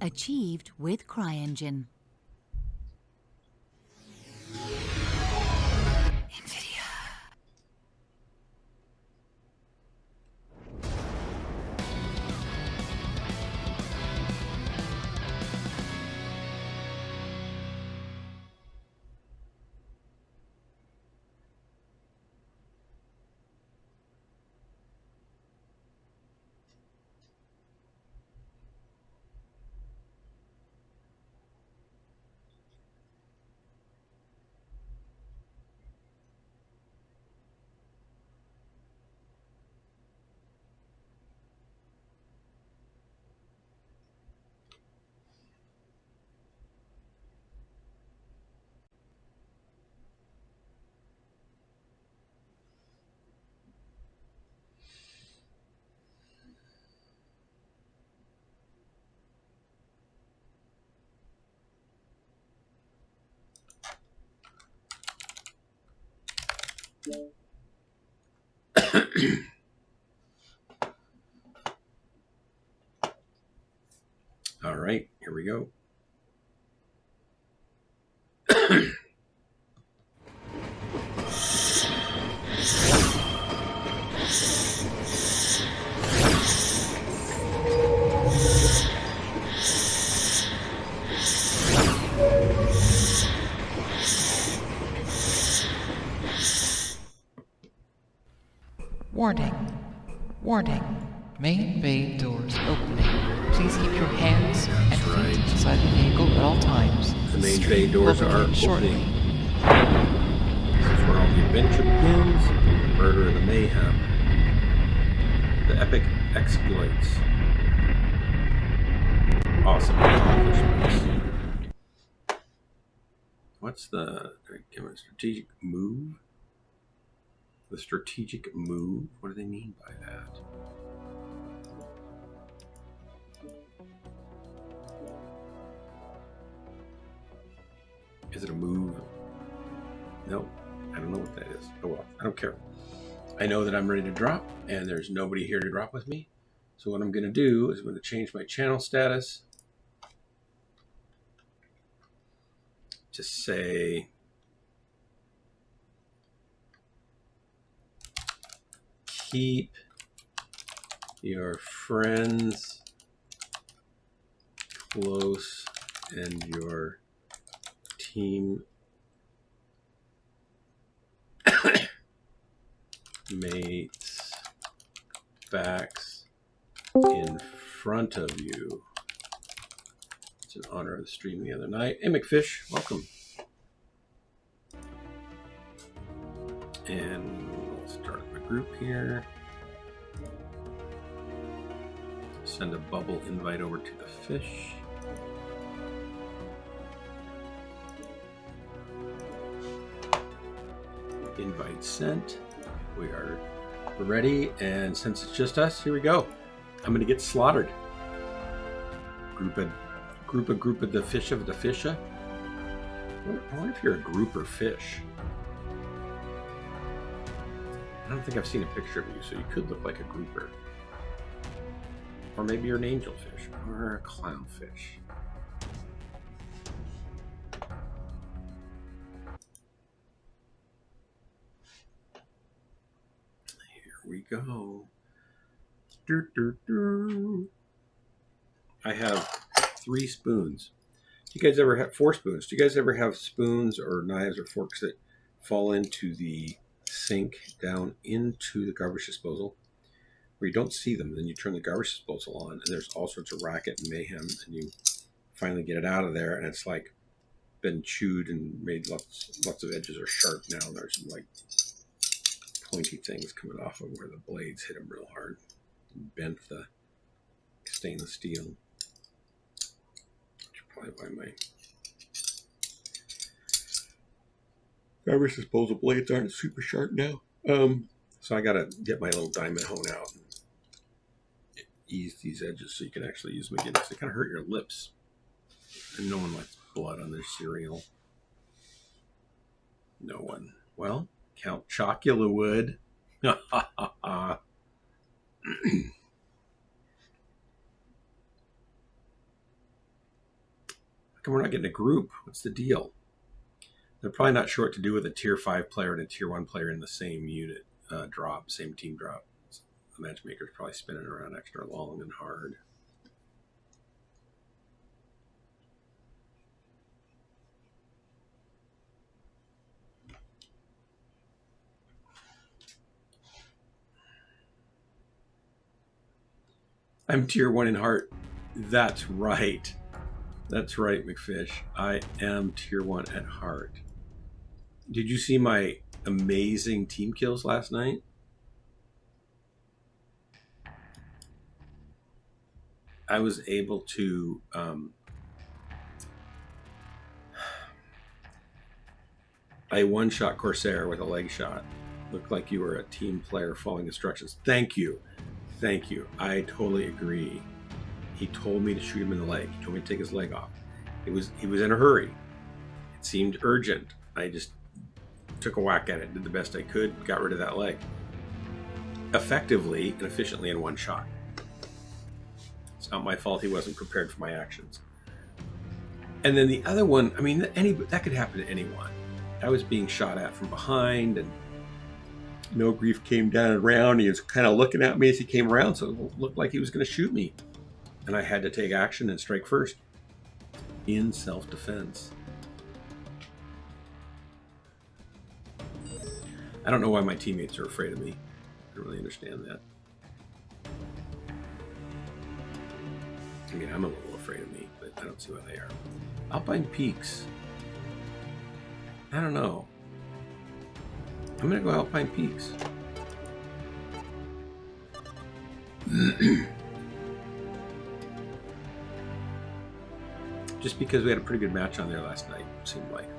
Achieved with CryEngine. All right, here we go. Warning. Warning. Main bay doors opening. Please keep your hands and feet inside the vehicle at all times. The main Stream bay doors will are begin shortly. opening. This is where all the adventure begins. The murder and the mayhem. The epic exploits. Awesome accomplishments. What's the strategic move? The strategic move? What do they mean by that? Is it a move? No, I don't know what that is. Oh well, I don't care. I know that I'm ready to drop, and there's nobody here to drop with me. So what I'm going to do is I'm going to change my channel status. Just say keep your friends close and your team mates backs in front of you. It's in honor of the stream the other night. Hey McFish, welcome. And we'll start my group here. Send a bubble invite over to the fish. Invite sent. We are ready, and since it's just us, here we go. I'm going to get slaughtered. Group of the fish of the fisha. I wonder if you're a grouper fish. I don't think I've seen a picture of you, so you could look like a grouper. Or maybe you're an angelfish or a clownfish. Here we go. I have 3 spoons. Do you guys ever have 4 spoons? Do you guys ever have spoons or knives or forks that fall into the sink down into the garbage disposal where you don't see them? Then you turn the garbage disposal on and there's all sorts of racket and mayhem, and you finally get it out of there and it's like been chewed and made lots of edges are sharp now. There's some like pointy things coming off of where the blades hit them real hard and bent the stainless steel. Which is probably why my garbage disposal blades aren't super sharp now. So I gotta get my little diamond hone out and ease these edges so you can actually use them again, because they kind of hurt your lips. And no one likes blood on their cereal. No one. Well, Count Chocula would. I, come we're not getting a group? What's the deal? They're probably not sure what to do with a tier 5 player and a tier 1 player in the same unit drop, same team drop. The matchmaker's probably spinning around extra long and hard. I'm tier 1 in heart. That's right. That's right, McFish. I am tier 1 at heart. Did you see my amazing team kills last night? I was able to I one-shot Corsair with a leg shot. Looked like you were a team player following instructions. Thank you. Thank you. I totally agree. He told me to shoot him in the leg. He told me to take his leg off. He was in a hurry. It seemed urgent. I just took a whack at it, did the best I could, got rid of that leg. Effectively and efficiently in one shot. It's not my fault he wasn't prepared for my actions. And then the other one, I mean, that could happen to anyone. I was being shot at from behind, and No Grief came down and around. He was kind of looking at me as he came around, so it looked like he was going to shoot me. And I had to take action and strike first in self-defense. I don't know why my teammates are afraid of me. I don't really understand that. I mean, I'm a little afraid of me, but I don't see why they are. Alpine Peaks. I don't know. I'm going to go Alpine Peaks. Just because we had a pretty good match on there last night, it seemed like.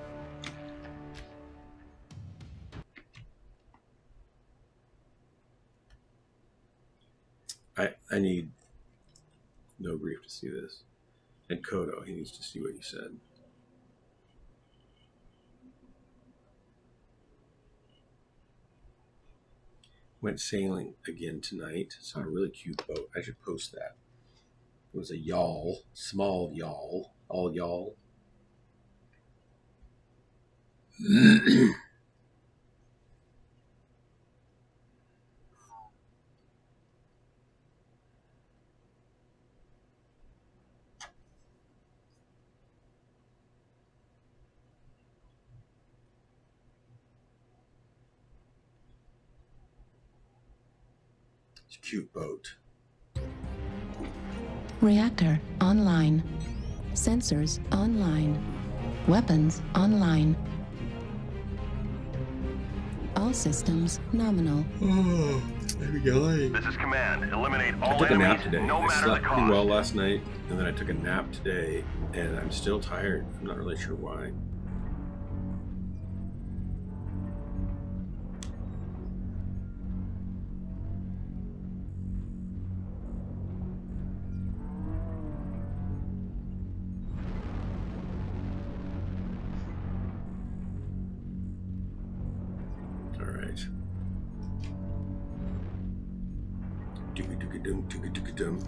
I need No Grief to see this. And Kodo, he needs to see what you said. Went sailing again tonight. Saw a really cute boat. I should post that. It was a yawl, small yawl, all yawl. It's a cute boat. Reactor online. Sensors online. Weapons online. All systems nominal. Oh, there we go. This is command. Eliminate all I took a nap enemies, today. no I matter the slept pretty cost. well last night, and then I took a nap today, and I'm still tired. I'm not really sure why. All right. Doogie-doogie-dum, doogie-doogie-dum.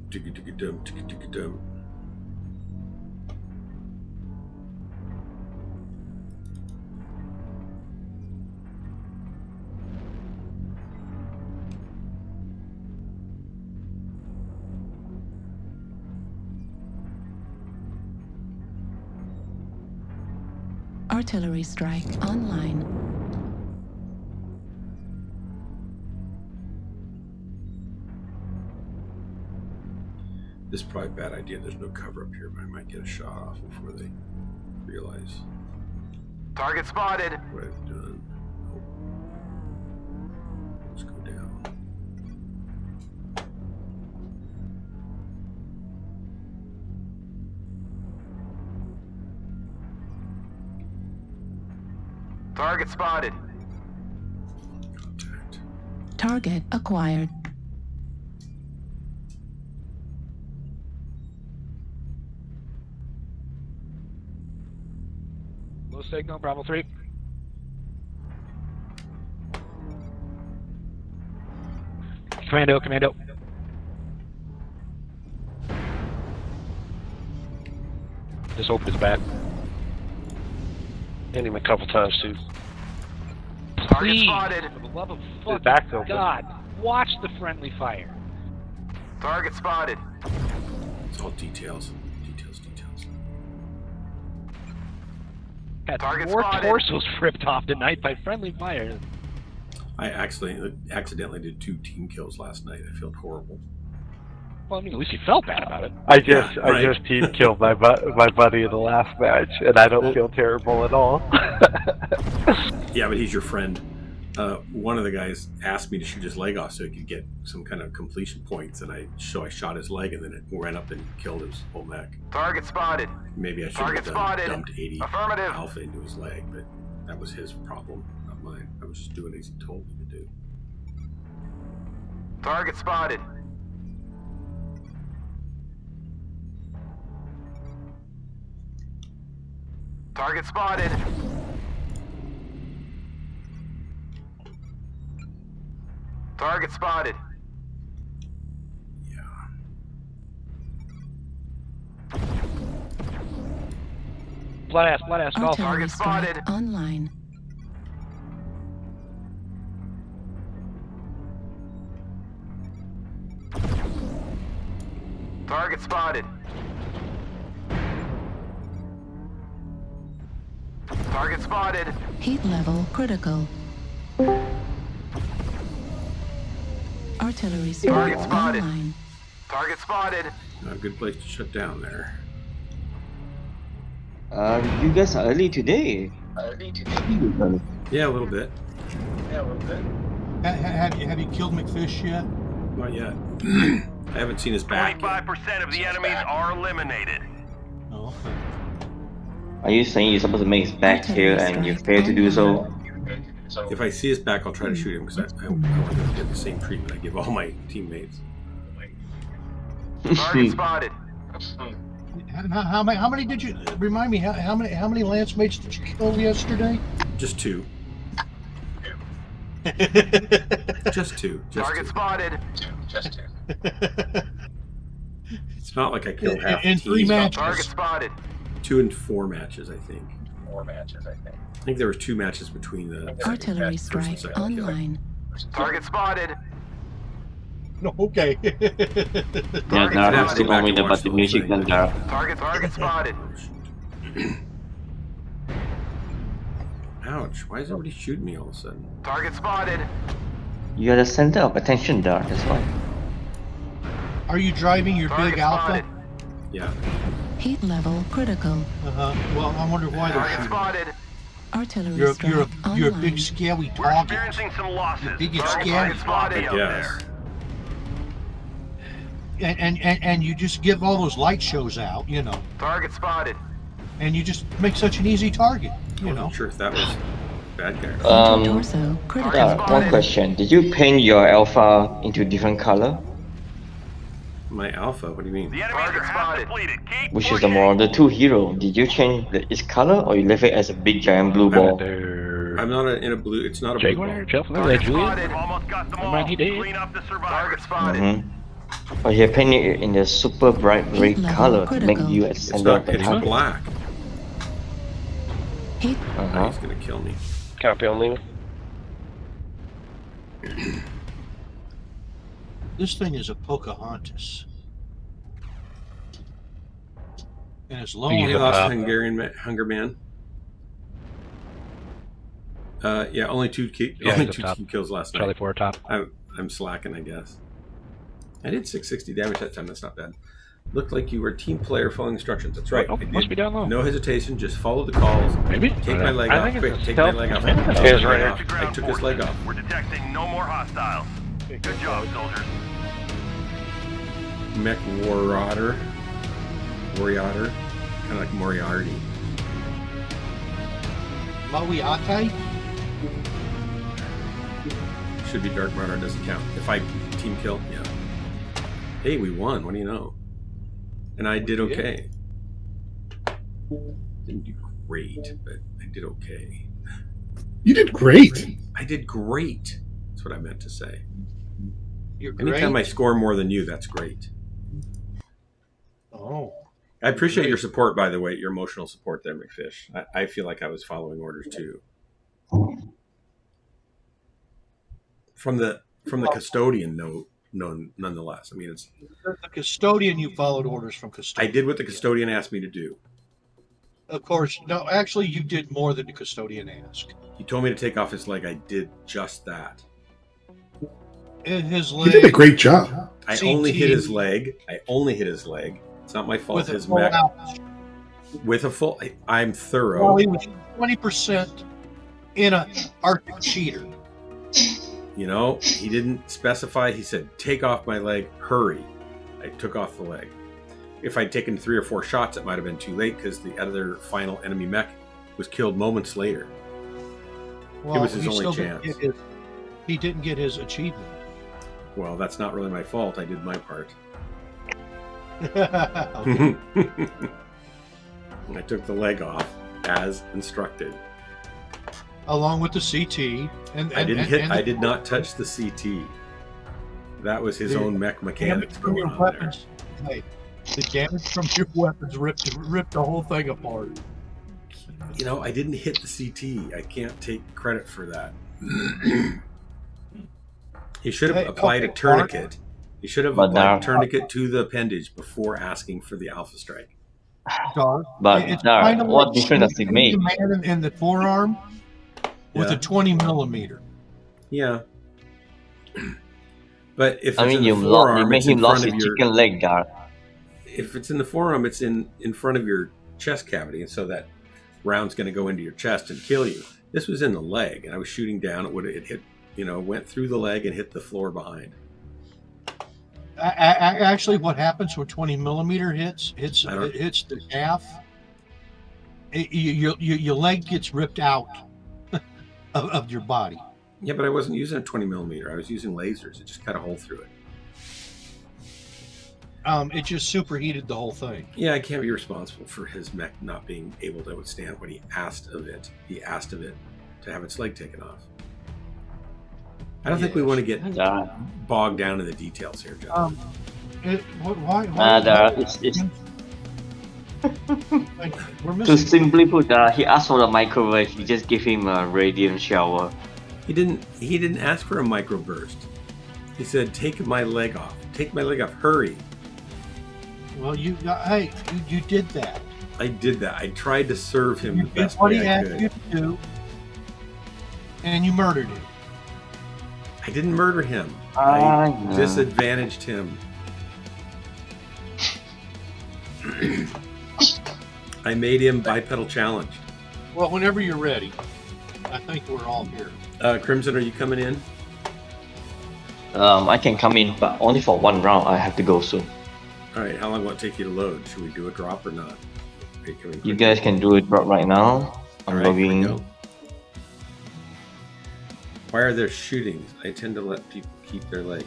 Doogie-doogie-dum, doogie-doogie-dum. Artillery strike online. This is probably a bad idea. There's no cover up here, but I might get a shot off before they realize Target spotted. what I've done. Oh. Let's go down. Target spotted. Contact. Target acquired. Low signal, Bravo 3. Commando. Just opened his back. Hit him a couple times too. Target Please, spotted. for the love of His fucking back's open. God, watch the friendly fire. Target spotted. It's all details. Details. Had Target more spotted. torsos ripped off tonight by friendly fire. I accidentally did 2 team kills last night. I felt horrible. Well, I mean, at least you felt bad about it. I just right. team killed my buddy in the last match, and I don't feel terrible at all. Yeah, but he's your friend. One of the guys asked me to shoot his leg off so he could get some kind of completion points, and I shot his leg, and then it ran up and killed his whole mech. Target spotted. Maybe I should Target have spotted. dumped 80 Affirmative. alpha into his leg, but that was his problem, not mine. I was just doing as he told me to do. Target spotted. Target spotted. Target spotted. Yeah. Flat ass, golf. Artillery Target strike spotted. online. Target spotted. Target spotted. Heat level critical. Artillery strike Target spotted. online. Target spotted. Not a good place to shut down there. You guys are early today. Yeah, a little bit. Have you killed McFish yet? Not yet. I haven't seen his back yet. 25% of the enemies are eliminated. Oh, okay. Are you saying you're supposed to make his back here and you fail to do so? If I see his back, I'll try to shoot him because I want to get the same treatment I give all my teammates. Target spotted. How many did you remind me? How many lance mates did you kill yesterday? Just 2. Just 2. Just Target 2. spotted. It's not like I killed half In the 3 team. matches. Target spotted. 2 and 4 matches, I think. I think there was 2 matches between the Artillery first and strike second kill. online. Target spotted. No, okay. Yeah, I'd Dar, have to still go back on and with watch about the the whole music thing, then, but- Dar. Target spotted. Ouch, why is everybody shooting me all of a sudden? Target spotted. You're the center of attention, Dar, that's why. Are you driving your Target big alpha? spotted. Yeah. Heat level critical. Well, I wonder why they're Target shooting. spotted. Artillery You're strike a online. big scary We're target. experiencing some losses. Big and Target scary. spotted out Yes. there. And you just give all those light shows out, you know, Target spotted. and you just make such an easy target, I you wasn't know. sure if that was a bad guy. Torso critical. Target One question. Did you paint your alpha into different color? My alpha, what do you mean? The enemies are half depleted. Keep Which is the pushing. Marauder 2 hero? Did you change its color or you left it as a big giant blue ball? I'm not in a blue, it's not a blue Jaguar, ball. Jelfler, Target Julian. spotted. Almost got them Never all. mind, he did. Clean up the survivors. Target spotted. Mm-hmm. Or you painted it in the super bright red level color to make critical. you at the It's center of not, the it's target. black. Heat Uh-huh. He's gonna kill me. Copy on Lima. This thing is a Pocahontas. And it's low You He on lost Uh, Hunger Man. Yeah, only two Yeah, only he's up 2 top. team kills last Charlie night. 4 top. I'm slacking, I guess. I did 660 damage that time. That's not bad. Looked like you were a team player following instructions. That's right. Oh, I must did. be down low. No hesitation. Just follow the calls. Maybe. Take my leg I off. think Quick, it's a take my stealth. leg off. Maybe Take that's my Here's leg right off. I took his leg off. We're detecting no more hostiles. Good job, soldiers. Mechwarrior. Warrior. Kind of like Moriarty. Maui-Ate? Should be Dark Marauder, doesn't count. If I team kill, yeah. Hey, we won. What do you know? And I did okay. Didn't do great, but I did okay. You did great. I did great. That's what I meant to say. You're great. Anytime I score more than you, that's great. Oh. I appreciate your support, by the way, your emotional support there, McFish. I feel like I was following orders too. From the custodian, no, nonetheless. I mean, it's The custodian, you followed orders from I custodian. did what the custodian asked me to do. Of course, no. Actually, you did more than the custodian asked. He told me to take off his leg. I did just that. His You leg. did a great job. I CT. only hit his leg. It's not my fault. With a His full mech out. with a full. I'm thorough. Well, he was 20% in a Arctic cheater. You know, he didn't specify. He said, "Take off my leg. Hurry." I took off the leg. If I'd taken 3 or 4 shots, it might have been too late because the other final enemy mech was killed moments later. Well, was his he only still didn't chance. get his- he didn't get his achievement. Well, that's not really my fault. I did my part. Okay. I took the leg off as instructed. Along with the CT, and I didn't hit. and I did not touch the CT. That was his The own mech mechanics damage from going your on there. weapons. Hey, the damage from your weapons ripped the whole thing apart. You know, I didn't hit the CT. I can't take credit for that. He should have Hey, applied a okay, tourniquet. He should have But applied now- a tourniquet to the appendage before asking for the alpha strike. Dark. But It's Dar, kind of what like difference does it shooting make? the man in the forearm with Yeah. a 20 millimeter. Yeah. But if I it's mean, in you the forearm, made it's in him lost front his of your. chicken leg, Dar. If it's in the forearm, it's in front of your chest cavity, and so that round's going to go into your chest and kill you. This was in the leg, and I was shooting down. It hit, went through the leg and hit the floor behind. Actually, what happens when 20 millimeter hits I don't- it hits the calf? Your leg gets ripped out of your body. Yeah, but I wasn't using a 20 millimeter. I was using lasers. It just cut a hole through it. It just superheated the whole thing. Yeah, I can't be responsible for his mech not being able to withstand what he asked of it. He asked of it to have its leg taken off. I don't think we Yes. want to get Dar, bogged down in the details here, John. Why? Dar, it's We're to missing. simply put, he asked for the microwave. You just give him a radiant shower. He didn't ask for a microburst. He said, "Take my leg off. Take my leg off. Hurry." Well, you did that. I did that. I tried to serve him You the did best what he way I asked you could. to do, and you murdered him. I didn't murder him. I I know. disadvantaged him. I made him bipedal challenged. Well, whenever you're ready, I think we're all here. Crimson, are you coming in? I can come in, but only for 1 round. I have to go soon. All right. How long will it take you to load? Should we do a drop or not? Okay, can we You quickly- guys can do it right now. All I'm right, here we logging. go. Why are there shootings? I tend to let people keep their legs.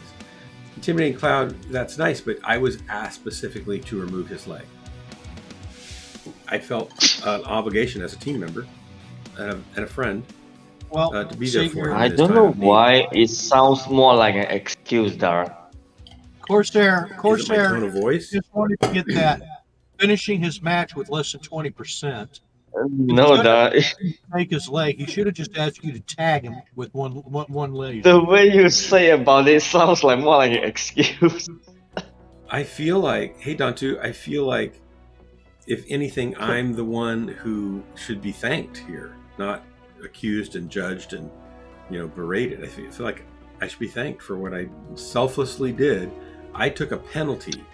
Intimidating Cloud, that's nice, but I was asked specifically to remove his leg. I felt an obligation as a team member and a friend Well, to be there see, for him. I this don't time know of need. why it sounds more like an excuse, Dar. Corsair Is it my tone of voice? just wanted to get that finishing his match with less than 20%. No, Dar. Take his leg. He should have just asked you to tag him with one leg. The way you say about it sounds like more like an excuse. I feel like, hey Dantu, I feel like if anything, I'm the one who should be thanked here, not accused and judged and berated. I feel like I should be thanked for what I selflessly did. I took a penalty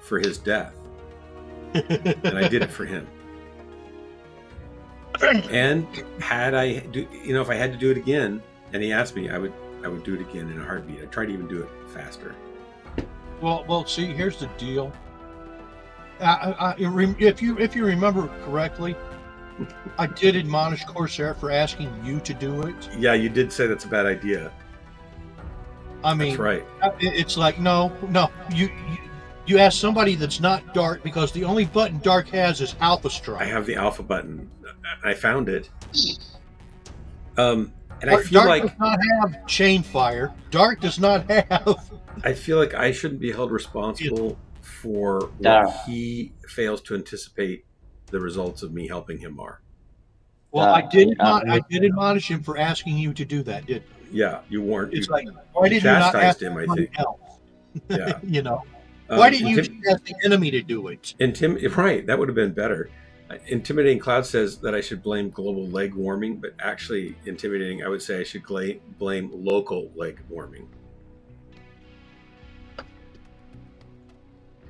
for his death, and I did it for him. And had if I had to do it again, and he asked me, I would do it again in a heartbeat. I'd try to even do it faster. Well, see, here's the deal. If you remember correctly, I did admonish Corsair for asking you to do it. Yeah, you did say that's a bad idea. I mean, That's right. it's like no, you ask somebody that's not Dark, because the only button Dark has is Alpha Strike. I have the alpha button. I found it. And I feel Dark like does not have chain fire. Dark does not have. I feel like I shouldn't be held responsible for what Yeah. he fails to anticipate the results of me helping him are. Well, I did I I did admonish him for asking you to do that, didn't I? Yeah, you weren't. It's You, like, why you did you not chastised ask him, I somebody think. else? Yeah. You know, why didn't you intim- ask the enemy to do it? Right, that would have been better. Intimidating Cloud says that I should blame global leg warming, but actually, intimidating, I would say I should blame local leg warming.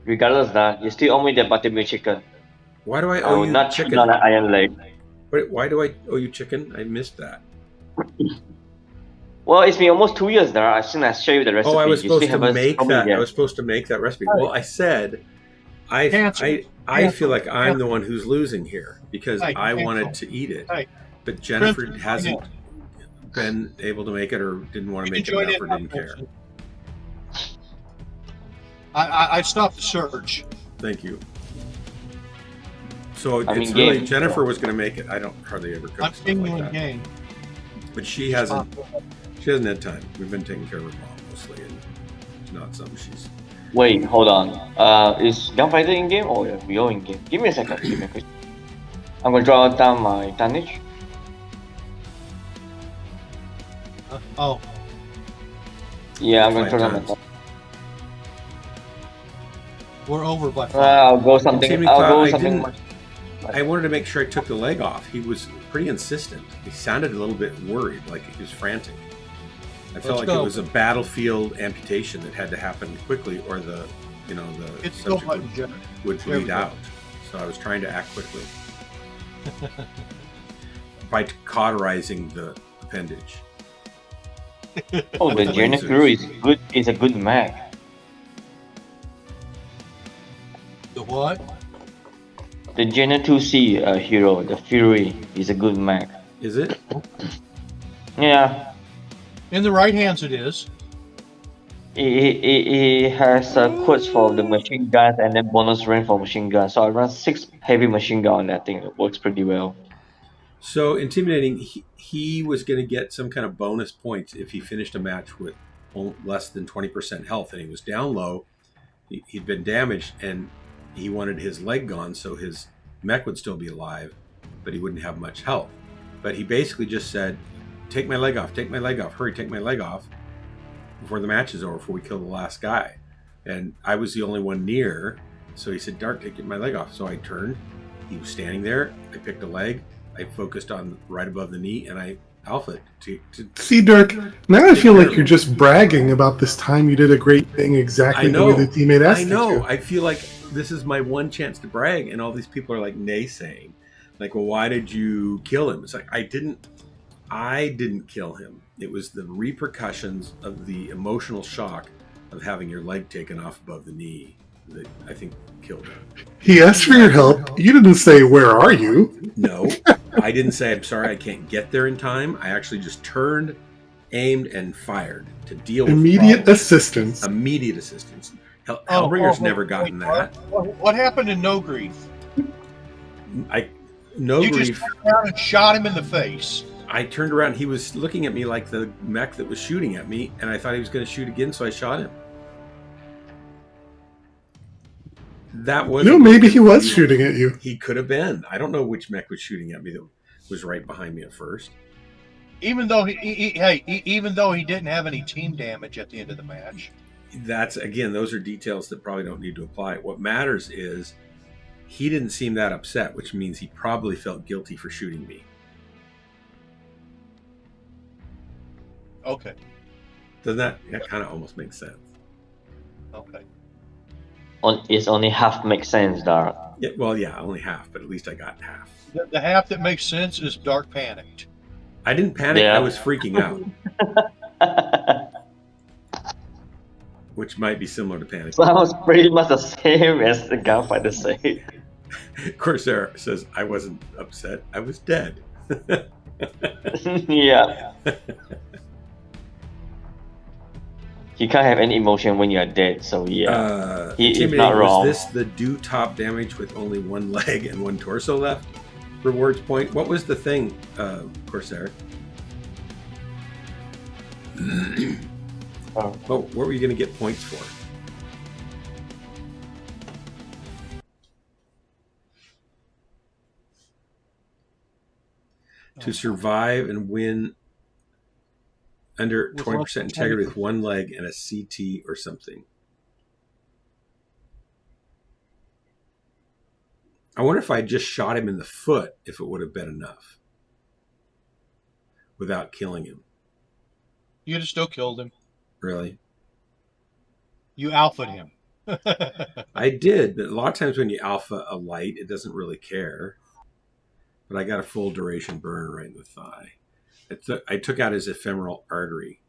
Regardless that, you still owe me the buttermilk chicken. Why do I I owe will you not cheat chicken? on an iron leg. Why do I owe you chicken? I missed that. Well, it's been almost 2 years now. As soon as I show you the recipe, Oh, I was you still supposed to haven't make told me that. I yet. was supposed to make that recipe. Well, I said, I feel like I'm the one who's losing here because I wanted to eat it, but Jennifer hasn't been able to make it or didn't want to make it enough or didn't care. I stopped the search. Thank you. So I mean, it's really game. Jennifer was going to make it. I don't hardly ever cook I'm stuff like genuine that. game. But she hasn't had time. We've been taking care of her mom mostly, and it's not something she's. Wait, hold on. Is Gunfighter in game or we all in game? Give me a second. Give me a quick. I'm gonna draw down my tonnage. Oh, Yeah, I'm gonna 5 draw down my times. tonnage. we're over by 5. I'll go something. Timmy I'll Cloud, go I something. didn't- Much. I wanted to make sure I took the leg off. He was pretty insistent. He sounded a little bit worried, like he was frantic. I felt Let's like go. it was a battlefield amputation that had to happen quickly, or the It's go subject button, Jenna. would There we bleed go. out. So I was trying to act quickly by cauterizing the appendage. Oh, the Lasers. Genocru is good. Is a good Mac. The what? The Gen 2C hero, the Fury, is a good Mac. Is it? Yeah, In the right hands, it is. he has quotes for the machine guns and then bonus range for machine guns. So I run 6 heavy machine gun on that thing. It works pretty well. So intimidating. He was going to get some kind of bonus points if he finished a match with less than 20% health, and he was down low. He'd been damaged, and he wanted his leg gone so his mech would still be alive, but he wouldn't have much health. But he basically just said, "Take my leg off! Take my leg off! Hurry! Take my leg off!" Before the match is over, before we kill the last guy. And I was the only one near, so he said, "Dart, take my leg off." So I turned. He was standing there. I picked a leg. I focused on right above the knee, and I alpha to See, Dirk, now I feel like you're just bragging about this time you did a great thing exactly I know. the way the teammate asked I know. you to. I feel like this is my one chance to brag, and all these people are like naysaying, like, "Well, why did you kill him?" It's like I didn't kill him. It was the repercussions of the emotional shock of having your leg taken off above the knee that I think killed him. He asked for your help. You didn't say, "Where are you?" No, I didn't say, "I'm sorry, I can't get there in time." I actually just turned, aimed, and fired to deal with Immediate problems. assistance. Immediate assistance. Hellbringer's never gotten that. What happened in No Grief? No You grief. just turned around and shot him in the face. I turned around. He was looking at me like the mech that was shooting at me, and I thought he was going to shoot again, so I shot him. That was. Maybe he was shooting at you. He could have been. I don't know which mech was shooting at me that was right behind me at first. Even though even though he didn't have any team damage at the end of the match. That's, again, those are details that probably don't need to apply. What matters is he didn't seem that upset, which means he probably felt guilty for shooting me. Okay. Doesn't that kind of almost makes sense? Okay. It's only half makes sense, Dart. Yeah, well, yeah, only half, but at least I got half. The half that makes sense is Dark panicked. I didn't panic. Yeah. I was freaking out, which might be similar to panic. Sounds pretty much the same as the Gunfighter said. Corsair says, "I wasn't upset. I was dead." Yeah. You can't have any emotion when you're dead, so yeah. He is Intimidating, not wrong. Was this the do top damage with only one leg and one torso left? Rewards point. What was the thing, Corsair? Oh. What were you going to get points for? to survive and win under 20% integrity with one leg and a CT or something. I wonder if I just shot him in the foot, if it would have been enough without killing him. You'd have still killed him. Really? You alphaed him. I did, but a lot of times when you alpha a light, it doesn't really care. But I got a full duration burn right in the thigh. I took out his ephemeral artery.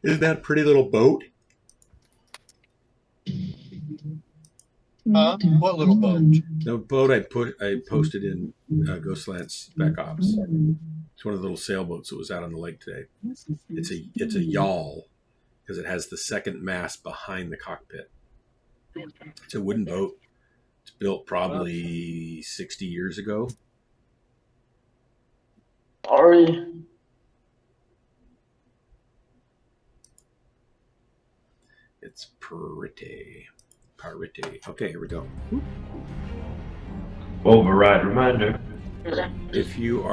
Isn't that a pretty little boat? What little boat? The boat I posted in Ghostland Spec Ops. It's one of the little sailboats that was out on the lake today. It's a yawl because it has the second mast behind the cockpit. It's a wooden boat. It's built probably 60 years ago. Sorry. It's pretty. Okay, here we go. Override reminder. If you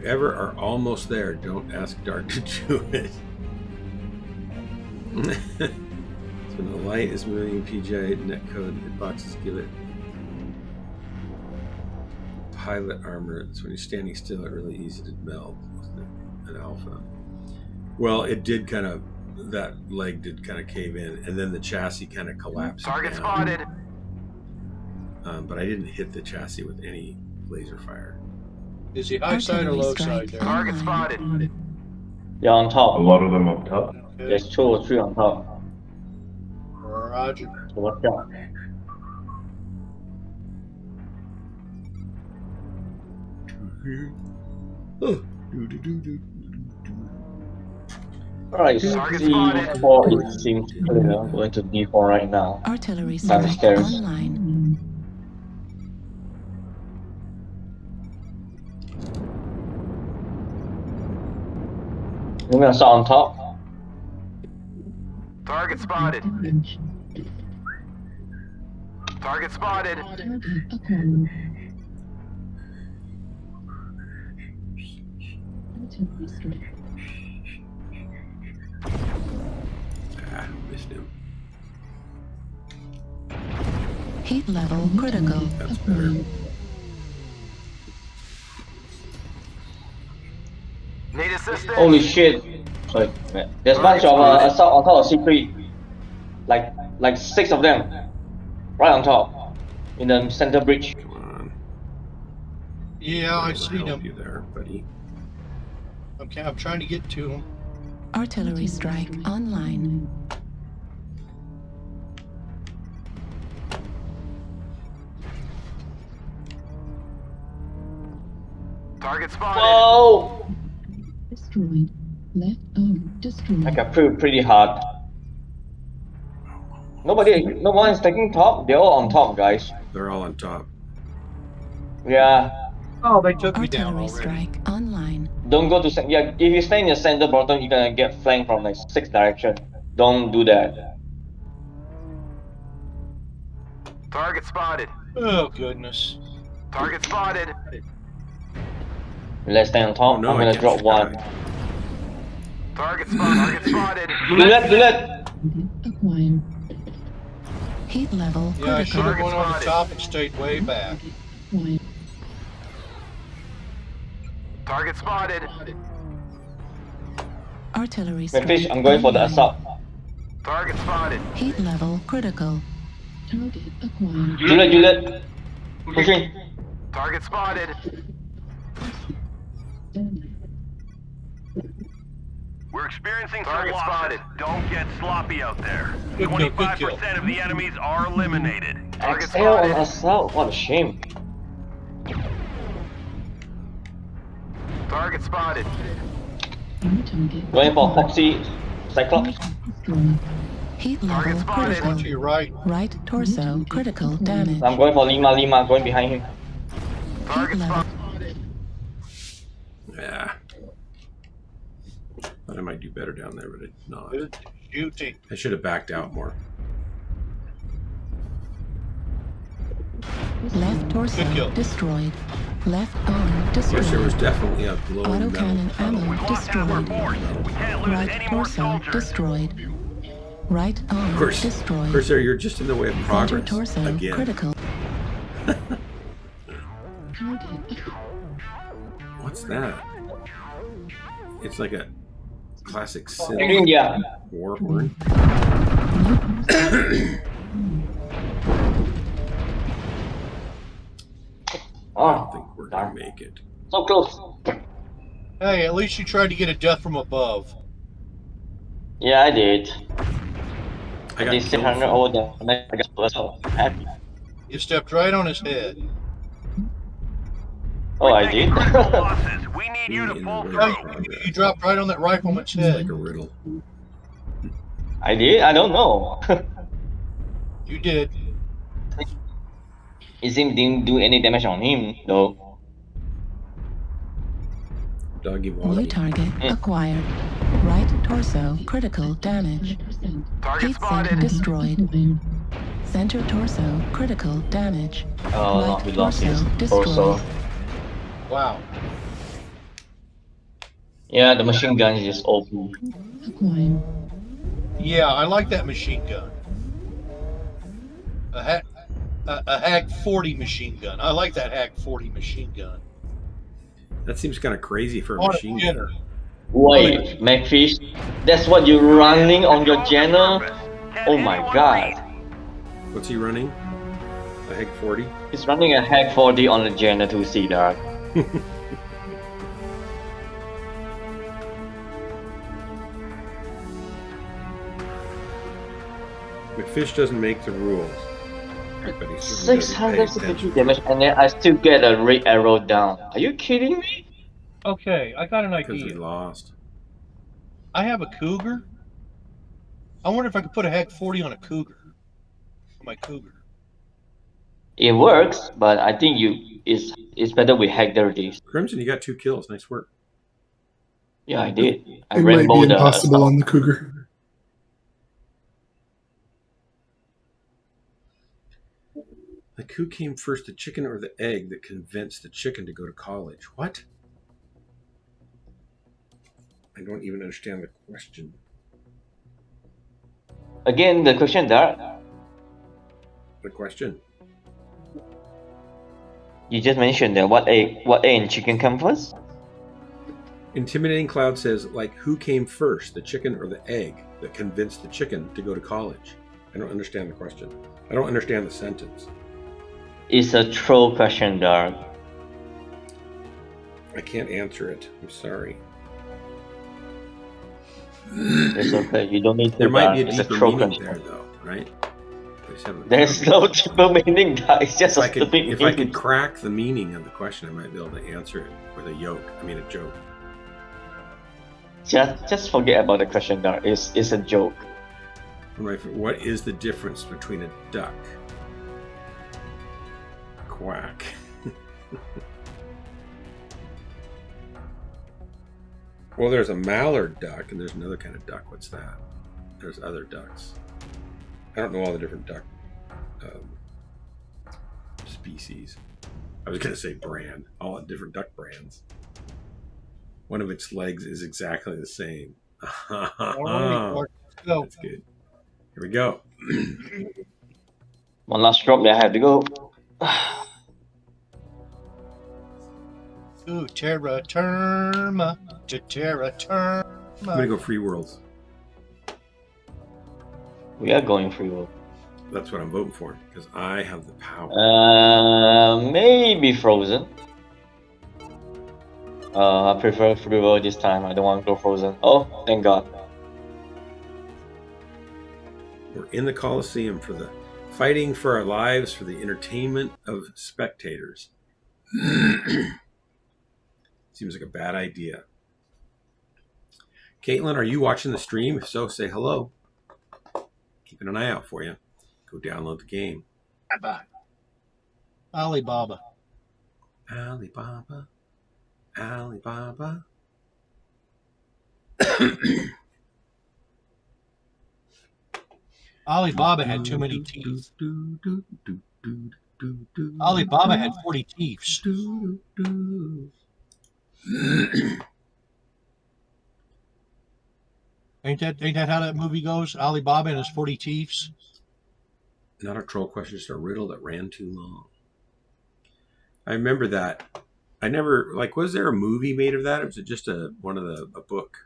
ever are almost there, don't ask Dark to do it. So when the light is moving, PGI netcode hitboxes give it pilot armor. It's when you're standing still, it's really easy to melt. An alpha. Well, it did kind of. That leg did kind of cave in, and then the chassis kind of collapsed. Target down. spotted. But I didn't hit the chassis with any laser fire. Is he high side or low side there? Target spotted. Yeah, on A top. lot of them up top. There's 2 or 3 on top. Roger. So watch out. Alright, C4 it seems clear. I'm going to D4 right now. Artillery strike Downstairs. online. We're gonna start on top. Target spotted. Target spotted. Missed him. Heat level critical. That's better. Need assistance. Holy shit! Sorry, man. There's a bunch of assault on top of C3. Like 6 of them. Right on top. In the center bridge. Come on. Yeah, I see help him. you there, buddy. Okay, I'm trying to get to him. Artillery strike online. Target spotted. Whoa! Destroyed. Left arm destroyed. I got pretty hard. No one is taking top. They're all on top, guys. They're all on top. Yeah. Oh, they took me down Artillery already. strike online. Don't go to yeah. If you stay in the center bottom, you're gonna get flanked from like 6 directions. Don't do that. Target spotted. Oh, goodness. Target spotted. Let's stay on top. Oh, no, I'm I gonna can't drop shoot 1. that. Target spotted. Bullet! Acquired. Heat level Yeah, I should critical. have went on the top and stayed way back. Acquired. Target spotted. Artillery strike Fish, I'm going for the online. assault. Target spotted. Heat level critical. Target acquired. Juliet! Pushing! Target spotted. We're experiencing some losses. Don't get sloppy out there. Good kill, good kill. 25% of the enemies are eliminated. Target Exhale on spotted. assault. What a shame. Target spotted. Going for Foxy Cyclops. Heat Target level spotted. To critical. your right. Right torso critical damage. I'm going for Lima, going behind him. Target level. spotted. Yeah. Thought I might do better down there, but I did not. Good shooting. I should have backed out more. Left torso Good kill. destroyed. Left arm Yes, there destroyed. was definitely a glowing Autocannon metal ammo We've lost half our destroyed. force. We can't lose Right any more torso soldiers. destroyed. Right arm Of course, destroyed. Cursor, you're just in the way of Center progress torso again. critical. What's that? It's like a classic India. war horn. I don't Oh, think we're gonna make it. so close. Hey, at least you tried to get a death from above. Yeah, I did. I got did killed 600 from- over there. I got so happy. You stepped right on his head. Oh, I Taking did. critical losses. We need you to in pull the way through. of You progress. dropped right on that rifleman's It's like head. a riddle. I did? I don't know. You did. It seemed didn't do any damage on him, though. Doggy New woggy. target acquired. Right torso critical damage. 100%. Target Heat sink spotted. destroyed. Center torso critical damage. Oh, Right no, we lost torso his destroyed. torso. Wow. Yeah, the machine gun is just OP. Acquired. Yeah, I like that machine gun. A Hag 40 machine gun. I like that Hag 40 machine gun. That seems kind of crazy for a On a machine dinner. gun. Wait, Mechfish, that's what you're running on your Jenner? Oh my god. What's he running? A Heg 40? He's running a Hack 40 on the Jenner 2C, dog. McFish doesn't make the rules. But he certainly doesn't pay 663 attention. damage and then I still get a red arrow down. Are you kidding me? Okay, I got an Because we idea. lost. I have a Cougar. I wonder if I could put a Hag 40 on a Cougar. On my Cougar. It works, but I think it's better with Hack 30s. Crimson, you got 2 kills. Nice work. Yeah, I did. I It might be rainbowed impossible on the Cougar. Like, who came first, the chicken or the egg that convinced the chicken to go to college? What? I don't even understand the question. Again, the question there, The question? you just mentioned that what egg and chicken come first? Intimidating Cloud says, like, who came first, the chicken or the egg that convinced the chicken to go to college? I don't understand the question. I don't understand the sentence. It's a troll question, dog. I can't answer it. I'm sorry. It's okay. You don't need to. There might be a It's a deeper troll meaning question. there, though, right? I just haven't There's found no deeper meaning, dog. It's just If a I could, stupid if I could meaning. crack the meaning of the question, I might be able to answer it with a joke. Just forget about the question, dog. It's a joke. What is the difference between a duck? Quack. Well, there's a mallard duck, and there's another kind of duck. What's that? There's other ducks. I don't know all the different duck species. I was going to say brand. All the different duck brands. One of its legs is exactly the same. All right, Mark, let's go. That's good. Here we go. One last drop that I have to go. Ooh, terra terma. To terra terma. I'm going to go free worlds. We are going free will. That's what I'm voting for, because I have the power. Maybe Frozen. I prefer free will this time. I don't want to go Frozen. Oh, thank God. We're in the Coliseum for the fighting for our lives, for the entertainment of spectators. Seems like a bad idea. Caitlin, are you watching the stream? If so, say hello. Keeping an eye out for you. Go download the game. Bye-bye. Alibaba. Alibaba. Alibaba. Alibaba had too many teeth. Alibaba had 40 thieves. Ain't that how that movie goes? Alibaba and his 40 thieves. Not a troll question, just a riddle that ran too long. I remember that. I never was there a movie made of that, or was it just a book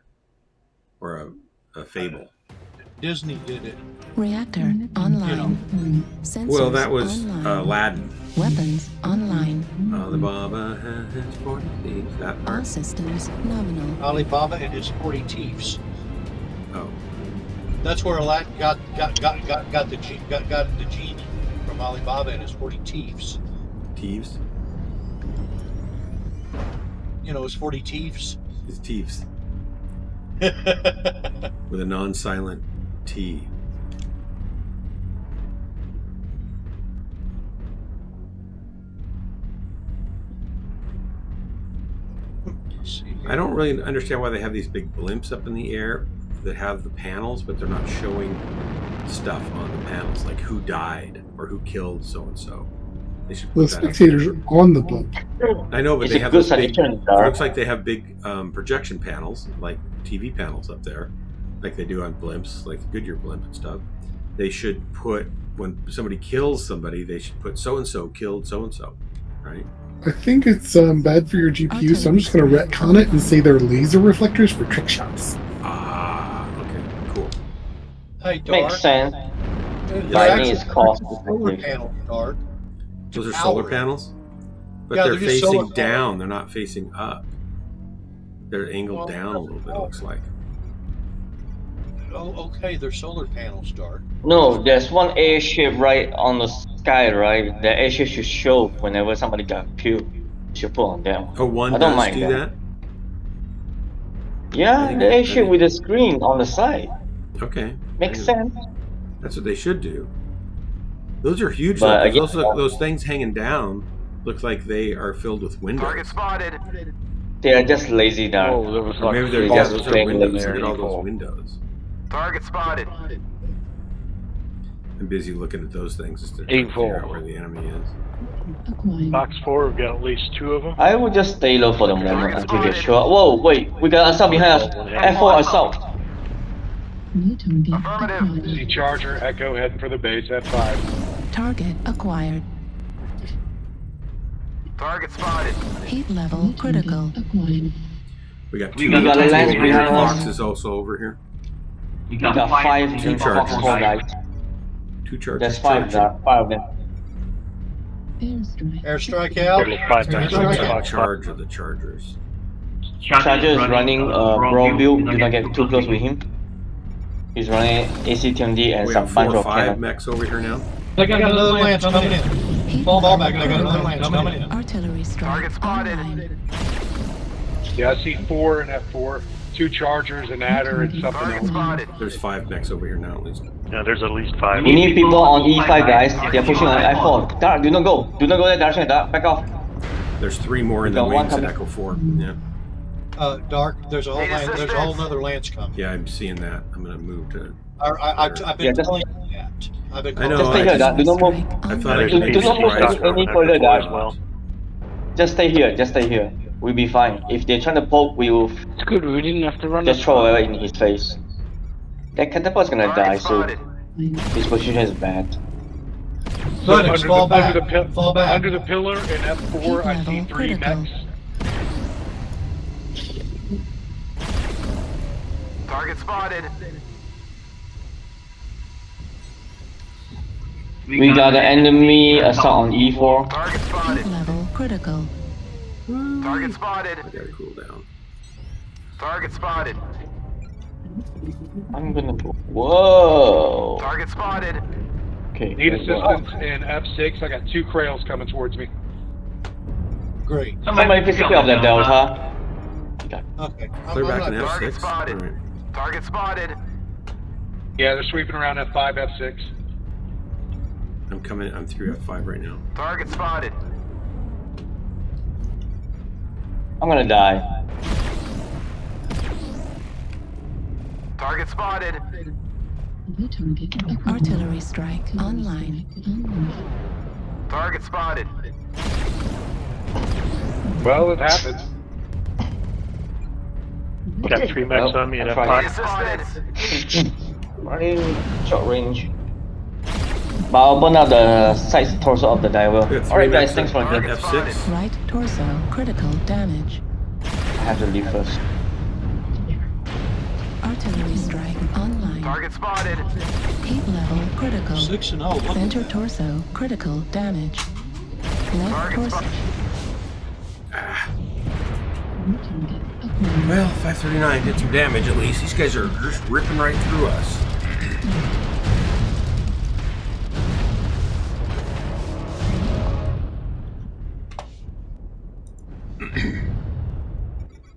or a fable? Disney did it. Reactor online. Sensors Well, that was online. Aladdin. Weapons online. Alibaba has 40 thieves. That All part. systems nominal. Alibaba and his 40 thieves. Oh, That's where Aladdin got the genie from Alibaba and his 40 thieves. thieves. You know, his 40 thieves. His thieves with a non-silent T. I don't really understand why they have these big blimps up in the air that have the panels, but they're not showing stuff on the panels, like who died or who killed so and so. They should The put that up spectators are on the blimp. there. I know, but It's they a have good those big. suggestion, It Dark. looks like they have big projection panels, like TV panels up there, like they do on blimps, like the Goodyear blimp and stuff. They should put, when somebody kills somebody, they should put so and so killed so and so, right? I think it's bad for your GPU, so I'm just going to retcon it and say they're laser reflectors for trick shots. Ah, okay, cool. Hey, Dark. Makes sense. They're Lightning is actually cost solar effective. panels, Dark. Those are Power. solar panels, but Yeah, they're they're just facing solar down. They're not facing up. They're angled down a little bit. It looks like. Oh, okay, they're solar panels, Dark. No, there's one airship right on the sky, right? The airship should show whenever somebody got killed. You should put on them. Oh, one I don't does mind do that. I Yeah, think- the I airship think- with the screen on the side. Okay, Makes I- sense. That's what they should do. Those are huge. But Though, 'cause again- those things hanging down look like they are filled with windows. Target spotted. They are just lazy, Dark. Oh, there was Or like maybe they're They just those are string windows. them Look at all those there. windows. Target spotted. I'm busy looking at those things instead of Aim trying to figure full. out where the enemy is. Acquired. Box 4, we've got at least 2 of them. I would just stay low for the moment until they show up. Whoa, wait, we got assault behind us. F4 assault. New target Affirmative. acquired. See Charger, Echo heading for the base, F5. Target acquired. Target spotted. Heat level critical. Acquired. We got We two. got a lance two behind us. Fox is also over here. We got 5 Two Fox charges. 4 guys. Two charges. There's 5 there, 5 of them. Airstrike. Airstrike out. Total 5 times Airstrike Fox out. five. Charge of the Chargers. Charger is running broad build, do not get too close with him. He's running ACTMD and We some have bunch 4 or of 5 cannon. mechs over here now. I got another lance coming in. Heat Fall level back. I got another lance coming in. Artillery strike Target spotted. online. Yeah, I see 4 and F4. 2 Chargers, an adder, and something Target else. spotted. There's 5 mechs over here now at least. Yeah, there's at least 5. We need people on E5 guys, they're pushing on F4. Dark, do not go. Do not go that direction, Dark, back off. There's 3 more in the Got one wings at coming. Echo 4. Yeah. Dark. There's a whole nother lance coming. Yeah, I'm seeing that. I'm gonna move to. I've Yeah, been just- telling you that. I've been I know, Just I stay here, just- Dark, do not move. Strike I thought I online. could Do maybe not move surprise any her further, at Dark. Echo 4. Just stay here, just stay here. We'll be fine. If they're trying to poke, we will It's good, we didn't have to run just throw it in his face. That catapult's gonna die, Target so spotted. his position is bad. Phoenix, fall back. Fall back. Under the pillar in F4, I see Heat 3 level critical. mechs. Target spotted. We got an enemy assault on E4. Target Heat spotted. level critical. Target spotted. I gotta cool down. Target spotted. I'm gonna go. Whoa! Target spotted. Okay. Need let's go. assistance in F6, I got 2 Krails coming towards me. Great. Somebody please pick up that Delta. Okay. Clear back in Target F6. spotted. Alright. Target spotted. Yeah, they're sweeping around F5, F6. I'm coming. I'm through F5 right now. Target spotted. I'm gonna die. Target spotted. Artillery strike online. Target spotted. Well, it happens. Got 3 mechs on me and I'll F5. Assisted. running short range. But I'll burn out the side torso of the diver. We got 3 Alright guys, mechs thanks for on the F6. Right torso critical damage. I have to leave first. Artillery strike online. Target spotted. Heat level critical. 6 and 0. Look at Center that. torso critical damage. Left Target torso. spotted. Well, 539 did some damage at least. These guys are just ripping right through us.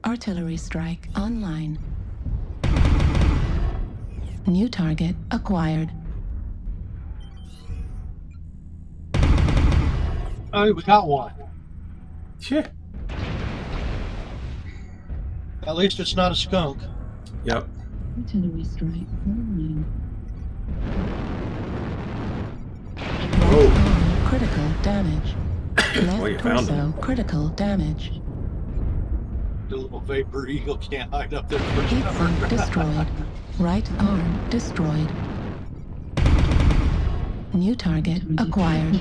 Artillery strike online. New target acquired. Oh, we got one. Yeah. At least it's not a skunk. Yep. Artillery strike online. Oh. Critical damage. Well, you Left found torso him. critical damage. The little vapor eagle can't hide up there. Heat sink destroyed. Right arm destroyed. New target acquired.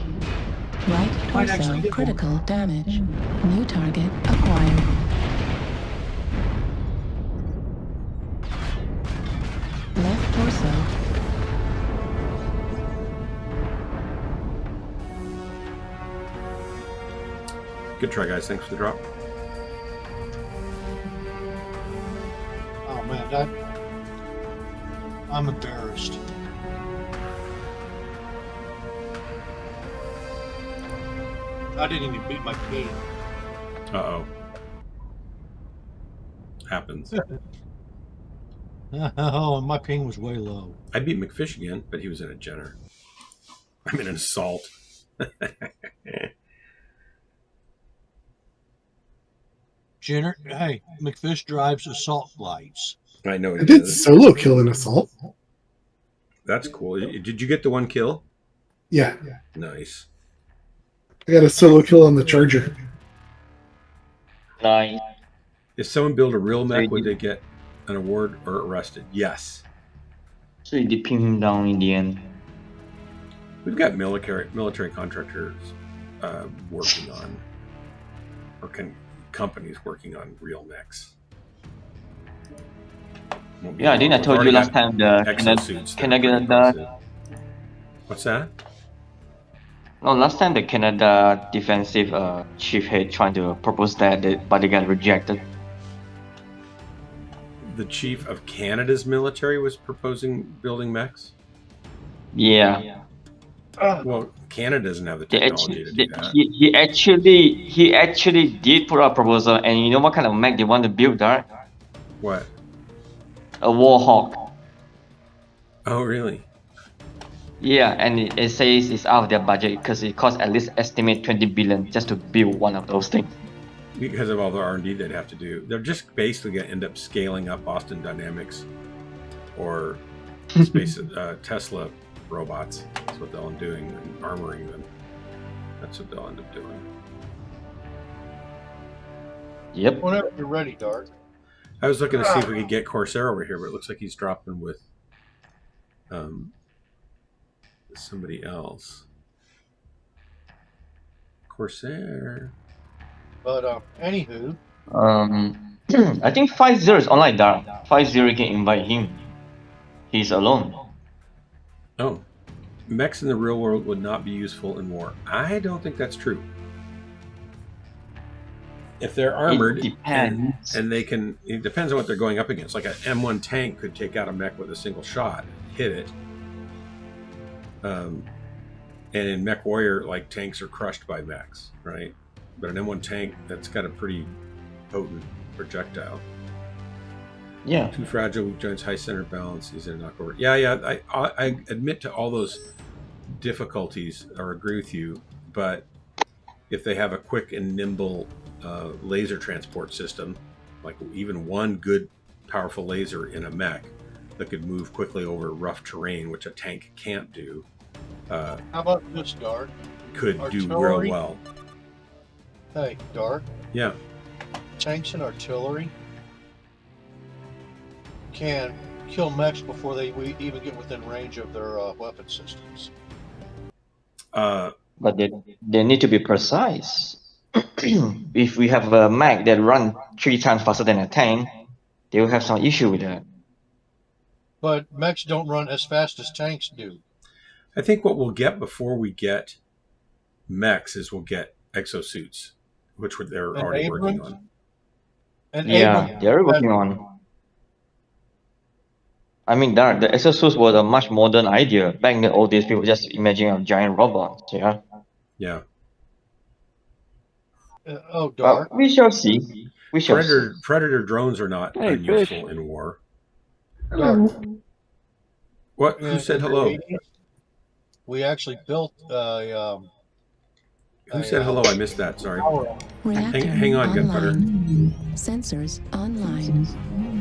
Right Might actually torso get critical damage. New target acquired. Left torso. Good try, guys. Thanks for the drop. Oh man, I'm embarrassed. I didn't even beat my ping. Uh-oh. Happens. Oh, and my ping was way low. I beat McFish again, but he was in a Jenner. I'm in an assault. Jenner, hey, McFish drives assault lights. I know I he did does. solo kill an assault. That's cool. Did you get the 1 kill? Yeah, Nice. I got a solo kill on the Charger. Nice. If someone built a real So mech, you would did- they get an award or arrested? Yes. So you did pin him down in the end. We've got military contractors working on, or companies working on real mechs. Won't be Yeah, I think I long. told We've you already last time the got exosuits that are Canada. pretty impressive. What's that? No, last time the Canada defensive chief head trying to propose that, but they got rejected. The chief of Canada's military was proposing building mechs. Yeah. Well, Canada doesn't have the They technology actually, to do that. he actually did put out a proposal, and you know what kind of mech they want to build, right? What? A Warhawk. Oh, really? Yeah, and it says it's out of their budget because it costs at least estimate 20 billion just to build one of those things. Because of all the R&D they'd have to do. They're just basically going to end up scaling up Boston Dynamics or space Tesla robots. That's what they'll end up doing, and armoring them. That's what they'll end up doing. Yep. Whenever you're ready, Dark. I was looking to see if we could get Corsair over here, but it looks like he's dropping with somebody else. Corsair. But anywho, I think 5-0 is online, Dark. 5-0 can invite him. He's alone. Oh, mechs in the real world would not be useful in war. I don't think that's true. If they're armored depends. and they can, it depends on what they're going up against. Like an M1 tank could take out a mech with a single shot, hit it. And in Mechwarrior, like tanks are crushed by mechs, right? But an M1 tank, that's got a pretty potent projectile. Yeah. Too fragile, weak joints, high center balance, easy to knock over. Yeah, I admit to all those difficulties, or agree with you, but if they have a quick and nimble laser transport system, like even one good, powerful laser in a mech that could move quickly over rough terrain, which a tank can't do, How about this, Dark? could do Artillery? real well. Hey, Dark. Yeah. Tanks and artillery can kill mechs before they even get within range of their weapon systems. But they need to be precise. If we have a mech that run 3 times faster than a tank, they will have some issue with that. But mechs don't run as fast as tanks do. I think what we'll get before we get mechs is we'll get exosuits, which they're already working on. And Yeah, they're working on. I mean, the exosuits was a much modern idea. Back in the old days, people just imagine a giant robot. Yeah. Yeah. Dark. We shall see. We shall see. Predator drones are not unuseful in war. Hello. What? Who said hello? We actually built Who said hello? I missed that. Sorry. Reactor Hang on, Gunfighter. online. Sensors online.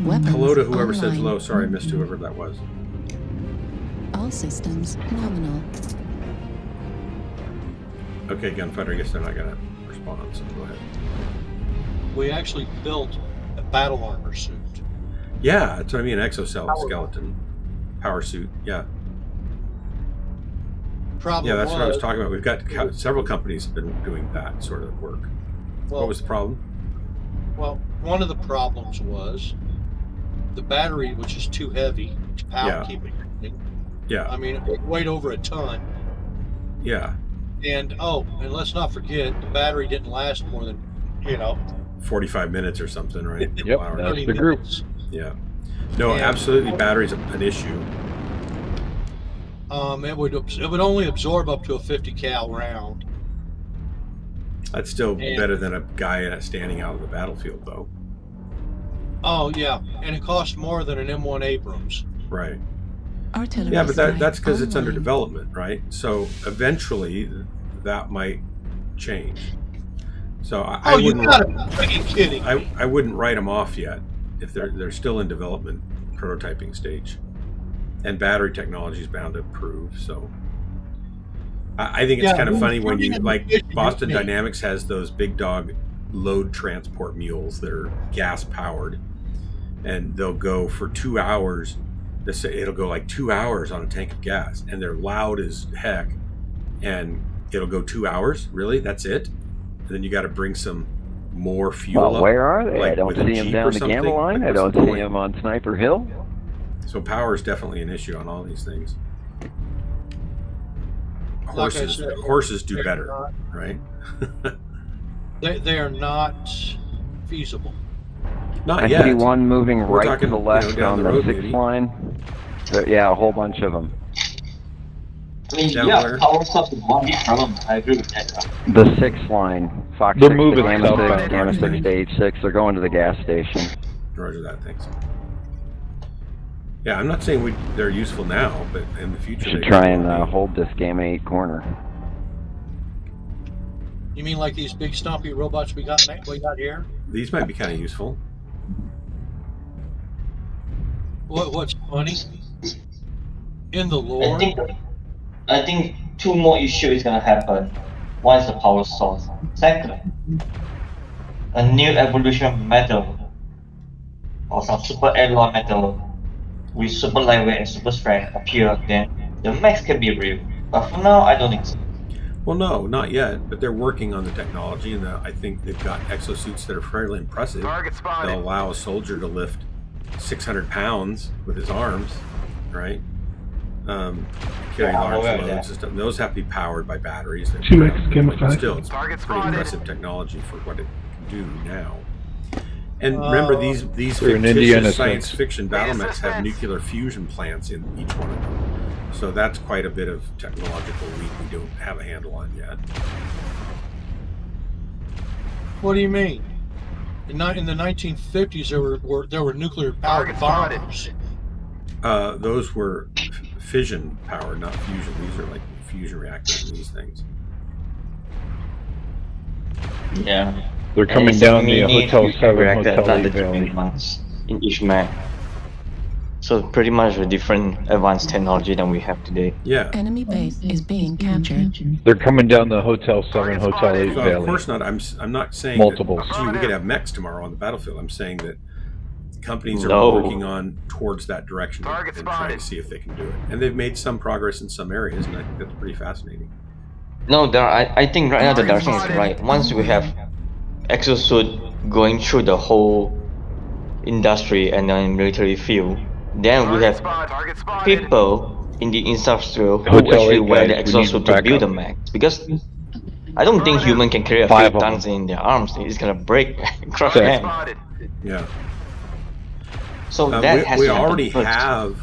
Weapons Hello to whoever said online. hello. Sorry, I missed whoever that was. All systems nominal. Okay, Gunfighter, I guess they're not going to respond, so go ahead. We actually built a battle armor suit. Yeah, that's what I mean, exoskeleton. Power suit, yeah. Problem Yeah, that's what I was was- talking about. We've got several companies have been doing that sort of work. What was the problem? Well, one of the problems was the battery, which is too heavy to power keep it. Yeah. I mean, it weighed over a ton. Yeah. And let's not forget, the battery didn't last more than 45 minutes or something, right? Yep, Wow. that's 30 the group. minutes. Yeah. No, And- absolutely, battery's an issue. It would only absorb up to a 50 cal round. That's still And- better than a guy standing out of the battlefield, though. Oh yeah, and it costs more than an M1 Abrams. Right. Artillery Yeah, but strike that's because it's under online. development, right? So eventually that might change. So I You wouldn't. gotta be freaking kidding me. I wouldn't write them off yet if they're still in development, prototyping stage, and battery technology is bound to improve. So I think it's kind of funny when you Boston Dynamics has those big dog load transport mules that are gas powered, and they'll go for 2 hours. It'll go like 2 hours on a tank of gas, and they're loud as heck, and it'll go 2 hours. Really, that's it. And then you got to bring some more fuel. Well, up, where are they? like I don't with a see them Jeep down or the something. Gamma line. Like, I don't what's the see point? them on Sniper Hill. So power is definitely an issue on all these things. Horses do better, right? They are not feasible. Not I yet. see one moving We're right talking, to the left down on the the road, 6th maybe. line. Yeah, a whole bunch of them. I mean, Down yeah, where? power stuff is one big problem. I agree with that. The 6th line. Fox They're 6 to moving Gamma southbound. 6, Gamma 6 to H6. They're going to the gas station. Roger that, thanks. Yeah, I'm not saying they're useful now, but in the future Should they try and will be. hold this Gamma 8 corner. You mean like these big stompy robots we got here? These might be kind of useful. What's funny? In the lore, I think 2 more issues is gonna happen. One is the power source. Second, a new evolution of metal or some super alloy metal with super lightweight and super strength appear, then the Mechs can be real. But for now, I don't think so. Well, no, not yet, but they're working on the technology, and I think they've got exosuits that are fairly impressive. Target spotted. They'll allow a soldier to lift 600 pounds with his arms, right? Carry Yeah, large yeah, loads yeah. and stuff. Those have to be powered by batteries. They're 2X ground, Gamma but 5. still, it's Target pretty spotted. impressive technology for what it can do now. And remember, these They're in Indiana fictitious science since- fiction battle mechs have Resistance. nuclear fusion plants in each one of them. So that's quite a bit of technological leap we don't have a handle on yet. what do you mean? In the 1950s, there were nuclear powered Target spotted. bombs. Those were fission powered, not fusion. These are like fusion reactors and these things. Yeah. They're And coming it's a down the mini Hotel fusion 7, reactor Hotel like 8 the valley. different ones in each mech. So pretty much a different advanced technology than we have today. Yeah. Enemy base is being captured. They're coming down the Hotel 7, Hotel 8 Well, valley. of course not. I'm not saying Multiples. that, gee, we could have mechs tomorrow on the battlefield. I'm saying that companies are No. working on towards that direction and trying to see if they can do it. And they've made some progress in some areas, and I think that's pretty fascinating. No, I think right now the direction is right. Once we have exosuit going through the whole industry and then military field, then we have people in the industrial who Hotel actually 8 wear the guys, we need exosuit to build the backup. mech. Because I don't think human can carry a 5 few of tons them. in their arms. It's gonna break, crush Six. hand. Yeah. So that has we to happen already first. have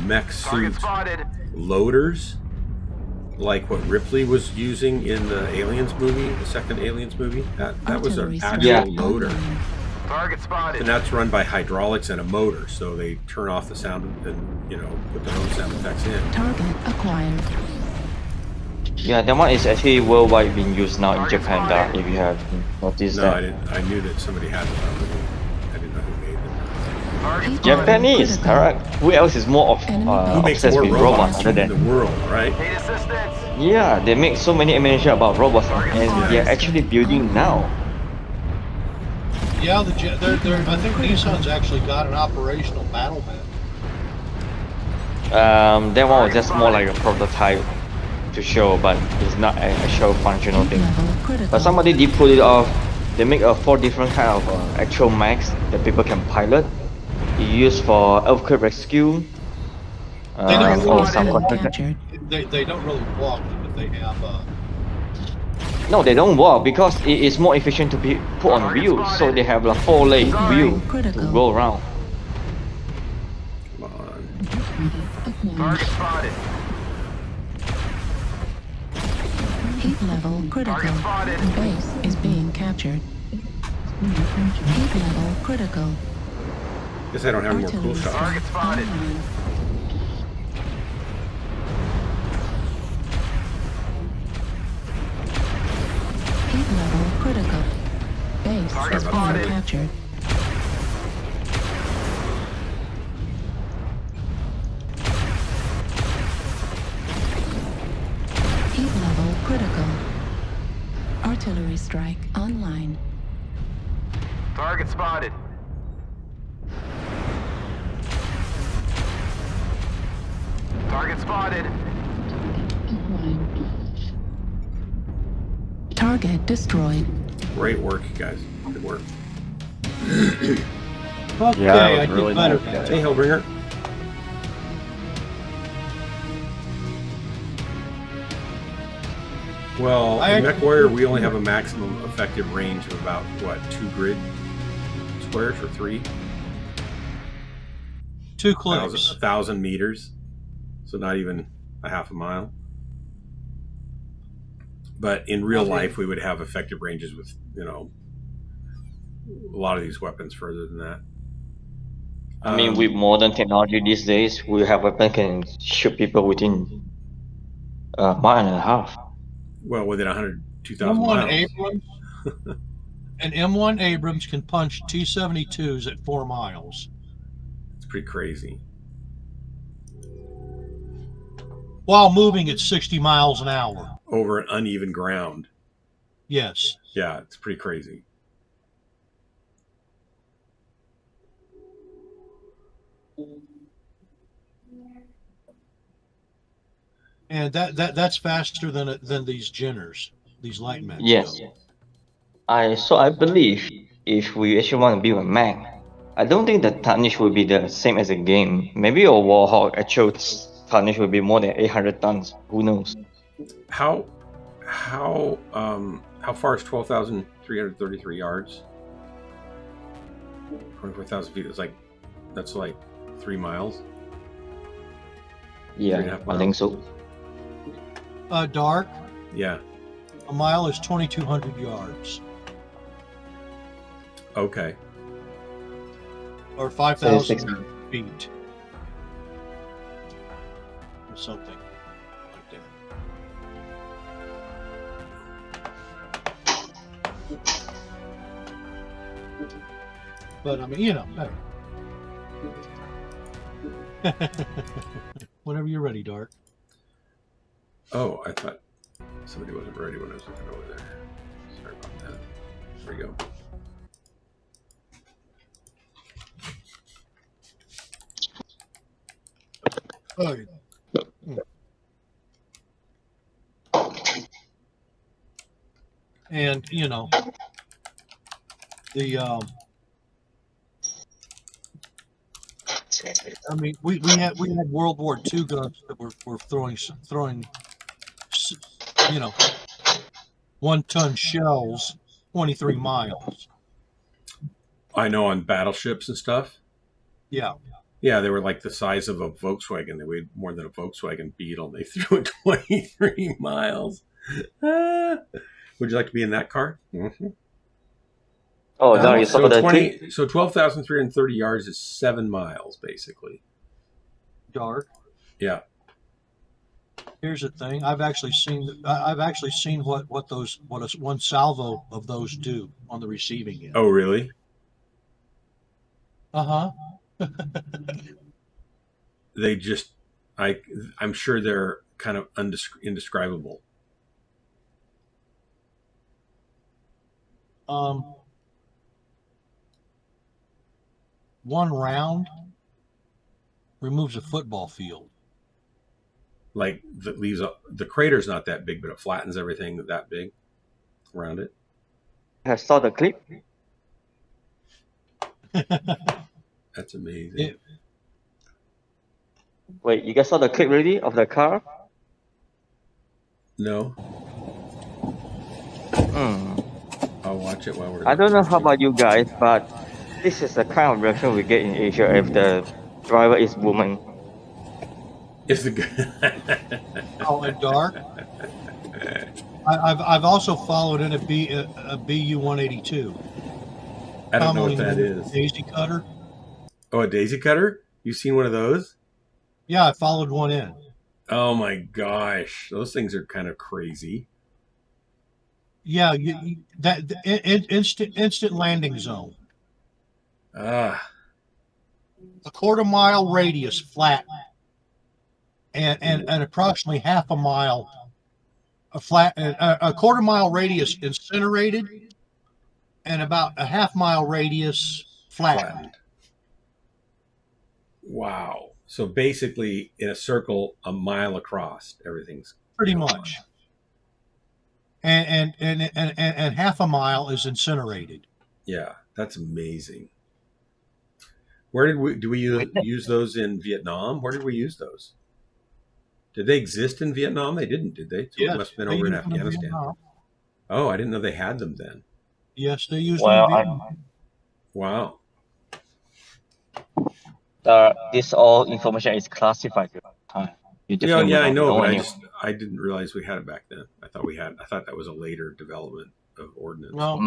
mech suit loaders, like what Ripley was using in the Aliens movie, the second Aliens movie. That was an Artillery actual Yeah. loader. Target spotted. And that's run by hydraulics and a motor, so they turn off the sound and put their own sound effects in. Target acquired. Yeah, that one is actually worldwide being used now in Japan. Dark, if you have noticed No, that. I didn't. I knew that somebody had them. I didn't know who made them. Japanese, correct. Who else is more of Who makes obsessed more with robots robots other in than? the world, right? Need assistance. Yeah, they make so many animation about robots, and they're actually building now. Yeah, I think Nissan's actually got an operational battle mech. That one was just more like a prototype to show, but it's not a actual functional thing. Level critical. But somebody did pull it off. They make 4 different kind of actual mechs that people can pilot. You use for earthquake rescue. They don't Or walk. some Being contract. captured. They don't really walk, but they have. No, they don't walk because it is more efficient to be put on wheels. So they have a 4-leg wheel to go around. Come on. Target spotted. Heat level critical. Target spotted. Base is being captured. Heat level critical. Guess I don't have any more cool shots. Target spotted. Online. Heat level critical. Base Target is being spotted. captured. Heat level critical. Artillery strike online. Target spotted. Target spotted. Target destroyed. Great work, you guys. Good work. Okay, Yeah, that was I did really better. nice, guys. Hey, Hellbringer. Well, in Mechwarrior, we only have a maximum effective range of about, what, 2 grid squares or 3? 2 clicks. 1,000 meters. So not even a half a mile. But in real life, we would have effective ranges with, a lot of these weapons further than that. I mean, with modern technology these days, we have weapons can shoot people within a mile and a half. Well, within 2,000 M1 miles. Abrams. An M1 Abrams can punch T-72s at 4 miles. It's pretty crazy. While moving at 60 miles an hour. Over an uneven ground. Yes. Yeah, it's pretty crazy. And that's faster than these Jenners, these light men. Yes. I believe if we actually want to build a mech, I don't think the tonnage will be the same as a game. Maybe a Warhawk actual tonnage will be more than 800 tons. Who knows? How far is 12,333 yards? 24,000 feet. That's like 3 miles. Yeah, 3.5 I miles. think so. Dark, Yeah. a mile is 2,200 yards. Okay. Or 5,000 6 feet. Or something like that. But I mean, you know. Whenever you're ready, Dark. Oh, I thought somebody wasn't ready when I was looking over there. Sorry about that. There we go. Oh. And you know, the I mean, we had World War II guns that were throwing you know, 1-ton shells 23 miles. I know on battleships and stuff. Yeah. Yeah, they were like the size of a Volkswagen. They weighed more than a Volkswagen Beetle. They threw it 23 miles. Would you like to be in that car? Mm-hmm. Oh, now you saw the clip? So 12,330 yards is 7 miles, basically. Dark. Yeah. Here's the thing. I've actually seen what one salvo of those do on the receiving end. Oh, really? Uh-huh. They just, I'm sure they're kind of indescribable. One round removes a football field. Like that leaves the crater's not that big, but it flattens everything that big around it. I saw the clip. That's amazing. Wait, you guys saw the clip already of the car? No. I'll watch it while we're. I don't know how about you guys, but this is the kind of reaction we get in Asia if the driver is woman. If the Oh, and Dark. I've also followed in a BU-182. I don't know what that is. Daisy cutter. Oh, a daisy cutter? You've seen one of those? Yeah, I followed one in. Oh my gosh, those things are kind of crazy. Yeah, instant landing zone. Ah. A quarter-mile radius flat, and approximately half a mile a quarter-mile radius incinerated, and about a half-mile radius flattened. Wow. So basically, in a circle, a mile across, everything's pretty much. And half a mile is incinerated. Yeah, that's amazing. Where do we use those in Vietnam? Where did we use those? Did they exist in Vietnam? They didn't, did they? So yes, it must have been over in Afghanistan. Oh, I didn't know they had them then. Yes, they used them in Vietnam. Wow. This all information is classified. Yeah, I know, but I didn't realize we had it back then. I thought that was a later development of ordnance. No,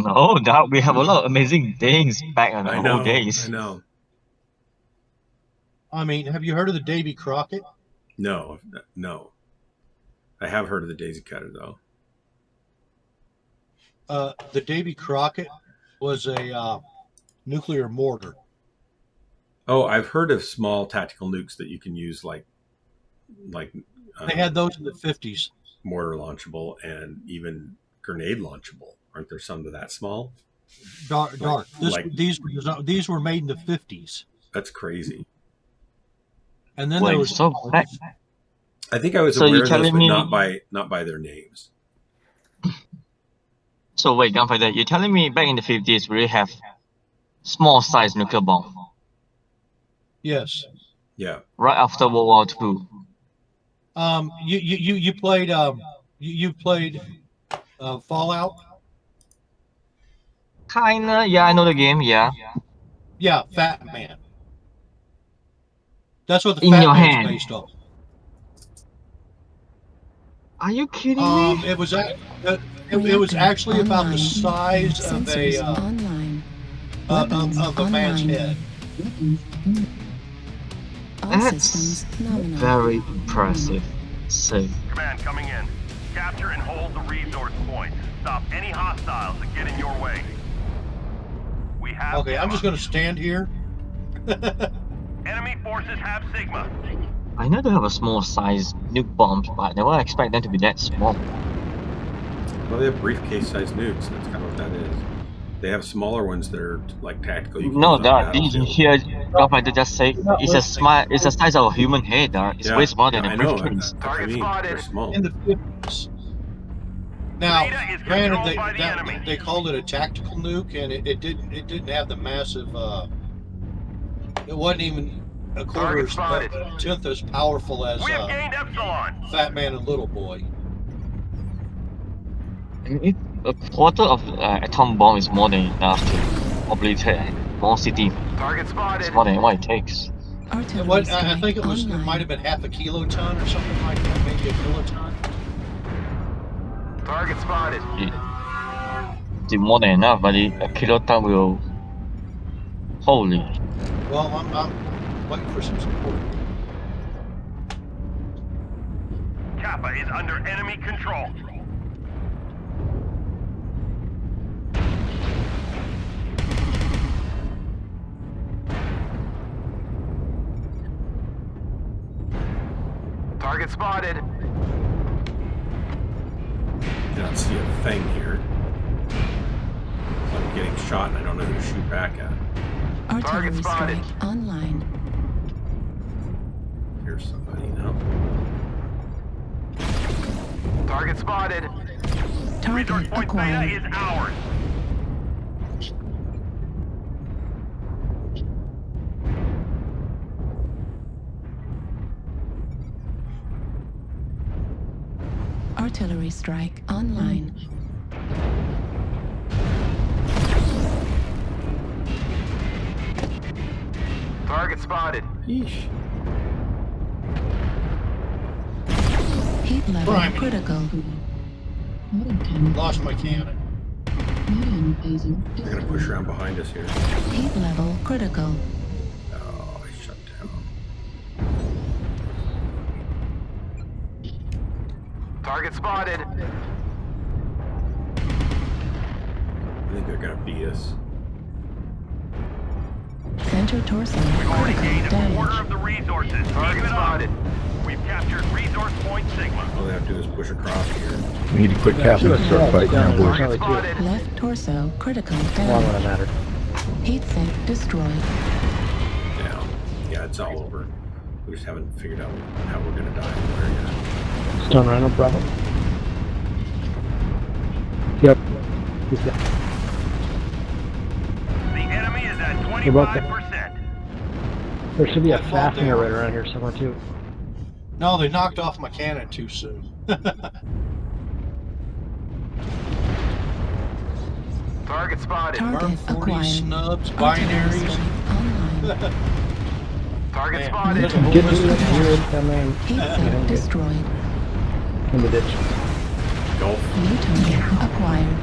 we have a lot of amazing things back in the old days. I know. I mean, have you heard of the Davy Crockett? No. I have heard of the daisy cutter though. The Davy Crockett was a nuclear mortar. Oh, I've heard of small tactical nukes that you can use like they had those in the 50s. Mortar launchable and even grenade launchable. Aren't there some that small? Dark. These were made in the 50s. That's crazy. And then there was I think I was aware of those, but not by their names. So wait, Gunfighter, you're telling me back in the 50s we have small size nuclear bomb? Yes. Yeah. Right after World War II. You played Fallout? Kinda, yeah, I know the game, yeah. Yeah, Fat Man. That's what the Fat Man is based on. Are you kidding me? It was actually about the size of a man's head. That's very impressive. Sick. Command coming in. Capture and hold the resource points. Stop any hostiles that get in your way. We have Okay, I'm just Gamma. gonna stand here. Enemy forces have Sigma. I know they have a small size nuke bombs, but I never expect them to be that small. Well, they have briefcase-sized nukes. That's kind of what that is. They have smaller ones that are like tactical. You can No, use on Dad, did you battlefield. hear Starfighter just say it's the size of a human head, Dad. It's way smaller than I a know. briefcase. I mean, they're small. In the 50s. Now, Zeta is granted, controlled by the enemy. they called it a tactical nuke, and it didn't have the massive. It wasn't even a quarter, Target spotted. a tenth as powerful as We have gained Epsilon. Fat Man and Little Boy. If a quarter of atom bomb is more than enough to obliterate more city. Target It's spotted. more than what it takes. Artillery I strike think it online. might have been half a kiloton or something like that, maybe a kiloton. Target spotted. It's more than enough, but a kiloton will. Holy. Well, I'm waiting for some support. Kappa is under enemy control. Target spotted. Cannot see a thing here. So I'm getting shot and I don't know who to shoot back at. Artillery spotted. strike online. Here's somebody now. Target spotted. Resource Target point Beta acquired. is ours. Artillery strike online. Target spotted. Yeesh. Heat level Priming. critical. Lost my cannon. They're gonna push around behind us here. Heat level critical. Oh, I shut down. Target spotted. I think they're gonna beat us. Center torso We've already gained critical a quarter damage. of the resources. Target spotted. We've captured resource point Sigma. All they have to do is push across here. We need to quit capping and start fighting now, boys. Target spotted. Left torso critical Long damage. one matter. Heat sink destroyed. Down. Yeah, it's all over. We just haven't figured out how we're gonna die and where yet. Stun Rhino, Bravo. Yep. He's got The enemy is at You're both there. 25%. There should be a I thought fastener they- right around here somewhere too. No, they knocked off my cannon too soon. Target spotted. Target Burn 40 acquired. snubs, Artillery binaries. strike online. Target Man, spotted. there's a whole Get list me of here down there Heat sink destroyed. in the ditch. Golf. New target acquired.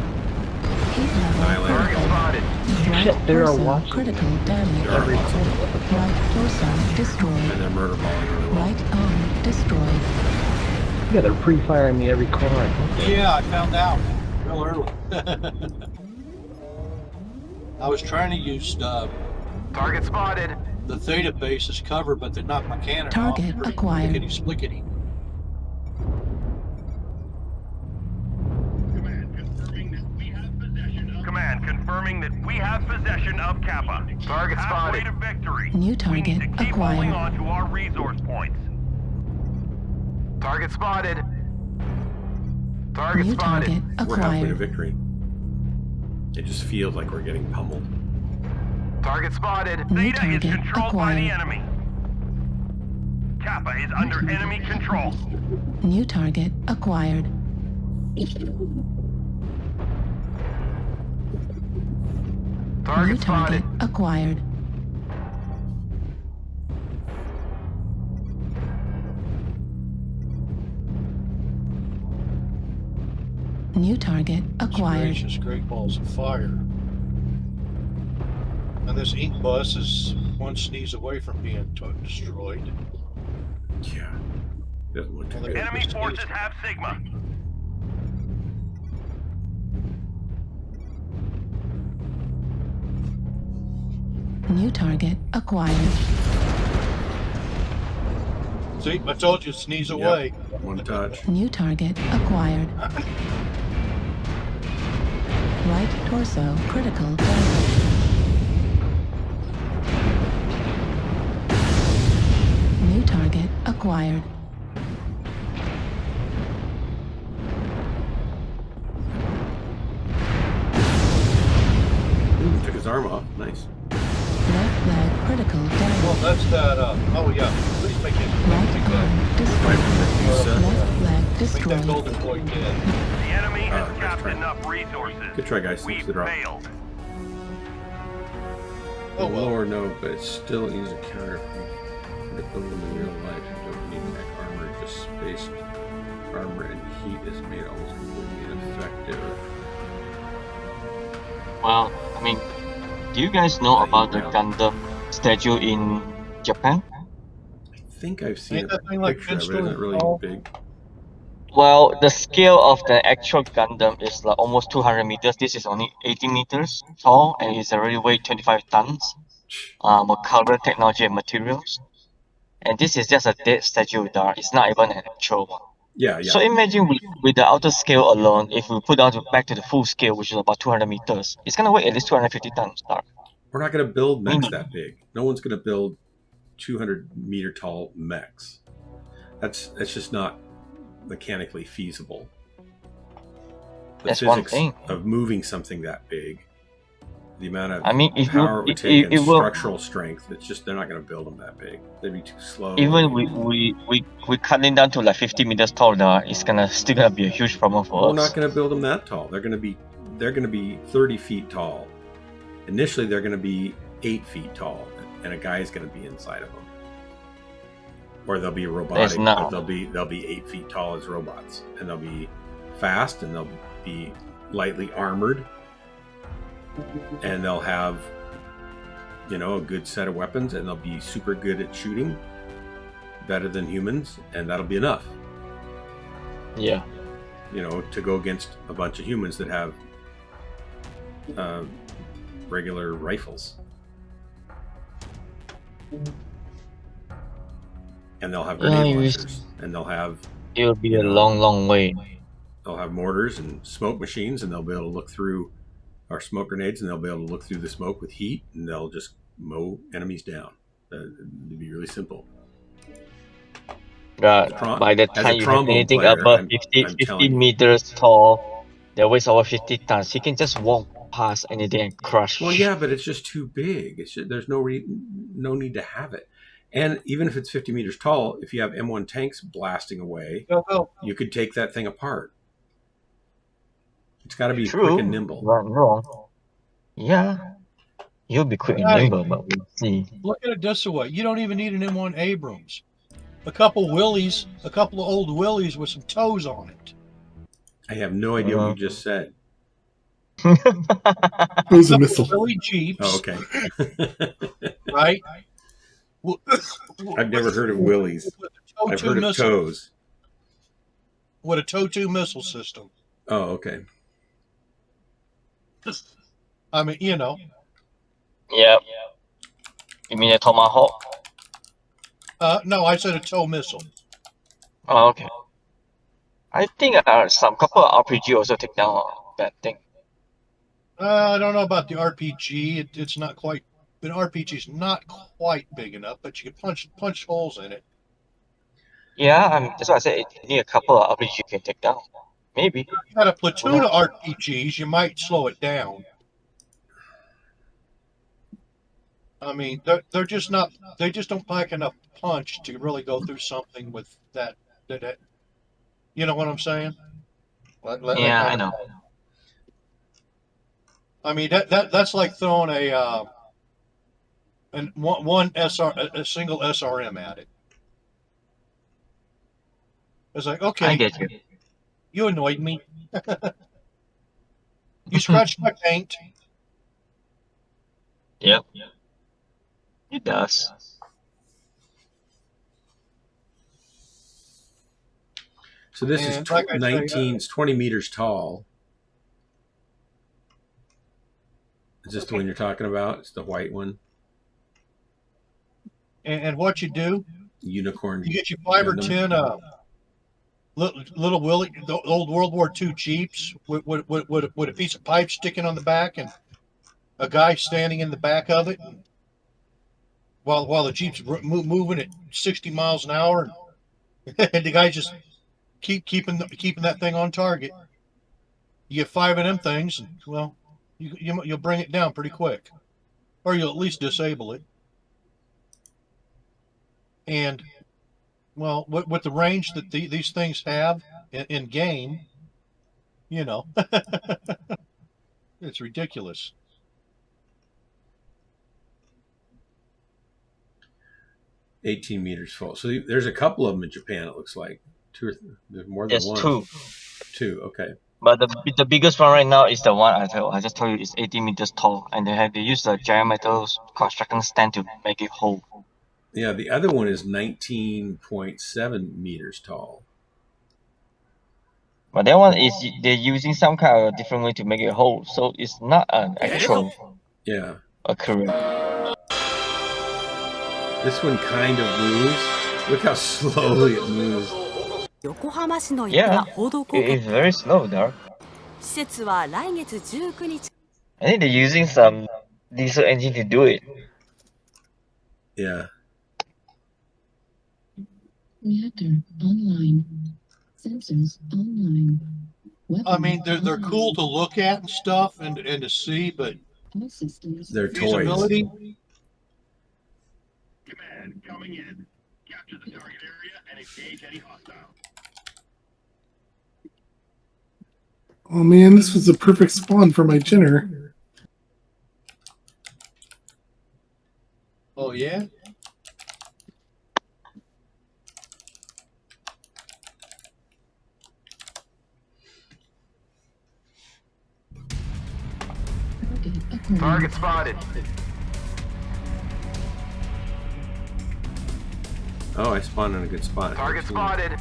Heat level Annihilator. Target critical. spotted. Right Shit, there are torso watching. critical damage. There are lots of them. Right torso destroyed. And they're murder balling really well. Right arm destroyed. Yeah, they're pre-firing me every corner I come. Yeah, I found out real early. I was trying to use Target spotted. the Theta base as cover, but they knocked my cannon Target off. acquired. Lickety-splickety. Command confirming that we have possession of Kappa. Target Halfway spotted. to victory. New We target need to keep holding acquired. on to our resource points. Target spotted. Target New spotted. target We're halfway to acquired. victory. It just feels like we're getting pummeled. Target spotted. New Zeta is target controlled by the acquired. enemy. Kappa is under enemy control. New target acquired. New Target target spotted. acquired. New target acquired. Gracious, great balls of fire. And this ink bus is one sneeze away from being destroyed. Yeah. Doesn't look too Well, good. Enemy forces have Sigma. New target acquired. See, I told you, sneeze away. One touch. New target acquired. Right torso critical damage. New target acquired. Ooh, took his arm off. Nice. Left leg critical damage. Well, that's that, oh yeah, please make it. Right arm destroyed. Left leg Make that destroyed. golden boy dead. The enemy has nice capped try. enough resources. Good try, guys. We've Thanks for the drop. failed. Oh well. Lower no, but it's still easy to counter critical in real life. You don't need mech armor, just space armor and heat is made almost completely ineffective. Well, I mean, do you guys know about the Gundam statue in Japan? I think I've seen Ain't a that thing like picture of it. 10 Isn't it really stories big? Well, the scale of the actual Gundam is like almost 200 meters. This is only 80 meters tall and it's already weighed 25 tons. With carbon technology and materials. And this is just a dead statue there. It's not even an actual one. Yeah. So imagine with the outer scale alone, if we put down back to the full scale, which is about 200 meters, it's gonna weigh at least 250 tons. Dark. We're not going to build mechs Mhm. that big. No one's going to build 200-meter tall mechs. That's just not mechanically feasible. The That's one physics thing. of moving something that big, the amount of I mean, if you- power it would it- take it and will- structural strength, it's just they're not going to build them that big. They'd be too slow. Even we cutting down to like 50 meters tall there, it's still gonna be a huge problem for We're us. not going to build them that tall. They're going to be 30 feet tall. Initially, they're going to be 8 feet tall, and a guy is going to be inside of them. Or they'll be robotic, not- but they'll be 8 feet tall as robots, and they'll be fast, and they'll be lightly armored, and they'll have, a good set of weapons, and they'll be super good at shooting, better than humans, and that'll be enough. Yeah. To go against a bunch of humans that have regular rifles. And they'll have grenade launchers, and they'll have It'll be a long way. they'll have mortars and smoke machines, and they'll be able to look through our smoke grenades, and they'll be able to look through the smoke with heat, and they'll just mow enemies down. It'd be really simple. But by the as a time you have trombone anything player, above I'm 50 telling you. meters tall, that weighs over 50 tons, he can just walk past anything and crush. Well, yeah, but it's just too big. There's no need to have it. And even if it's 50 meters tall, if you have M1 tanks blasting away, you could take that thing apart. It's got to be True. quick and nimble. Not wrong. Yeah. You'll be quick and Right. nimble, but we'll see. Look at it this way. You don't even need an M1 Abrams. A couple of old Willies with some toes on it. I have no idea what you just said. It was a missile. Willie Jeeps, Oh, okay. right? I've never heard of Willies. With a I've TOW-2 heard of missile, toes. with a TOW-2 missile system. Oh, okay. I mean, Yep. You mean a Tomahawk? no, I said a TOW missile. Oh, okay. I think some couple of RPG also take down that thing. I don't know about the RPG. It's not quite. An RPG's not quite big enough, but you can punch holes in it. Yeah, that's why I said you need a couple of RPG you can take down. Maybe. If you had a platoon of RPGs, you might slow it down. I mean, they're just not. They just don't pack enough punch to really go through something with that. You know what I'm saying? Yeah, I know. I mean that's like throwing a single SRM at it. It's like, okay, I get you. you annoyed me. You scratched my paint. Yep. It does. So this is And like I say, it's 20 meters tall. Is this the one you're talking about? It's the white one. And what you do, Unicorn. you get your 5 or Gundam. 10 little Willie, the old World War II Jeeps with a piece of pipe sticking on the back and a guy standing in the back of it while the Jeep's moving at 60 miles an hour, and the guy just keeping that thing on target. You get 5 of them things, and well, you'll bring it down pretty quick, or you'll at least disable it. And well, with the range that these things have in game, you know, it's ridiculous. $18 meters full. So there's a couple of them in Japan. It looks like there's more than Yes, one. two. Two. Okay. But the biggest one right now is the one I just told you is 80 meters tall, and they use the giant metal construction stand to make it whole. Yeah, the other one is 19.7 meters tall. But that one is they're using some kind of different way to make it whole, so it's not an actual occurrence. This one kind of moves. Look how slowly it moves. Yeah, it's very slow, Dark. I think they're using some diesel engine to do it. Yeah. Reactor online. Sensors online. I mean, they're cool to look at and stuff and to see, but All systems. They're toys. feasibility. Command coming in. Capture the target area and engage any hostile. Oh man, this was the perfect spawn for my Jenner. Oh yeah. Target spotted. Oh, I spawned in a good spot. Target spotted.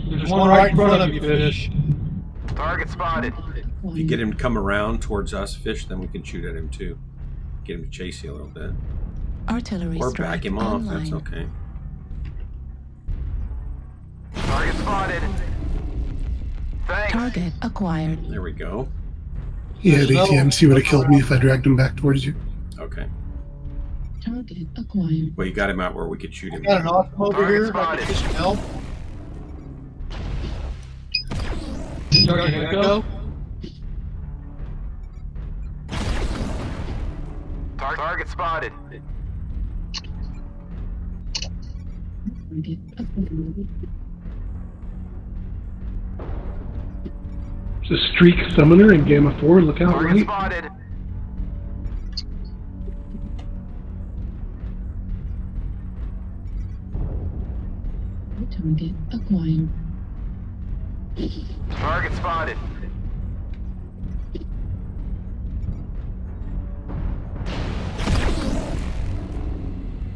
There's one right in front of you, Fish. Target spotted. If you get him to come around towards us, Fish, then we can shoot at him too. Get him to chase you a little bit. Artillery Or strike back him off, online. that's okay. Target spotted. Thanks. Target acquired. There we go. He had ATMs. He would have killed me if I dragged him back towards you. Okay. Target acquired. Well, you got him out where we could shoot him. Got an awesome over Target here. If I spotted. could get some help. Target Echo. Target spotted. Target acquired. It's a Streak Summoner in Gamma 4. Look out, Target right? spotted. Target acquired. Target spotted.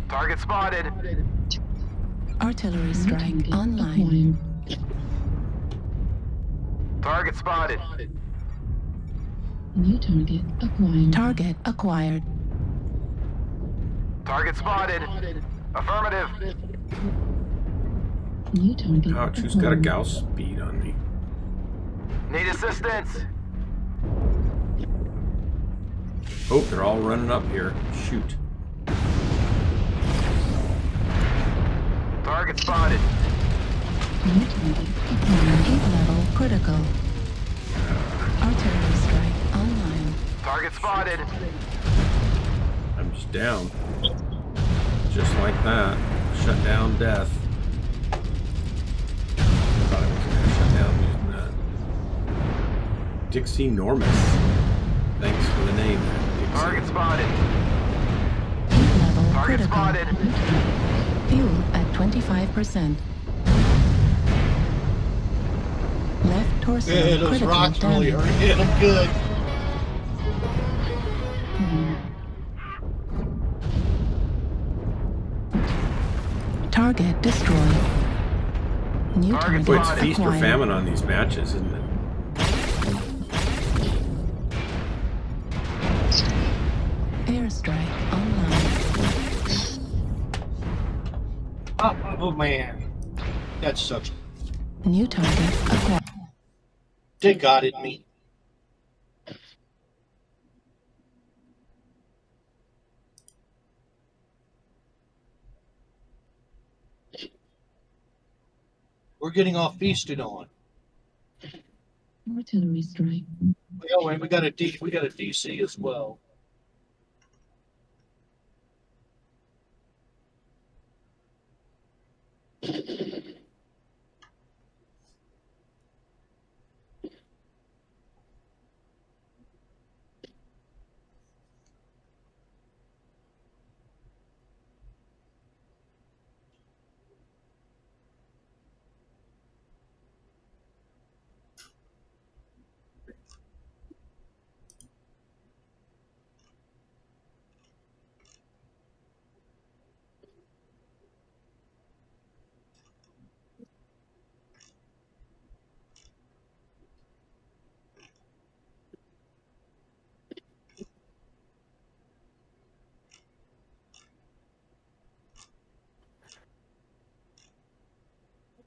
Target spotted. Artillery strike online. Target spotted. New target acquired. Target acquired. Target spotted. Affirmative. New target. Ouch, who's got a Gauss speed on me? Need assistance. Oh, they're all running up here. Shoot. Target spotted. New target acquired. 8 level critical. Artillery strike online. Target spotted. I'm just down. Just like that. Shut down death. Thought I was going to shut down using that. Dixie Normus. Thanks for the name, Dixie. Target spotted. 8 level Target critical. spotted. Fuel at 25%. Left torso Yeah, those critical rocks really damage. are hitting them good. Target destroyed. New Target target Boy, it's spotted. feast or acquired. famine on these matches, isn't it? Airstrike online. Oh man, that sucks. New target acquired. They got it, me. We're getting all feasted on. Artillery strike. Oh, and we got a DC as well.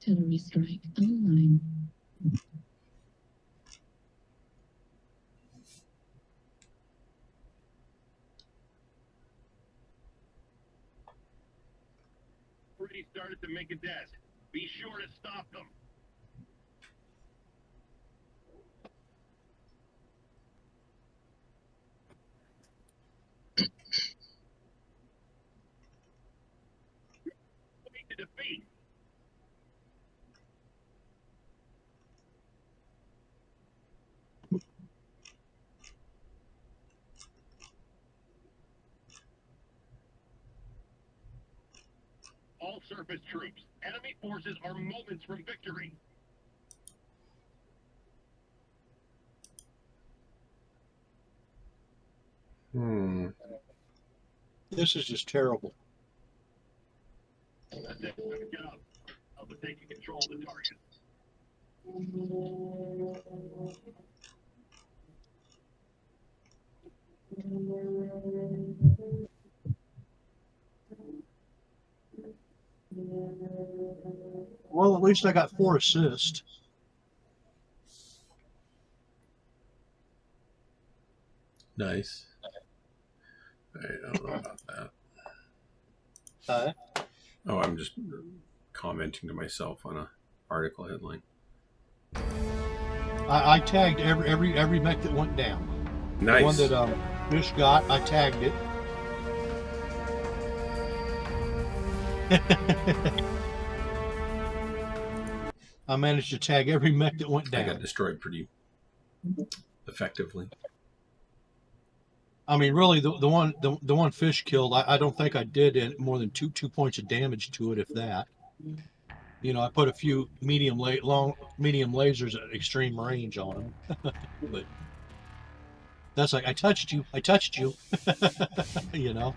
Artillery strike online. Already started to make a desk. Be sure to stop them. To defeat. All surface troops. Enemy forces are moments from victory. This is just terrible. That's it. Get up. I'll be taking control of the target. Well, at least I got 4 assists. Nice. I don't know about that. Oh, I'm just commenting to myself on a article headline. I tagged every mech that went down. Nice. The one that Fish got, I tagged it. I managed to tag every mech that went down. I got destroyed pretty effectively. I mean, really, the one Fish killed, I don't think I did more than two points of damage to it, if that. You know, I put a few medium lasers at extreme range on him, but that's like I touched you, you know.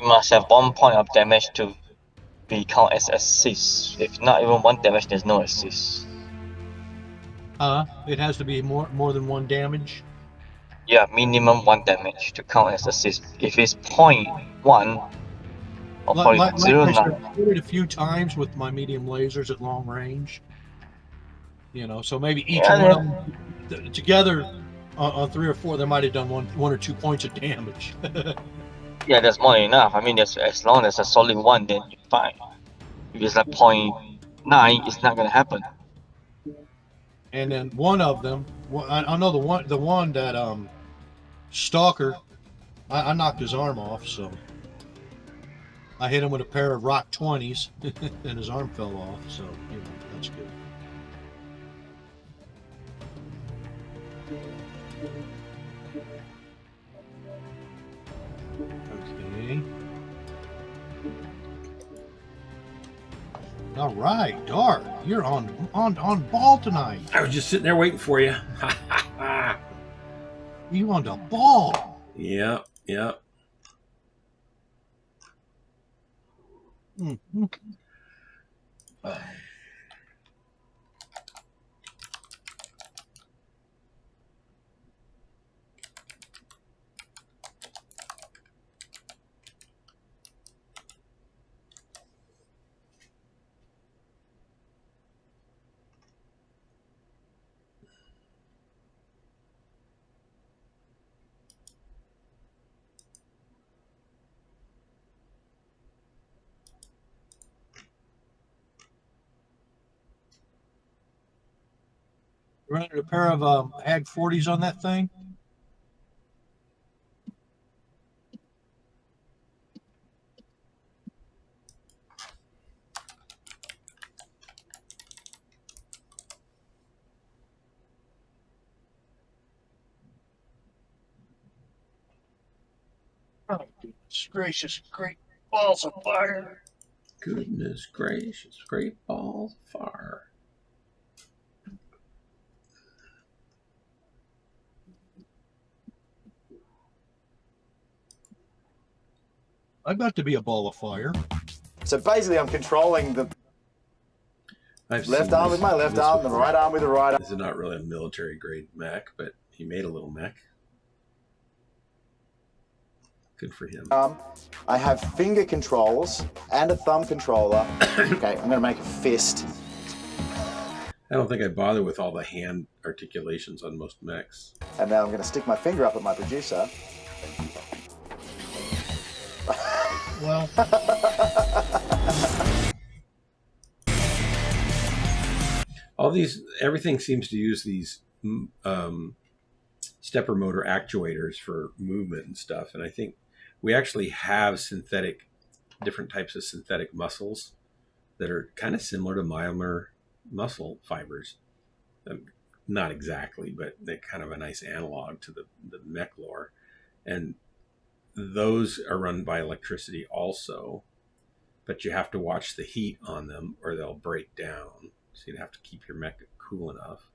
You must have 1 point of damage to be count as assist. If not even 1 damage, there's no assist. It has to be more than 1 damage. Yeah, minimum 1 damage to count as assist. If it's 0.1 or Like 0.09, I did it a few times with my medium lasers at long range. You know, so maybe each one of them together on 3 or 4, they might have done 1 or 2 points of damage. yeah, that's more than enough. I mean, as long as a solid 1, then you're fine. If it's like 0.9, it's not gonna happen. And then one of them, I know the one that Stalker, I knocked his arm off, so I hit him with a pair of rock 20s, and his arm fell off. So you know, that's good. Okay. All right, Dark, you're on ball tonight. I was just sitting there waiting for you. You on the ball? Yep. Mm-hmm. Running a pair of Ag 40s on that thing. Oh, goodness gracious, great balls of fire. Goodness gracious, great balls of fire. I've got to be a ball of fire. So basically, I'm controlling the left arm with my left arm, the right arm with the right arm. This is not really a military grade mech, but he made a little mech. Good for him. I have finger controls and a thumb controller. Okay, I'm going to make a fist. I don't think I bother with all the hand articulations on most mechs. And now I'm going to stick my finger up at my producer. Well, all these, everything seems to use these stepper motor actuators for movement and stuff. And I think we actually have different types of synthetic muscles that are kind of similar to myomer muscle fibers. Not exactly, but they're kind of a nice analog to the mech lore. And those are run by electricity also, but you have to watch the heat on them or they'll break down. So you'd have to keep your mech cool enough.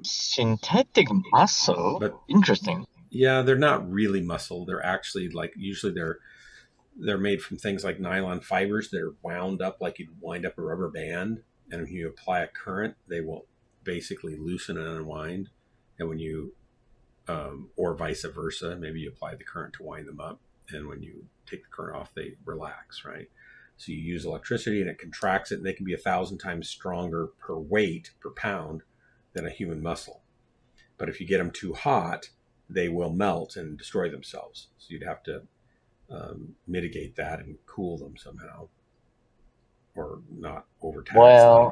Synthetic muscle? But interesting. Yeah, they're not really muscle. They're actually usually they're made from things like nylon fibers that are wound up like you'd wind up a rubber band. And when you apply a current, they will basically loosen and unwind. And when you, or vice versa, maybe you apply the current to wind them up. And when you take the current off, they relax, right? So you use electricity and it contracts it, and they can be 1,000 times stronger per weight, per pound, than a human muscle. But if you get them too hot, they will melt and destroy themselves. So you'd have to mitigate that and cool them somehow, or not overtax them.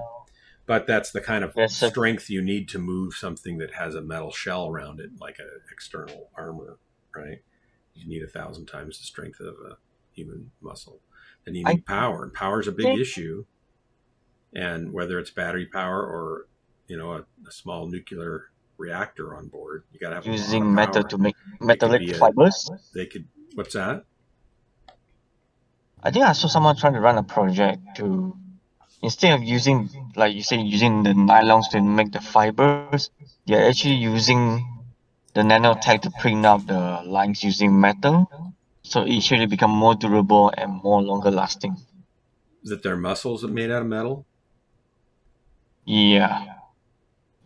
But that's the kind of strength you need to move something that has a metal shell around it, like an external armor, right? You need 1,000 times the strength of a human muscle. And you need power, and power is a big issue. And whether it's battery power or, a small nuclear reactor on board, you got to have using metal to make metallic fibers. What's that? I think I saw someone trying to run a project to, instead of using, like you say, using the nylons to make the fibers, they're actually using the nanotech to print out the lines using metal, so it should become more durable and more longer lasting. That their muscles are made out of metal? Yeah.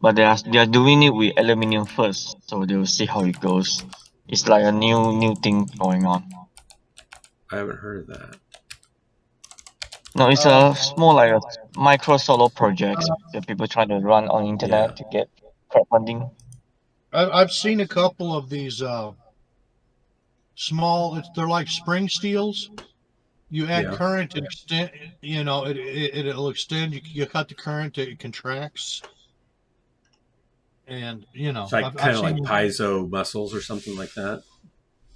But they are doing it with aluminum first, so they'll see how it goes. It's like a new thing going on. I haven't heard of that. No, it's a small, like a micro solo project that people try to run on internet to get crowdfunding. I've seen a couple of these small. They're like spring steels. You add current and extend. It'll extend. You cut the current, it contracts. And it's like kind of like piezo muscles or something like that.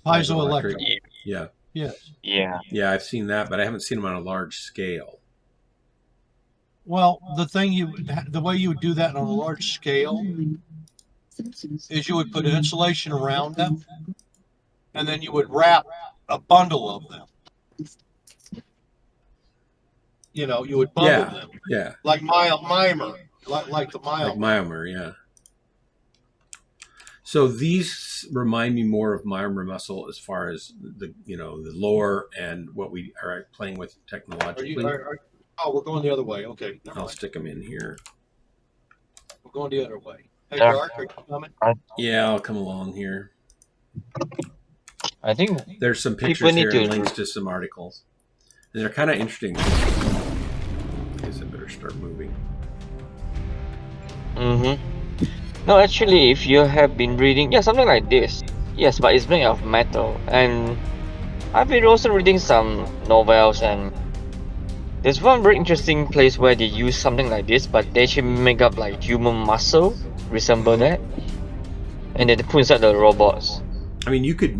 Piezoelectric. Yeah. Yes. Yeah. Yeah, I've seen that, but I haven't seen them on a large scale. Well, the way you would do that on a large scale is you would put insulation around them, and then you would wrap a bundle of them. You would bundle them. Yeah. Like myomer, like the myomer. Like myomer, yeah. So these remind me more of myomer muscle as far as the lore and what we are playing with technologically. Oh, we're going the other way. Okay. I'll stick them in here. We're going the other way. Hey, Yeah. Dark, are you coming? Yeah, I'll come along here. I think There's some people pictures need here and to. links to some articles. And they're kind of interesting. I guess I better start moving. No, actually, if you have been reading, yeah, something like this. Yes, but it's made of metal. And I've been also reading some novels, and there's one very interesting place where they use something like this, but they actually make up like human muscle, resemble that, and then they put inside the robots. I mean, you could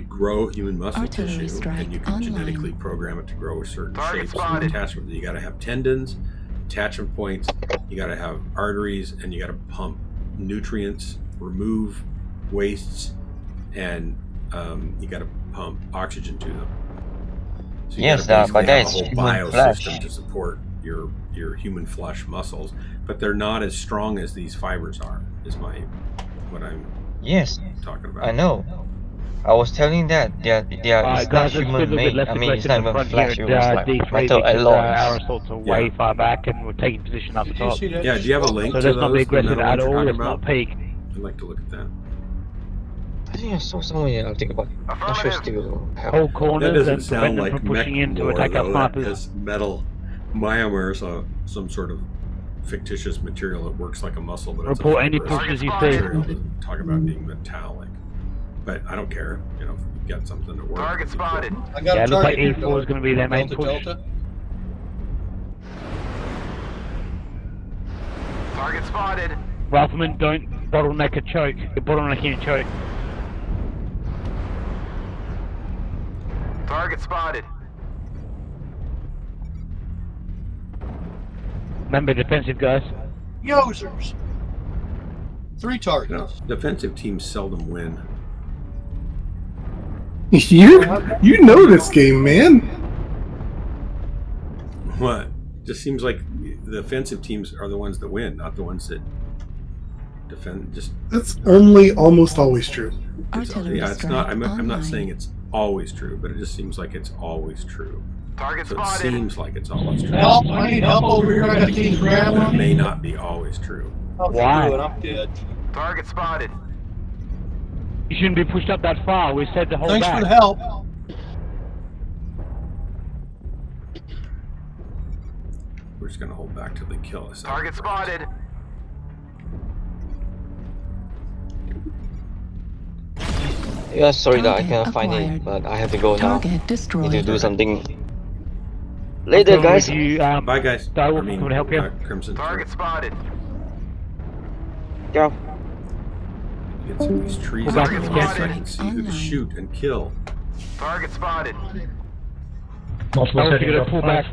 grow human muscle Artillery tissue, strike and you can online. genetically program it to grow a certain Target shape, spotted. attachment. You got to have tendons, attachment points. You got to have arteries, and you got to pump nutrients, remove wastes, and you got to pump oxygen to them. So you Yes, gotta but basically have that's a whole human biosystem flesh. to support your human flesh muscles, but they're not as strong as these fibers are. Is what I'm Yes, talking about. I know. I was telling that it's not Guys, let's do a human little bit made. less I mean, it's aggressive not in the even front here flesh. It at was like D3 metal because our alloys. assaults are way far back and we're taking position up Did you top. see that? Yeah, do you have a link So to let's not be those? The aggressive metal at ones you're all, talking let's about? not peek. I'd like to look at that. I think I saw somewhere. I'll think about it. Not sure still have. Hold That corners doesn't and prevent sound them like from mech pushing in to lore, attack our though. That snipers. is metal myomer, so some sort of fictitious material that works like a muscle, but it's a Report any fibrous pushes you see. material to talk about being metallic. But I don't care, if you've got something to work. Target it'd be cool. spotted. I got Yeah, a it looks like target. E4 is going to be their main Delta, push. Delta. Target spotted. Riflemen, don't bottleneck a choke. You're bottlenecking a choke. Target spotted. Remember, defensive guys. Yozers. 3 No, targets. defensive teams seldom win. You know this game, man. What? Just seems like the offensive teams are the ones that win, not the ones that defend. Just That's only almost always true. Artillery yeah, it's strike not. I'm not online. saying it's always true, but it just seems like it's always true. Target So it spotted. seems like it's always true. Help! I need help over here. I got King Crab But on it may me. not be always true. Oh, Why? screw it, I'm dead. Target spotted. You shouldn't be pushed up that far. We said to hold Thanks back. for the help. We're just gonna hold back till they kill us. Target spotted. Yeah, sorry that I Target cannot find acquired. it, but I have to go now. Target Need to destroyed. do something later, Going guys. with you, Bye, guys. Direwolf, coming to help you. Crimson. Target spotted. Ciao. Get some of these trees Go back out to so the I scanner. can see who to shoot and kill. Target spotted. Direwolf, you're going to pull back.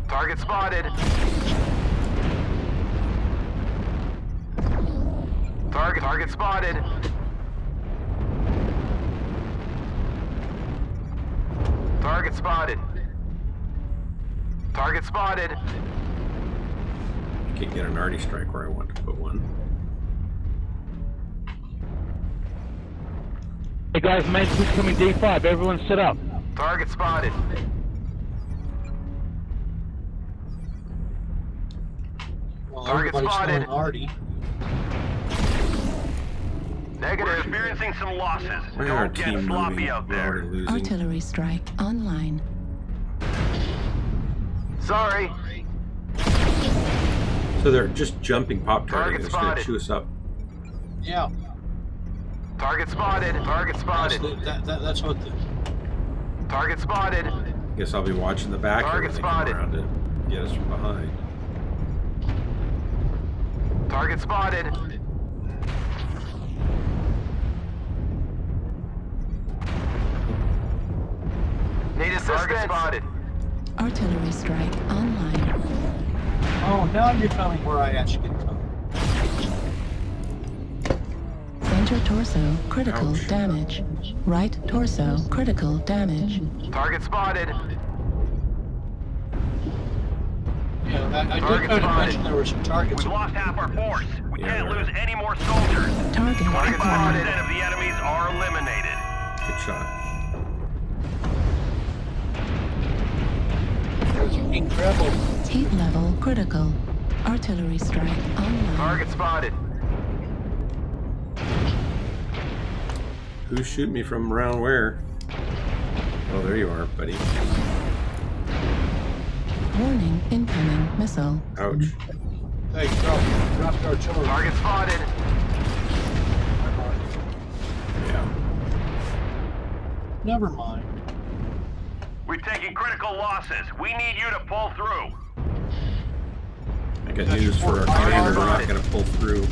Target spotted. Target spotted. Target spotted. Target spotted. I can't get an arty strike where I want to put one. Hey guys, main push coming D5. Everyone sit up. Target spotted. Well, Target everybody's spotted. going Artie. Negative. We're experiencing some losses. Why are our Don't get team sloppy moving? out We're there. already losing. Artillery strike online. Sorry. So they're just jumping pop targeting. Target They're just gonna spotted. chew us up. Yeah. Target spotted. Target That's, spotted. that's what the... Target spotted. Guess I'll be watching the back here when Target they come spotted. around to get us from behind. Target spotted. Need assistance. Target spotted. Artillery strike online. Oh, now you're coming where I asked you to come. Center torso critical Ouch. damage. Right torso critical damage. Target spotted. Yeah, I did Target try to spotted. mention there were some targets. We've lost half our force. We Yeah, can't right. lose any more soldiers. Target 25% acquired. of the enemies are eliminated. Good shot. Incredible. Heat level critical. Artillery strike online. Target spotted. Who's shooting me from around where? Oh, there you are, buddy. Warning, incoming missile. Ouch. Hey, drop the artillery. Target spotted. Yeah. Never mind. We're taking critical losses. We need you to pull through. I got news for our commander. We're not going to pull through.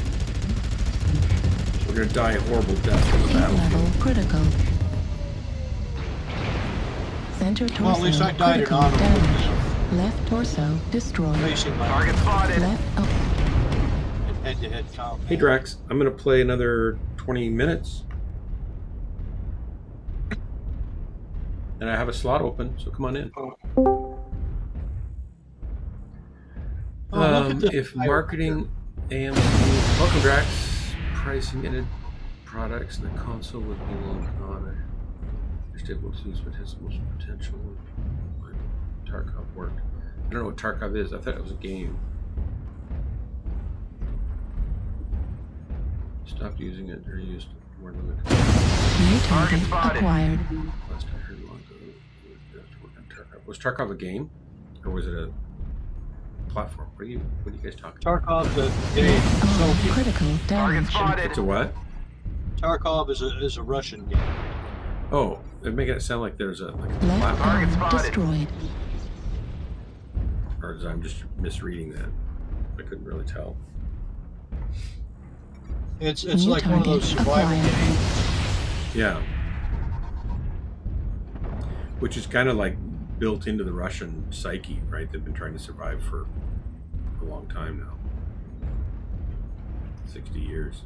We're going to die a horrible death on the Heat level battlefield. critical. Center torso Well, at least I died in critical honorable damage. Left torso destroyed. Facing my Target spotted. Left head-to-head combat. Hey, Drax. I'm going to play another 20 minutes. And I have a slot open, so come on in. Look at this. If marketing AMC, welcome Drax, pricing ended products in the console would be long gone. Stable to use, but has the most potential. Tarkov worked. I don't know what Tarkov is. I thought it was a game. Stopped using it or used more limited. New target acquired. Last I heard long ago, Tarkov. Was Tarkov a game, or was it a platform? What are you guys talking about? Tarkov's a game. So Critical Target damage. spotted. It's a what? Tarkov is a Russian game. Oh, they're making it sound like there's a Left platform. Target arm spotted. destroyed. Or is I'm just misreading that? I couldn't really tell. It's New like one of those target survival acquired. games. Yeah. Which is kind of like built into the Russian psyche, right? They've been trying to survive for a long time now. 60 years.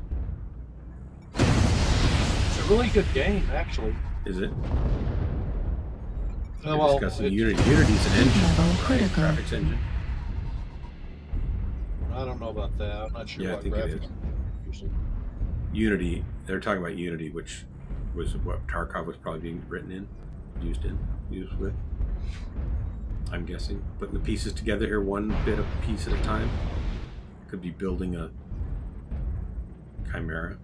It's a really good game, actually. Is it? Oh, We're discussing Unity. Unity's an engine, Level right? critical. Graphics engine. I don't know about that. I'm not sure Yeah, I what think it graphics. is. Unity, they're talking about Unity, which was what Tarkov was probably being written in, used with. I'm guessing. Putting the pieces together here, one bit of piece at a time. Could be building a chimera.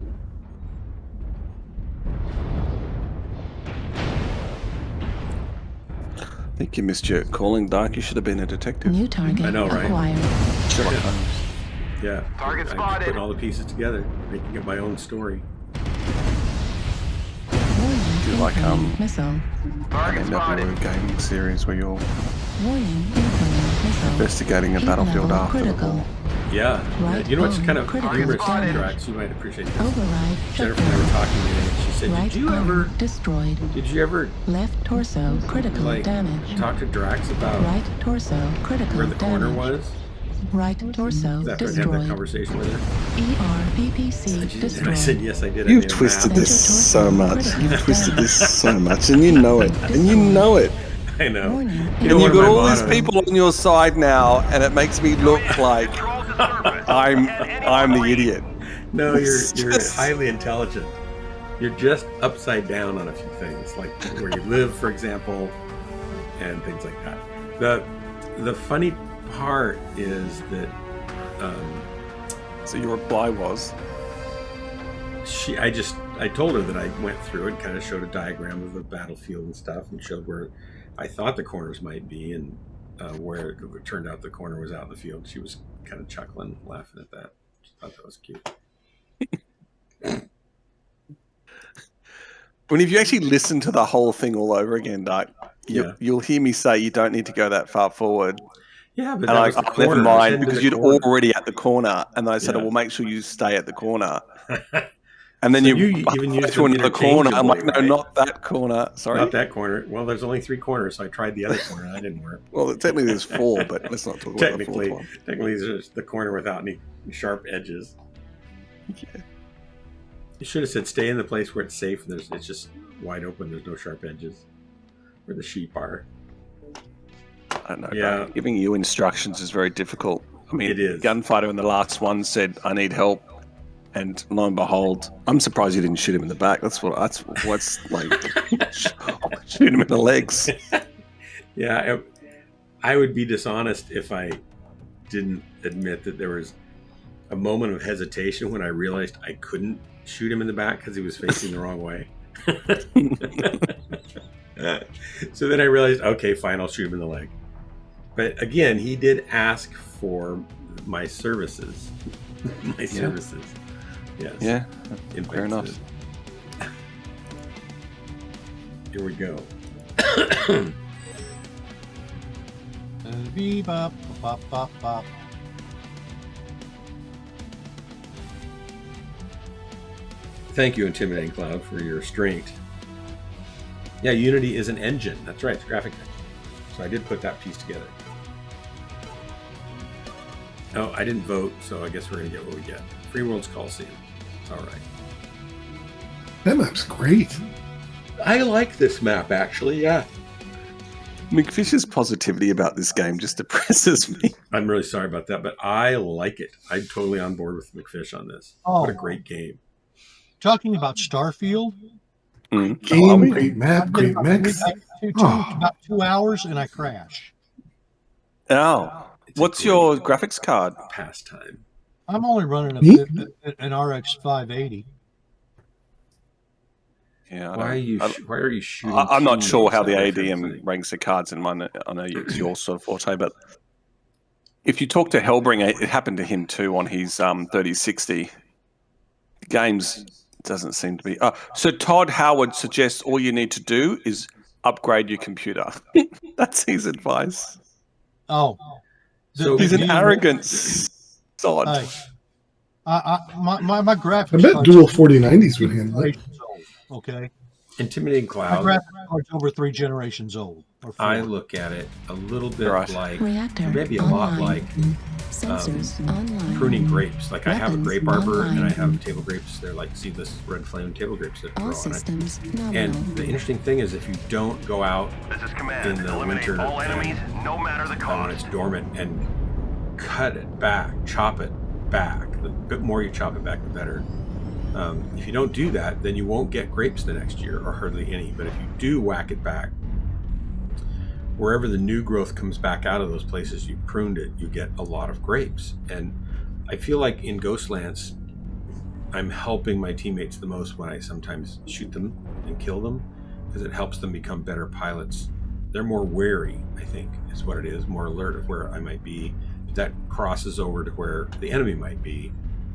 I think you missed your calling, Dark. You should have been a detective. New target I know, right? acquired. Sherlock Holmes. Yeah. Target I'm spotted. putting all the pieces together, making it my own story. Warning, Do you like incoming missile. Target spotted. NWO gaming series where you're Warning, incoming missile. investigating a Heat battlefield level after the critical. war? Yeah. Right You know what's arm kind of critical humorous, damage. Drax? You might appreciate this. Override Jennifer and I were shutdown. talking today, and she said, Right "Did you arm ever destroyed. Left torso critical like damage. talk to Drax about Right torso critical where the corner damage. was?" Right torso After I had that destroyed. conversation with her, ERPPC and I destroyed. said, "Yes, I did." You've I made a twisted map. this so much. You've twisted this so much, and you know it. And you know it. I know. Warning, You know, And one you've of got my all these mottos- people on your side now, and it makes me look like I'm the idiot. No, It's you're just- highly intelligent. You're just upside down on a few things, like where you live, for example, and things like that. The funny part is that So your reply was, I told her that I went through it, kind of showed a diagram of the battlefield and stuff, and showed where I thought the corners might be, and where it turned out the corner was out in the field. She was kind of chuckling, laughing at that. She thought that was cute. when if you actually listen to the whole thing all over again, Dark, you'll hear me say you don't need to go that far forward. Yeah, but and that was the corner. never I was mind, heading to because the you'd corner. already at the corner, and then I said, Yeah. "Well, make sure you stay at the corner." And then So you even used to another corner. I'm like, interchangeably, "No, right? not that corner. Sorry, Not that corner. Well, there's only 3 corners, so I tried the other corner. That didn't work. Well, technically there's 4, but let's not talk about the fourth one. Technically, there's the corner without any sharp edges. Yeah. You should have said, "Stay in the place where it's safe." And it's just wide open. There's no sharp edges where the sheep are. I don't know. Yeah. But giving you instructions is very difficult. I mean, It is. Gunfighter in the last one said, "I need help," and lo and behold, I'm surprised you didn't shoot him in the back. That's what's like shoot him in the legs. Yeah, I would be dishonest if I didn't admit that there was a moment of hesitation when I realized I couldn't shoot him in the back because he was facing the wrong way. So then I realized, okay, fine, I'll shoot him in the leg. But again, he did ask for my services. My services. Yes. Yeah, fair enough. Here we go. Bebop, bop, bop, bop. Thank you, Intimidating Cloud, for your restraint. Yeah, Unity is an engine. That's right, it's a graphic engine. So I did put that piece together. Oh, I didn't vote, so I guess we're going to get what we get. Free World's Coliseum. It's all right. That map's great. I like this map, actually, yeah. McFish's positivity about this game just depresses me. I'm really sorry about that, but I like it. I'm totally on board with McFish on this. Oh. What a great game. Talking about Starfield. Game, great map, great mechs. About 2 hours and I crash. Oh. What's your graphics card? Pastime. I'm only running an RX 580. Yeah, why are you shooting? I'm not sure how the ADM ranks the cards in mine. I know it's your sort of forte, but if you talk to Hellbringer, it happened to him too on his 3060. Games doesn't seem to be. So Todd Howard suggests all you need to do is upgrade your computer. That's his advice. Oh, so he's an arrogant sod. My graphics. I bet dual 4090s would handle it. Okay. Intimidating Cloud. My graphics card's over 3 generations old. Or 4. I look at it a little bit like, Reactor maybe a online. lot like Sensors online. pruning grapes. Like I have a Weapons grape arbor online. and I have table grapes. They're like seedless red flame table grapes that All grow on it. systems nominal. And the interesting thing is if you don't go out This is command. in the Eliminate winter all enemies, no matter the when cost. it's dormant and cut it back, chop it back. The more you chop it back, the better. If you don't do that, then you won't get grapes the next year, or hardly any. But if you do whack it back, wherever the new growth comes back out of those places you pruned it, you get a lot of grapes. And I feel like in Ghostlands, I'm helping my teammates the most when I sometimes shoot them and kill them, because it helps them become better pilots. They're more wary, I think, is what it is, more alert of where I might be. That crosses over to where the enemy might be,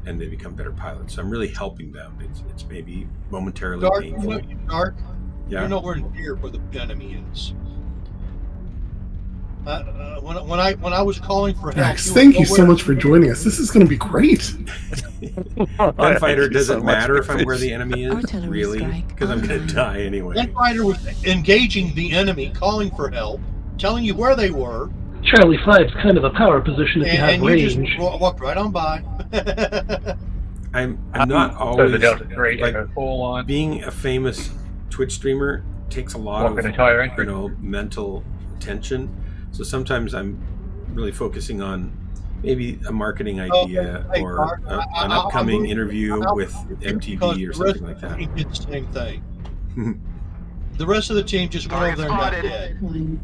and they become better pilots. So I'm really helping them. It's maybe momentarily painful. Yeah. You're nowhere near where the enemy is. When I was calling for help, Max, thank you so much for joining us. This is going to be great. Gunfighter, does it matter if I'm where the enemy is? Artillery Really? strike Because I'm going to die anyway. Gunfighter was engaging the enemy, calling for help, telling you where they were. Charlie 5's kind of a power position if you have range. You just walked right on by. I'm not always like being a famous Twitch streamer takes a lot of mental attention. So sometimes I'm really focusing on maybe a marketing idea or an upcoming interview with MTV or something like that. He did the same thing. The rest of the team just went over there and got dead.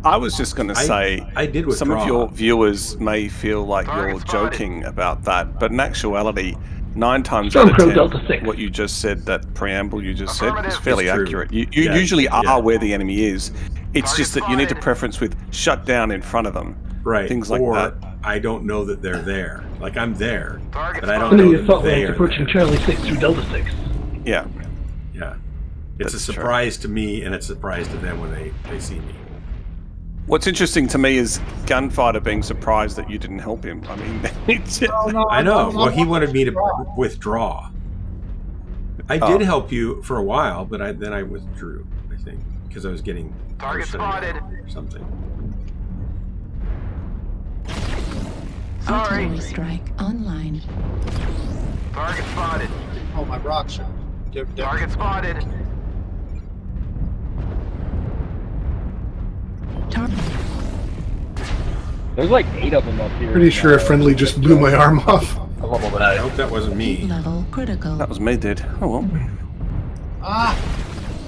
I was just going to say, I did withdraw. Some of your viewers may feel like you're joking about that, but in actuality, 9 times out of 10, what you just said, that preamble you just said, is fairly accurate. You usually are where the enemy is. It's just that you need to preference with shut down in front of them. Right. Things like that. I don't know that they're there. Like I'm there, but I don't know that they are approaching there. Charlie 6 through Delta 6. Yeah. Yeah. It's a surprise to me, and it's a surprise to them when they see me. What's interesting to me is Gunfighter being surprised that you didn't help him. I mean, I know. Well, he wanted me to withdraw. I did help you for a while, but then I withdrew, I think, because I was getting target spotted or something. Artillery strike online. Target spotted. Oh, my rocks are. Target spotted. There's like 8 of them up here. Pretty sure a friendly just blew my arm off. I hope that wasn't me. Level critical. That was me, dude. Oh well.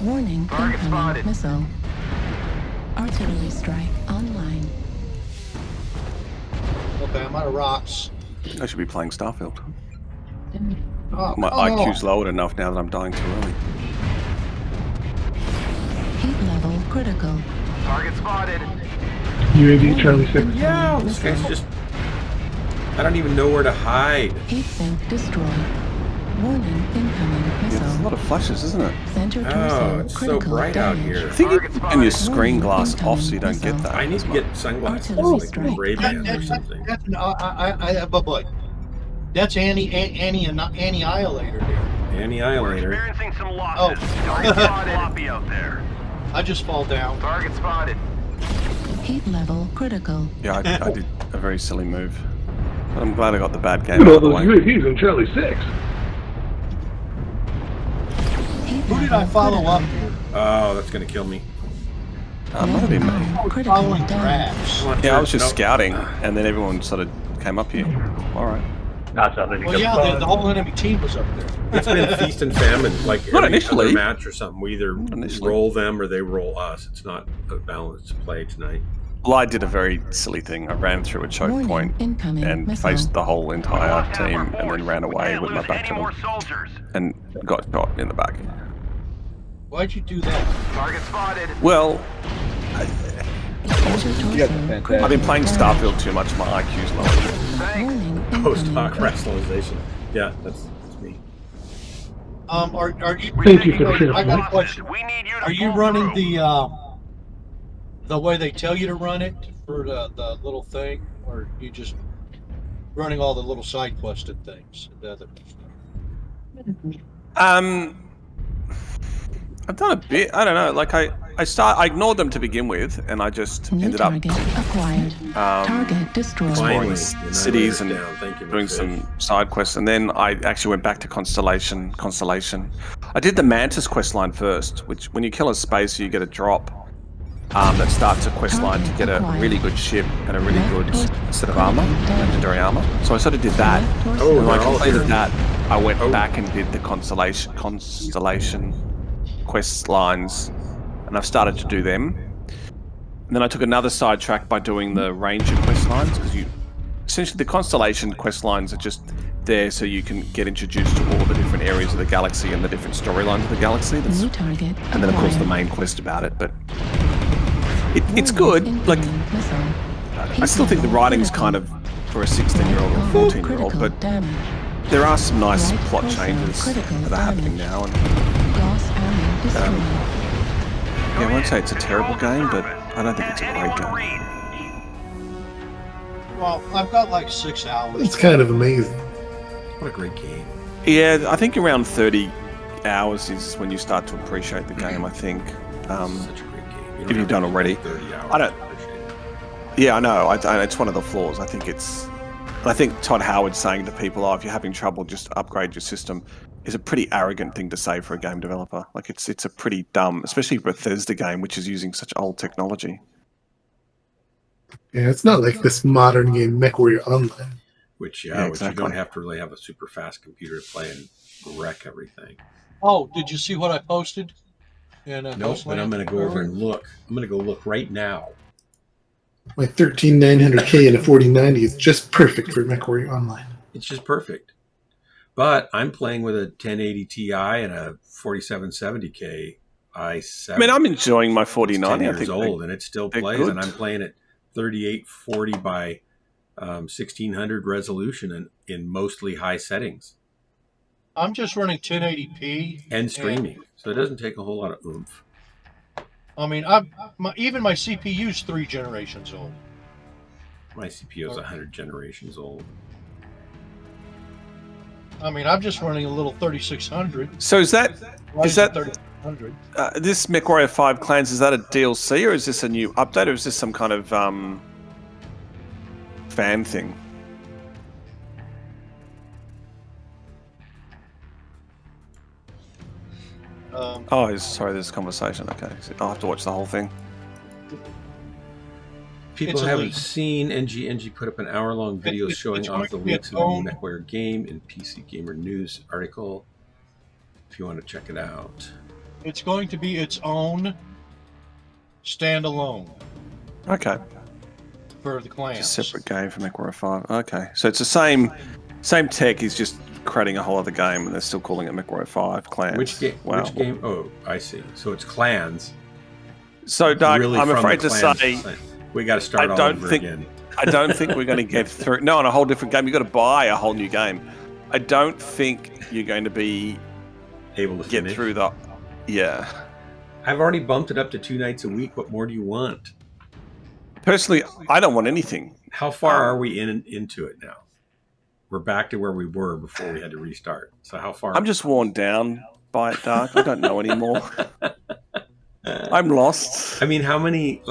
Warning, incoming missile. Artillery strike online. Okay, I'm out of rocks. I should be playing Starfield. Oh, My come IQ's on. lowered enough now that I'm dying too early. Heat level critical. Target spotted. UAV Charlie 6. Yeah, this guy's just... I don't even know where to hide. Heat sink destroyed. Warning, incoming Yeah, there's a missile. lot of flashes, isn't it? Center Oh, torso it's so critical bright out damage. here. I think you turn your screen glass off so you don't get that. I need to get sunglasses, Artillery like strike. Ray-Bans or something. That's annihilator there. Annihilator. Experiencing some Oh. losses. Target spotted. Sloppy out there. I just fall down. Target spotted. Heat level critical. Yeah, I did a very silly move. But I'm glad I got the bad game Look out at of the all way. those UAVs in Charlie 6. Heat Who did I level follow up? critical. Oh, that's gonna kill me. Might have been me. Critical Following damage. graphs. Come on, Yeah, I was just Nope. scouting, and then everyone sort of came up here. All right. Not something. Well, yeah, the whole enemy team was up there. It's been feast and famine. Like Not every initially. other match or something. We either initially. roll them or they roll us. It's not a balanced play tonight. Well, I did a very silly thing. I ran through a choke Warning, point incoming and missile. faced the whole entire team, and then ran away Can't with my lose back any to more them, soldiers. and got shot in the back. Why'd you do that? Target spotted. Well, Center torso critical I've been playing damage. Starfield too much. My IQ's low. Warning, Post incoming hoc critical. rationalization. Yeah, that's me. Are you? Thank you for the share. I got a question. We need you to Are you pull running through. the way they tell you to run it for the little thing, or you just running all the little side quested things? The other I've done a bit. I don't know. Like I ignored them to begin with, and I just New ended up target acquired. Target destroyed. exploring Finally, cities and down. Thank you, doing Mechs. some side quests, and then I actually went back to Constellation. I did the Mantis quest line first, which when you kill a spacer, you get a drop that starts a quest line to get a really good ship and a really good set of armor, legendary armor. So I sort of did that. Oh, And when I they're all completed here. that, I went back and did the Constellation quest lines, and I've started to do them. And then I took another sidetrack by doing the Ranger quest lines, because essentially the Constellation quest lines are just there so you can get introduced to all the different areas of the galaxy and the different storylines of the galaxy. New target And then of course the acquired. main quest about it, but it's good. Like, Incoming missile. I still think the writing's kind of for a 16-year-old or 14-year-old, but damage. there are some nice Right plot torso changes critical that are happening damage. now. And Glass armor destroyed. yeah, I won't say it's a terrible game, but I don't think it's a great game. Well, I've got like 6 hours. It's kind of amazing. What a great game. Yeah, I think around 30 hours is when you start to appreciate the game, I think. Such a great game. If you've done already. 30 hours. I don't- to appreciate it. Yeah, I know. It's one of the flaws. I think Todd Howard saying to people, "Oh, if you're having trouble, just upgrade your system," is a pretty arrogant thing to say for a game developer. Like it's a pretty dumb, especially Bethesda game, which is using such old technology. Yeah, it's not like this modern game, Mechwarrior Online. Which Yeah, which you exactly. don't have to really have a super fast computer to play and wreck everything. Oh, did you see what I posted? In Nope, but I'm going to go over and look. I'm going to go look right now. My 13900K and a 4090 is just perfect for Mechwarrior Online. It's just perfect. But I'm playing with a 1080 Ti and a 4770K i7. I mean, I'm enjoying my It's 4090. 10 I years think old, and it still they're plays. good. And I'm playing at 3840 by 1600 resolution in mostly high settings I'm just running 1080p and streaming, so it doesn't take a whole lot of oomph. I mean, even my CPU's 3 generations old. My CPU is 100 generations old. I mean, I'm just running a little 3600. So is that 3600? this Mechwarrior 5 Clans? Is that a DLC or is this a new update or is this some kind of fan thing? Sorry, there's a conversation. Okay, so I'll have to watch the whole thing. People It's a haven't leak. seen NG put up an hour-long video showing it's off the going to be leaks its of the own- new Mechwarrior game in PC Gamer News article. If you want to check it out. It's going to be its own standalone. Okay. for the clans. It's a separate game for Mechwarrior 5. Okay, so it's the same tech. He's just creating a whole other game, and they're still calling it Mechwarrior 5 Clans. Which game? Wow. Which game? Oh, I see. So it's clans. So, Doug, Really I'm from afraid the to clans say side. We got to start all over again. I don't think we're going to get through. No, on a whole different game. You've got to buy a whole new game. I don't think you're going to be able to get finish through the. Yeah. I've already bumped it up to 2 nights a week. What more do you want? Personally, I don't want anything. How far are we into it now? We're back to where we were before we had to restart. So how far? I'm just worn down by it, Doug. I don't know anymore. I'm lost. I mean, how many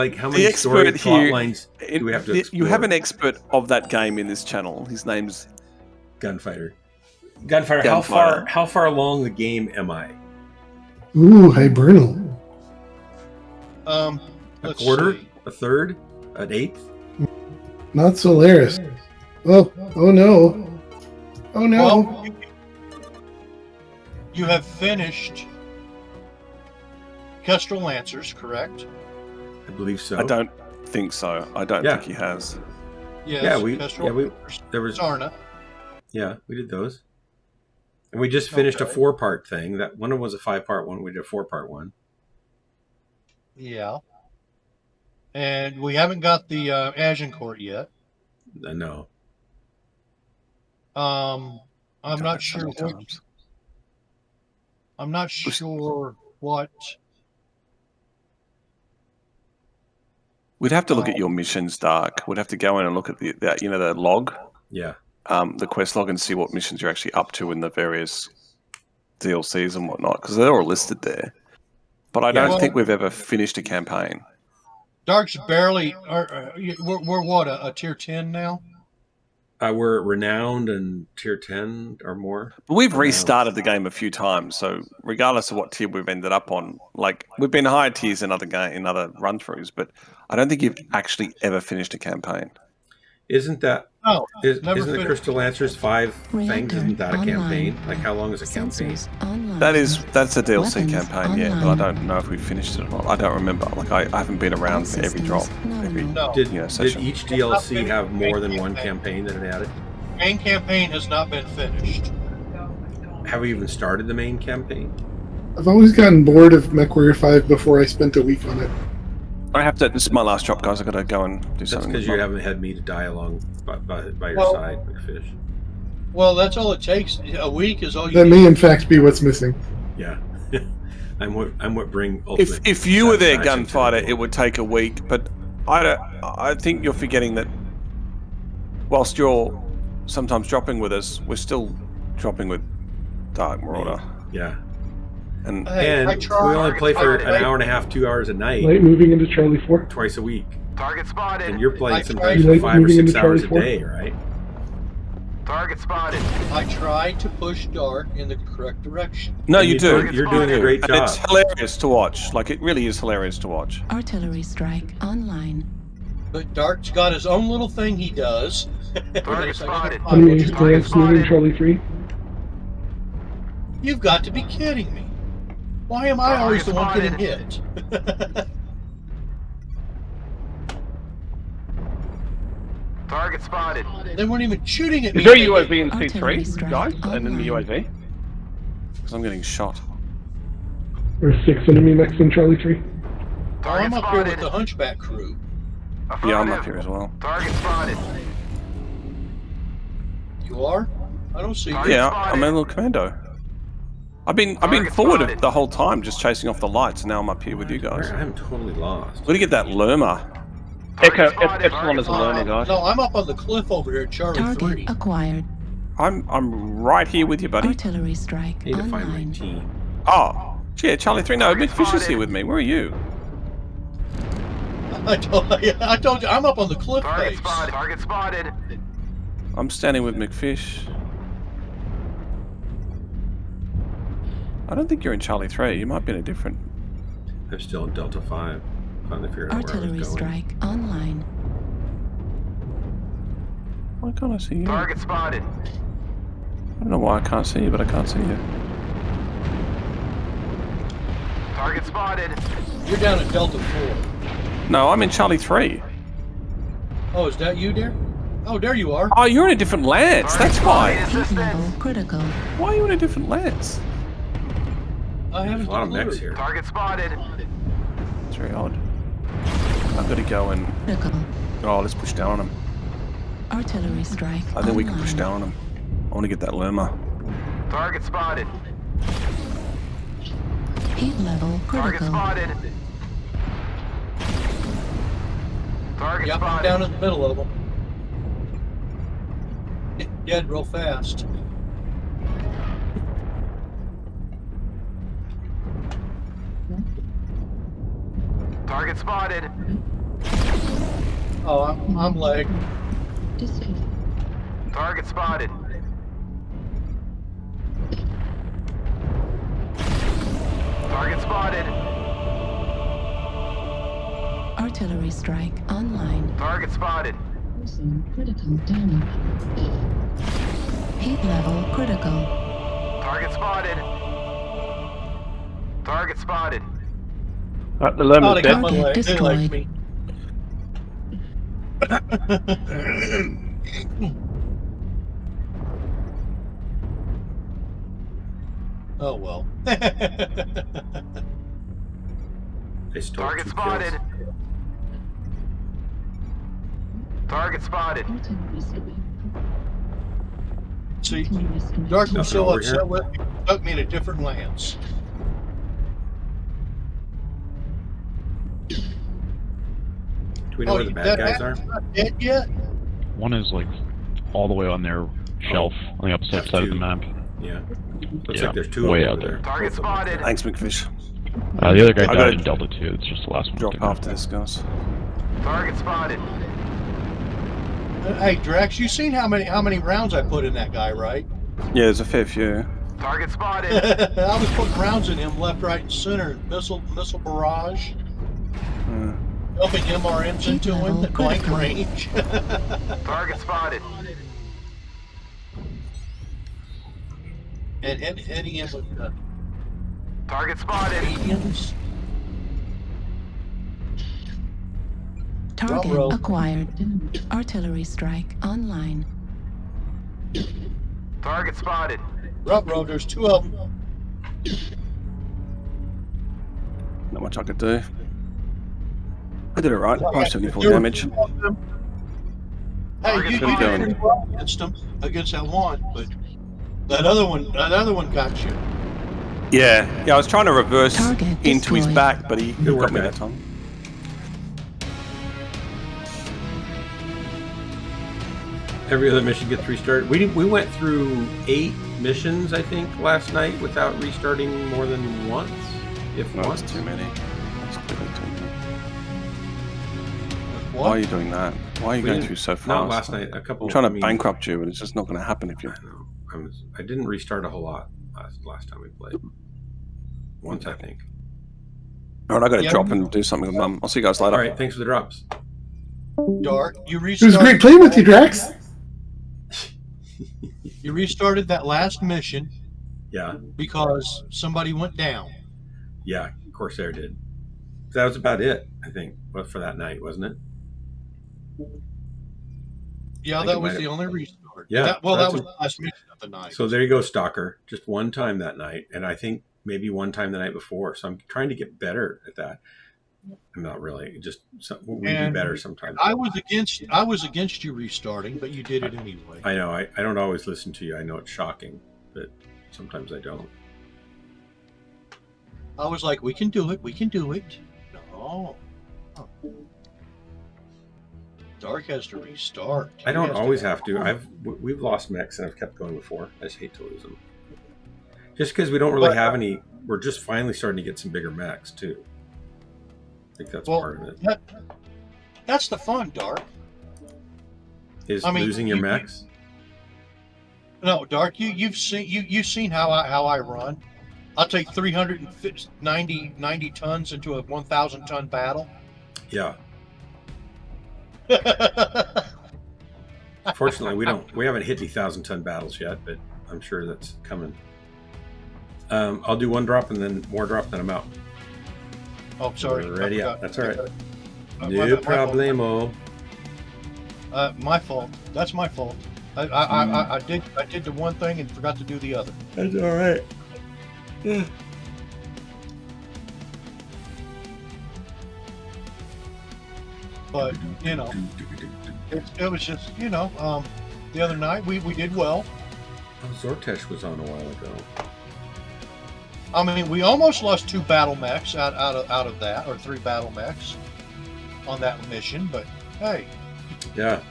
story plot lines do we have to explore? You have an expert of that game in this channel. His name's Gunfighter. How far along the game am I? Ooh, hibernal. A quarter? See. A third? An eighth? Not Solaris. Oh no. Oh no. Well, you have finished Kestrel Lancers, correct? I believe so. I don't think so. I don't think he has. Yes, there was Sarna. Yeah, we did those. And we just finished a 4-part thing. That one was a 5-part one. We did a 4-part one. Yeah. And we haven't got the Agincourt yet. No. I'm not sure. I'm not sure what. We'd have to look at your missions, Dark. We'd have to go in and look at the log. Yeah. The quest log and see what missions you're actually up to in the various DLCs and whatnot, because they're all listed there. But I don't think we've ever finished a campaign. Dark's barely. We're what, a tier 10 now? We're renowned and tier 10 or more. But we've restarted the game a few times, so regardless of what tier we've ended up on, like we've been higher tiers in other run-throughs, but I don't think you've actually ever finished a campaign. Isn't that? No. Isn't the Crystal Lancers 5 things? Isn't that a campaign? Like how long is a campaign? That's a DLC campaign, yeah. But I don't know if we finished it or not. I don't remember. Like I haven't been around for every drop. Did each DLC have more than one campaign that it added? Main campaign has not been finished. Have we even started the main campaign? I've always gotten bored of Mechwarrior 5 before I spent a week on it. I have to. This is my last drop, guys. I got to go and do something. That's because you haven't had me to die along by your side, McFish. Well, that's all it takes. A week is all you. That may, in fact, be what's missing. Yeah, I'm what bring. If you were there, Gunfighter, it would take a week. But I think you're forgetting that. Whilst you're sometimes dropping with us, we're still dropping with Dark Marauder. Yeah. And we only play for an hour and a half, 2 hours a night. Light moving into Charlie 4. Twice a week. Target spotted. And you're playing sometimes for 5 or 6 hours a day, right? Target spotted. I try to push Dark in the correct direction. No, you do. You're doing a great job. And it's hilarious to watch. Like, it really is hilarious to watch. Artillery strike online. But Dark's got his own little thing he does. Target spotted. Moving Charlie 3. You've got to be kidding me. Why am I always the one getting hit? Target spotted. They weren't even shooting at me. Is there a UAV in C3, guys? And in the UAV? Because I'm getting shot. There's 6 enemy mechs in Charlie 3. I'm up here with the Hunchback crew. Yeah, I'm up here as well. Target spotted. You are? I don't see you. Yeah, I'm a little commando. I've been forward the whole time, just chasing off the lights, and now I'm up here with you guys. I'm totally lost. Where do you get that Lerma? Echo, Epsilon is a learner, guys. No, I'm up on the cliff over here at Charlie 3. Acquired. I'm right here with you, buddy. Artillery strike Need to find my online. team. Oh, yeah, Charlie 3. No, McFish is here with me. Where are you? I told you, I'm up on the cliff Target face. spotted. Target spotted. I'm standing with McFish. I don't think you're in Charlie 3. You might be in a different. I'm still in Delta 5. Finally figured out where I Artillery was going. strike online. Why can't I see you? Target spotted. I don't know why I can't see you, but I can't see you. Target spotted. You're down at Delta 4. No, I'm in Charlie 3. Oh, is that you, there? Oh, there you are. Oh, you're in a different lance. That's why. Heat level critical. Why are you in a different lance? I There's haven't a lot of mechs here. Target spotted. It's very odd. I've got to go and... Critical. Oh, let's push down on him. Artillery strike. I think we can online. push down on him. I want to get that Lerma. Target spotted. Heat level Target critical. spotted. Target Yep, I'm spotted. down in the middle of them. Dead real fast. Target spotted. Oh, I'm lagged. Target spotted. Target spotted. Artillery strike online. Target spotted. Critical damage. Heat level critical. Target spotted. Target spotted. The Lerma's Oh, they got dead. my leg. They like destroyed. me. Oh well. They stole Target 2 spotted. kills. Target spotted. See, Dark was Nothing so over upset here. with me, took me in a different lance. Do we know where the bad guys are? Not dead yet? One is like all the way on their shelf on the opposite side of the map. Yeah. Looks Yeah, like there's 2 way over out there. Target spotted. Thanks, McFish. The other guy I died gotta in Delta 2. It's just the last one. Drop to go. after this, guys. Target spotted. Hey Drax, you seen how many rounds I put in that guy, right? Yeah, there's a fair few. Target spotted. I was putting rounds in him left, right, and center. Missile barrage. Dumping MRMs into him at blank range. Target spotted. And hitting him with Target spotted. mediums. Target Ruh-roh. acquired. Artillery strike online. Target spotted. Ruh-roh, there's 2 of them. Not much I could do. I did it right. Yeah, 574 there were damage. 2 of them. Hey, you Keep did going. pretty well against that one, but that other one got you. Yeah, I was trying to reverse Target into his destroyed. back, but he Good got work, me guys. that time. Every other mission gets restarted. We went through 8 missions, I think, last night without restarting more than once, if No, once. it's too many. It's clearly too many. What? Why are you doing that? Why are you We going didn't- through so fast? Not last night. A couple. I'm trying to I mean, bankrupt you, but it's just not going to happen if you. I know. I didn't restart a whole lot last time we played. Once, I think. All right, I got to Yeah. drop and do something with Mum. I'll see you guys later. All right. Thanks for the drops. Dark, you It was restarted. great playing with you, Drax. You restarted that last mission Yeah. because somebody went down. Yeah. Corsair did. That was about it, I think, for that night, wasn't it? Yeah, I think that it was might the have- only restart. Yeah, That that's was a- the last mission of the night. So there you go, Stalker. Just one time that night, and I think maybe one time the night before. So I'm trying to get better at that. I'm not really. Just we be And better sometimes. I was against you restarting, but you did it anyway. I know. I don't always listen to you. I know it's shocking, but sometimes I don't. I was like, we can do it. We can do it. No. Oh. Dark has to restart. I don't He has always have to. We've lost mechs and I've kept going before. I just hate to lose them. Just because we don't really But- have any. We're just finally starting to get some bigger mechs too. I think that's Well, part of it. that's the fun, Dark. Is I mean, losing your you- mechs? No, Dark. You've seen how I run. I'll take 390 tons into a 1,000 ton battle. Yeah. Fortunately, we haven't hit any 1,000-ton battles yet, but I'm sure that's coming. I'll do one drop and then more drop, then I'm out. Oh, sorry. We're ready I out. forgot. That's all right. My No fault. problemo. My fault. That's my fault. I did the one thing and forgot to do the other. That's all right. Yeah. But you know, it was just the other night we did well. Oh, Zortesh was on a while ago. I mean, we almost lost 2 battle mechs out of that, or 3 battle mechs on that mission. But hey, yeah,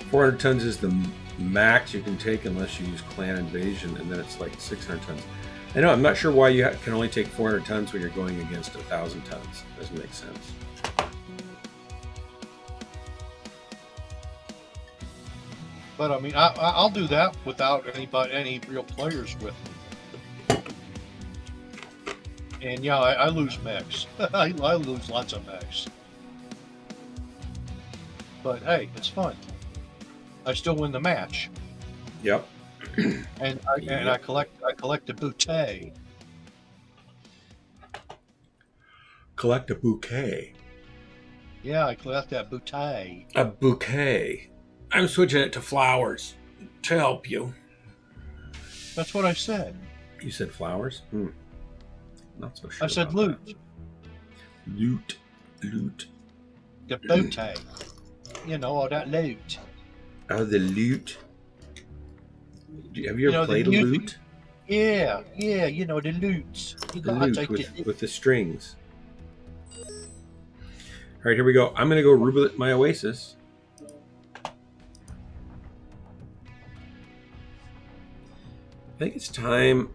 400 tons is the max you can take unless you use clan invasion, and then it's like 600 tons. I know. I'm not sure why you can only take 400 tons when you're going against 1,000 tons. Doesn't make sense. but I mean, I'll do that without any real players with me. And yeah, I lose mechs. I lose lots of mechs. But hey, it's fun. I still win the match. Yep. And I collect a bouquet. Collect a bouquet. Yeah, I collect that bouquet. A bouquet. I'm switching it to flowers to help you. That's what I said. You said flowers? Not so sure. I said loot. Loot. The bouquet. You know, all that loot. Oh, the loot. Have you ever played a loot? Yeah, you know, the loot. The loot with the strings. All right, here we go. I'm going to go root my oasis. I think it's time.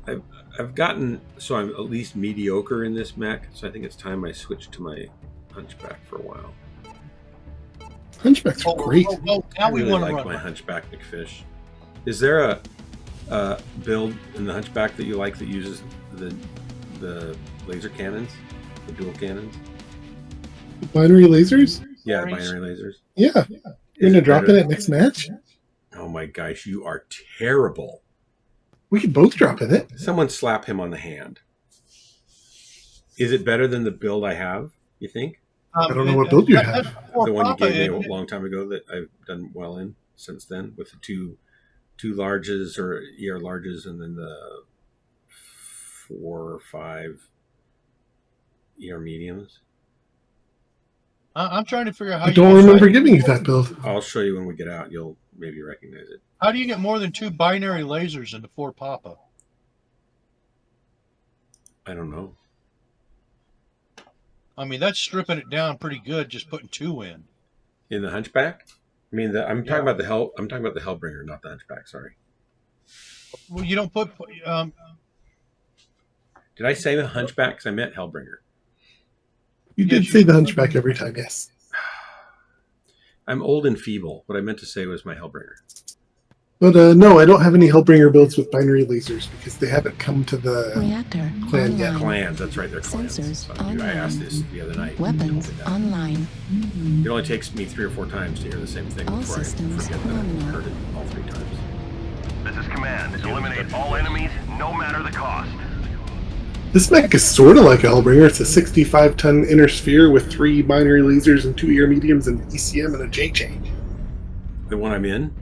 I've gotten, so I'm at least mediocre in this mech, so I think it's time I switch to my Hunchback for a while. Hunchbacks are great. Now I we really want to like run. my Hunchback McFish. Is there a build in the Hunchback that you like that uses the laser cannons, the dual cannons? Binary lasers? Yeah, binary lasers. Yeah. You're gonna drop it at next match? Oh my gosh, you are terrible. We could both drop in it. Someone slap him on the hand. Is it better than the build I have, you think? I don't know what build you have. The one you gave me a long time ago that I've done well in since then, with the two larges or ER larges and then the 4 or 5 ER mediums. I'm trying to figure out how I don't remember giving you that build. I'll show you when we get out. You'll maybe recognize it. How do you get more than 2 binary lasers into 4 Papa? I don't know. I mean, that's stripping it down pretty good, just putting 2 in. In the Hunchback? I mean, I'm talking about the Hellbringer, not the Hunchback. Sorry. Well, you don't put. Did I say the Hunchback? Because I meant Hellbringer. You did say the Hunchback every time, yes. I'm old and feeble. What I meant to say was my Hellbringer. But no, I don't have any Hellbringer builds with binary lasers because they haven't come to the Reactor clan yet. Clans, that's right, they're clans. Sensors I online. asked this the other night. Weapons online. It only takes me 3 or 4 times to hear the same thing All before I systems forget that I've nominal. heard it all 3 times. This is command. Eliminate all enemies, no matter the cost. This mech is sort of like a Hellbringer. It's a 65-ton inner sphere with 3 binary lasers and 2 ER mediums and ECM and a JJ. The one I'm in?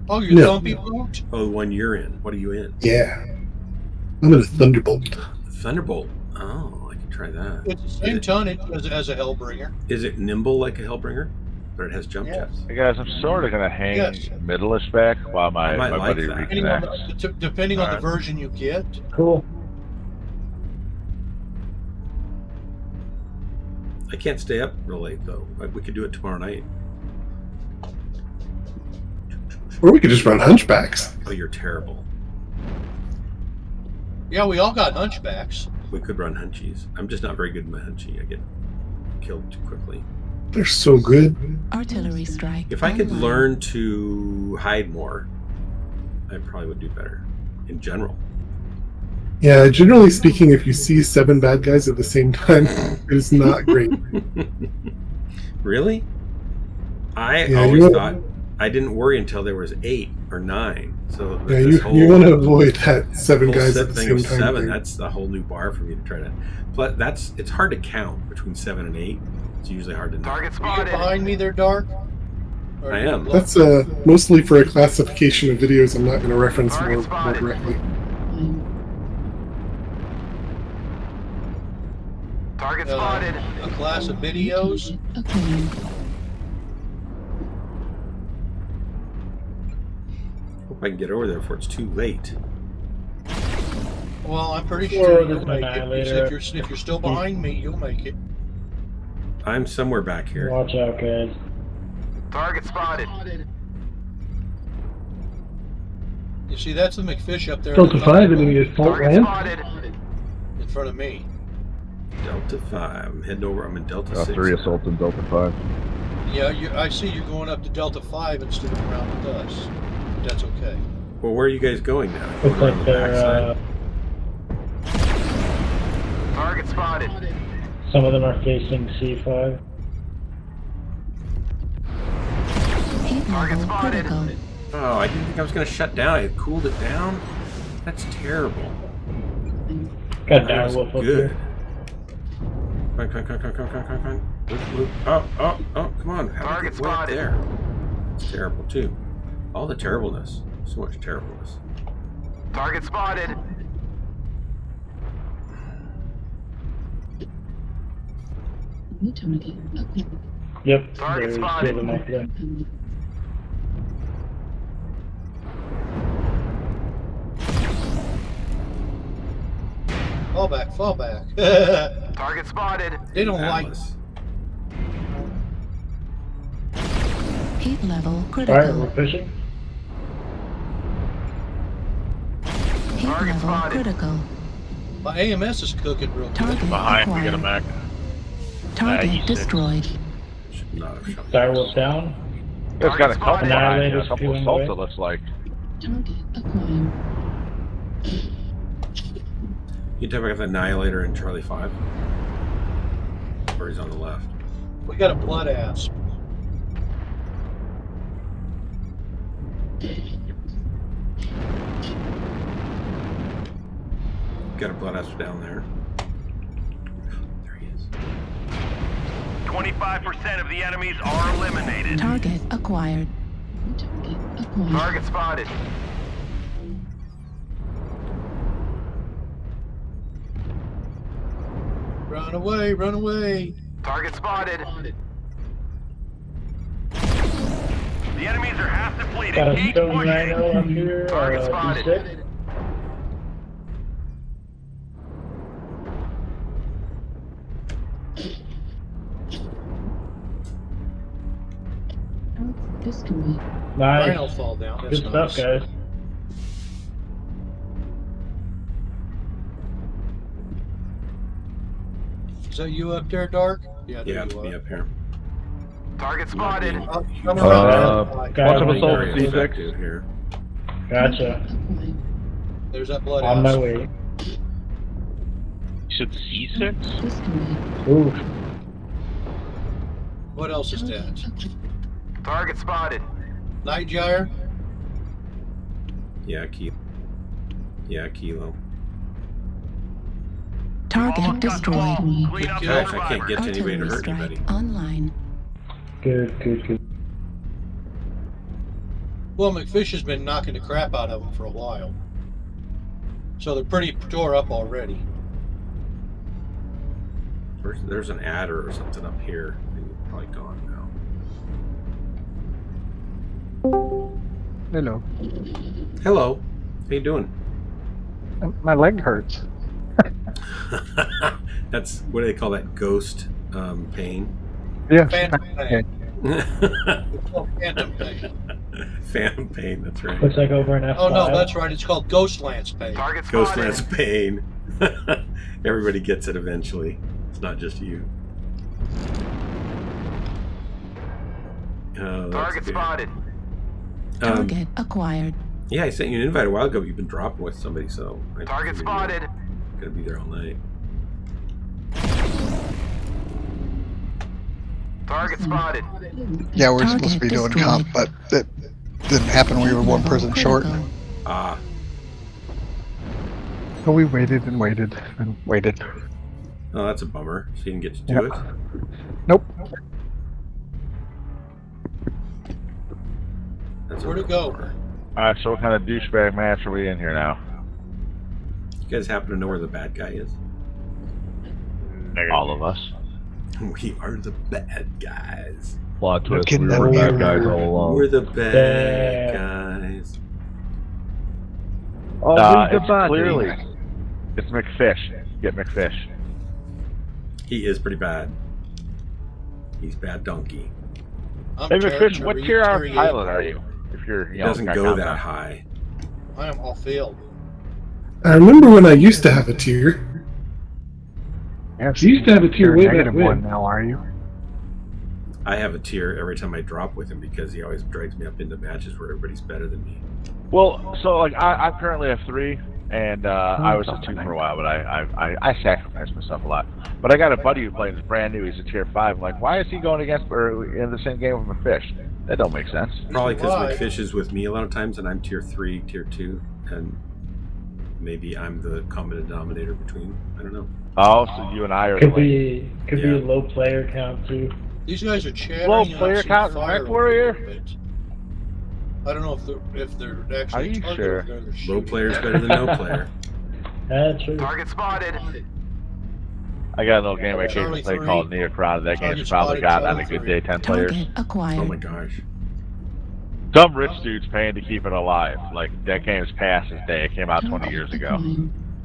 Oh, you're Thumpy Boot? Oh, the one you're in. What are you in? Yeah. I'm in a Thunderbolt. Thunderbolt. Oh, I can try that. It's the same tonnage as a Hellbringer. Is it nimble like a Hellbringer? But it has jump jets. Hey guys, I'm sort of going to hang middleish back while my buddy reconnects. Depending on the version you get. Cool. I can't stay up real late, though. We could do it tomorrow night. Or we could just run Hunchbacks. Oh, you're terrible. Yeah, we all got Hunchbacks. We could run Hunchies. I'm just not very good in my Hunchie. I get killed too quickly. They're so good. Artillery strike. If I could learn to hide more, I probably would do better in general. Yeah, generally speaking, if you see 7 bad guys at the same time, it is not great. Really? I always thought I didn't worry until there was 8 or 9. So yeah, you want to avoid that 7 guys at the same time. 7, that's a whole new bar for me to try to. But it's hard to count between 7 and 8. It's usually hard to know. Target Are you spotted. behind me there, Dark? Or I am. That's mostly for a classification of videos I'm not going to reference more directly. Target spotted. A class of videos? Hope I can get over there before it's too late. Well, I'm pretty Or sure there's you'll make it. Annihilator. If you're still behind me, you'll make it. I'm somewhere back here. Watch out, guys. Target spotted. You see, that's the McFish up there. Delta 5 enemy is fault Target land. spotted. In front of me. Delta 5. I'm heading over. I'm in Delta 6. 3 assaults in Delta 5. Yeah, I see you're going up to Delta 5 instead of around with us. But that's okay. Well, where are you guys going now? Looks Going like around the they're, backside? Target spotted. some of them are facing C5. Target spotted. Oh, I didn't think I was going to shut down. I cooled it down. That's terrible. Got That down was wolf up good. here. Come on. Loop. Oh, come on. How Target did I get way up spotted. there? It's terrible, too. All the terribleness. So much terribleness. Target spotted. Yep, Target there's spotted. two of them up there. Fall back. Target spotted. They don't like. Heat level Alright, critical. we're pushing. Heat Target level spotted. critical. My AMS is cooking real good. Target Behind, we got a acquired. Mech. Target E6. destroyed. Should not have shut Direwolf down. It's got a couple behind you, a Annihilator's couple peeling assaults, away. it looks like. Target acquired. You tell me I got the Annihilator in Charlie 5? Or he's on the left. We got a blood ass. Got a blood ass down there. There he is. 25% of the enemies are eliminated. Target acquired. Target spotted. Run away, run away. Target spotted. The enemies are half depleted. Got a Keep stone pushing. rhino up here. Target spotted. D6. Nice. Rhino fall down. That's Good nice. stuff, guys. Is that you up there, Dark? Yeah, there Yeah, you it's me are. up here. Target spotted. Come around. Bunch of Got assaults, Very D6. effective here. Gotcha. There's that blood On my ass. way. You said C6? Ooh. What else is that? Target spotted. Night Gyre? Yeah, Kilo. Target destroyed. Clean up Gosh, I can't get to anybody to Artillery hurt strike anybody. online. Good. Well, McFish has been knocking the crap out of them for a while. So they're pretty tore up already. There's an adder or something up here. He's probably gone now. Hello. Hello. How you doing? My leg hurts. That's, what do they call that? Ghost pain? Yeah. Phantom pain. Phantom Oh, phantom pain. pain, that's right. Looks like over an F5. Oh no, that's right. It's called Ghost Lance pain. Target spotted. Ghostlands pain. Everybody gets it eventually. It's not just you. Oh, that's Target good. spotted. Target acquired. Yeah, I sent you an invite a while ago, but you've been dropping with somebody, so I Target figured you were spotted. gonna be there all night. Target spotted. Yeah, we're Target supposed to be doing destroyed. comp, but that didn't happen. We were one person short. Critical. Ah, So we waited and waited and waited. Oh, that's a bummer. So you didn't get to do it? Nope. Where'd it go? Alright, so what kind of douchebag match are we in here now? You guys happen to know where the bad guy is? All of us. We are the bad guys. Plot twist, Getting we were that bad guys all along. We're the bad guys. Oh, It's clearly. It's McFish. Get McFish. He is pretty bad. He's bad donkey. Hey McFish, what tier R pilot are you? If you're, He doesn't go that high. I am all failed. I remember when I used to have a tier. You used to have a tier way back negative when. one now, are you? I have a tier every time I drop with him because he always drags me up into matches where everybody's better than me. Well, so like I currently have 3, and I was a 2 for a while, but I sacrificed myself a lot. But I got a buddy who plays brand new. He's a tier 5. I'm like, why is he going against or in the same game with McFish? That don't make sense. Probably because McFish is with me a lot of times, and I'm tier 3, tier 2, and maybe I'm the common denominator between. I don't know. Oh, so you and I are Could be a low player count too. These guys are chattering. Low and I player see count in fire Mechwarrior? over there, but I don't know if they're actually. Are you targeted sure? or they're Low shooting. player's better than no player. True. Target spotted. I got a little game I Charlie occasionally play 3. called Neocron. That game's Target probably got spotted, on a good Charlie day 10 players. Target acquired. Oh my gosh. Some rich dude's paying to keep it alive. Like that game's past its day. It came out 20 years ago.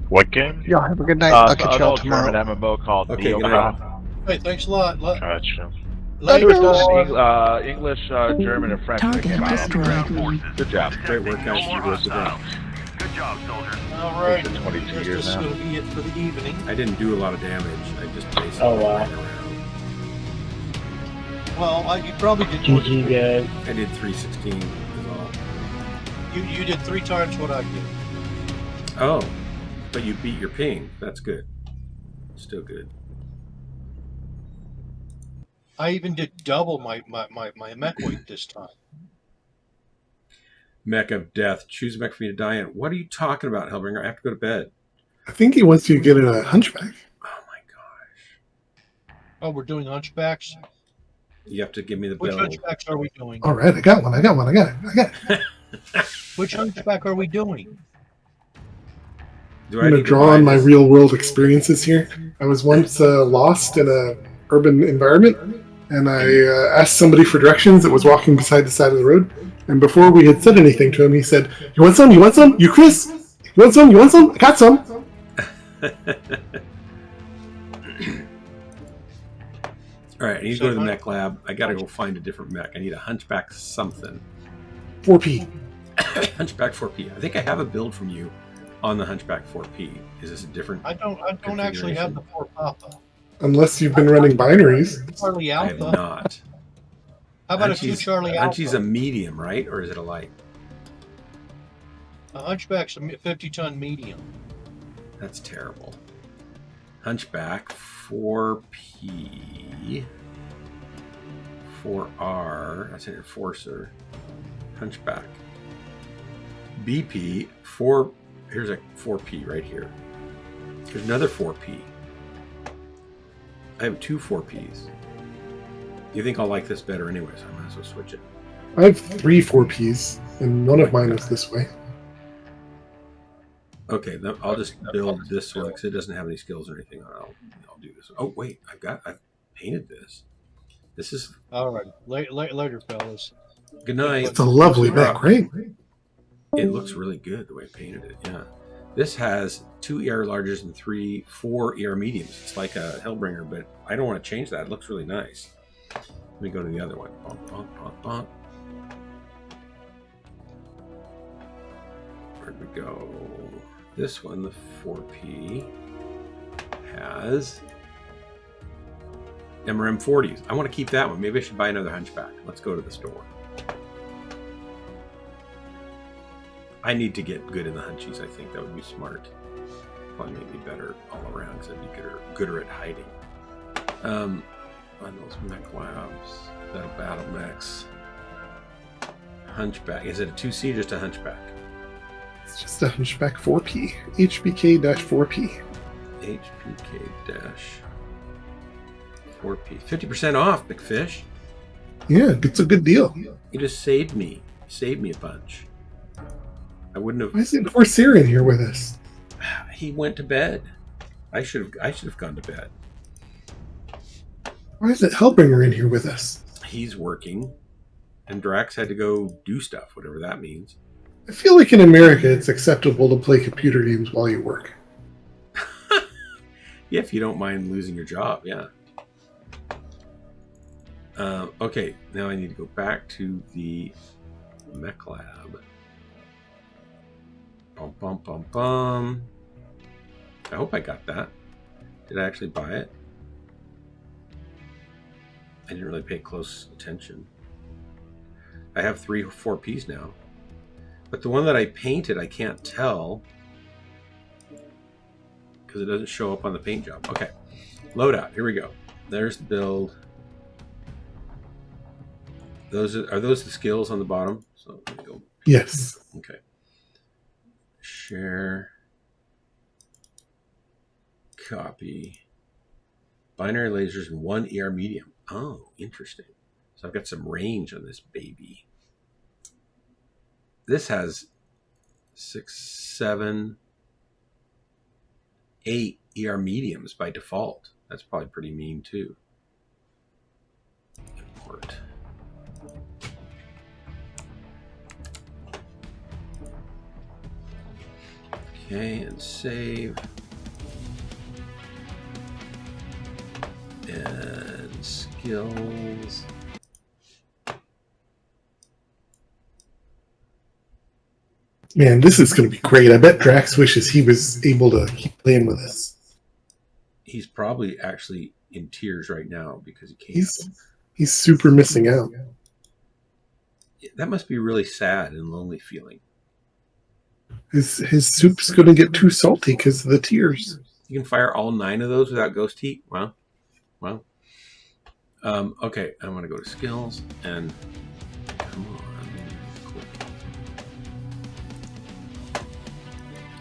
What game? Y'all have a good night. I'll catch an y'all old tomorrow. German MMO called Okay, good Neocron. night. Hey, thanks a lot. Gotcha. Later. It was done in English, German, and French. when it Target came out. destroyed. Good job. Great work, guys. No more hostiles. Good job, soldier. All right. It's been 22 Guess years this is now. going to be it for the evening. I didn't do a lot of damage. I just basically Oh, wow. ran around. Well, you probably did. more than- GG guys. I did 316 is all. You did 3 times what I did. Oh, but you beat your ping. That's good. Still good. I even did double my mech weight this time. Mech of death. Choose a mech for me to die in. What are you talking about, Hellbringer? I have to go to bed. I think he wants you to get in a hunchback. Oh my gosh. Oh, we're doing hunchbacks. You have to give me the Which bill. hunchbacks are we doing? All right, I got one. I got it. Which hunchback are we doing? Do I'm I going to need to draw buy on my this? real world experiences here. I was once lost in a urban environment, and I asked somebody for directions that was walking beside the side of the road. And before we had said anything to him, he said, "You want some? You want some? You, Chris? You want some? You want some? I got some." All right, I need to go to the mech lab. I gotta go find a different mech. I need a hunchback something. 4P. Hunchback 4P. I think I have a build from you on the hunchback 4P. Is this a different? I don't actually have the 4 Papa. Unless you've been running binaries. Charlie I have Alpha. not. How about a 2 Charlie Hunchy's Alpha? a medium, right? Or is it a light? A hunchback's a 50-ton medium. That's terrible. Hunchback 4P. 4R. That's an enforcer. Hunchback. BP 4. Here's a 4P right here. There's another 4P. I have 2 4Ps. You think I'll like this better anyway, so I might as well switch it. I have 3 4Ps, and one of mine is this way. Okay, then I'll just build this one because it doesn't have any skills or anything. I'll do this. Oh wait, I've painted this. This is All right. Later, fellas. good night. It's a lovely mech, right? It looks really good the way I painted it. Yeah, this has 2 ER larges and 4 ER mediums. It's like a Hellbringer, but I don't want to change that. It looks really nice. Let me go to the other one. Bonk, bonk, bonk, bonk. Where'd we go? This one, the 4P, has MRM40s. I want to keep that one. Maybe I should buy another hunchback. Let's go to the store. I need to get good in the hunchies. I think that would be smart. Probably make me better all around because I'd be gooder at hiding. On those mech labs, battle mechs. Hunchback. Is it a 2C or just a hunchback? It's just a hunchback 4P. HBK-4P. HPK-4P. 50% off, McFish. Yeah, it's a good deal. You just saved me. Saved me a bunch. I wouldn't have. Why isn't Corsair in here with us? He went to bed. I should have gone to bed. Why isn't Hellbringer in here with us? He's working, and Drax had to go do stuff, whatever that means. I feel like in America it's acceptable to play computer games while you work. Yeah, if you don't mind losing your job, yeah. Okay, now I need to go back to the mech lab. Bum, bum, bum, bum. I hope I got that. Did I actually buy it? I didn't really pay close attention. I have 3 or 4 Ps now. But the one that I painted, I can't tell because it doesn't show up on the paint job. Okay, loadout. Here we go. There's the build. Are those the skills on the bottom? So let me go. Yes. Okay. Share. Copy. Binary lasers and 1 ER medium. Oh, interesting. So I've got some range on this baby. This has 6, 7, 8 ER mediums by default. That's probably pretty mean too. Import. Okay, and save. And skills. Man, this is going to be great. I bet Drax wishes he was able to keep playing with us. He's probably actually in tears right now because he can't. He's super missing out. That must be really sad and lonely feeling. His soup's going to get too salty because of the tears. You can fire all 9 of those without ghost heat? Wow. Wow. Okay, I'm going to go to skills and come on. Cool.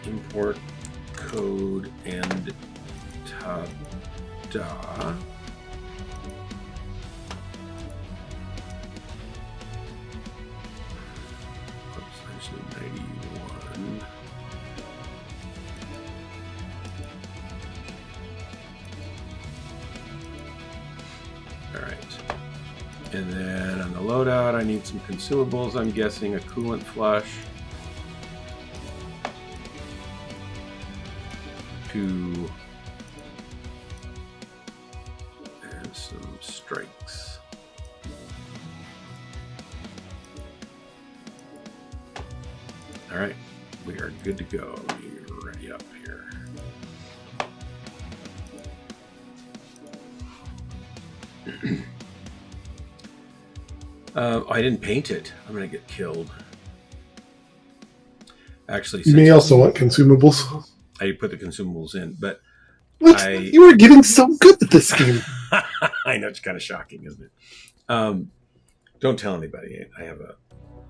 Import code and ta-da. Oops, I just need 91. Alright. And then on the loadout, I need some consumables. I'm guessing a coolant flush. 2. And some strikes. Alright. We are good to go. We're ready up here. I didn't paint it. I'm gonna get killed. Actually, You may also want consumables. I put the consumables in, but you were getting so good at this game. I know, it's kind of shocking, isn't it? Don't tell anybody. I have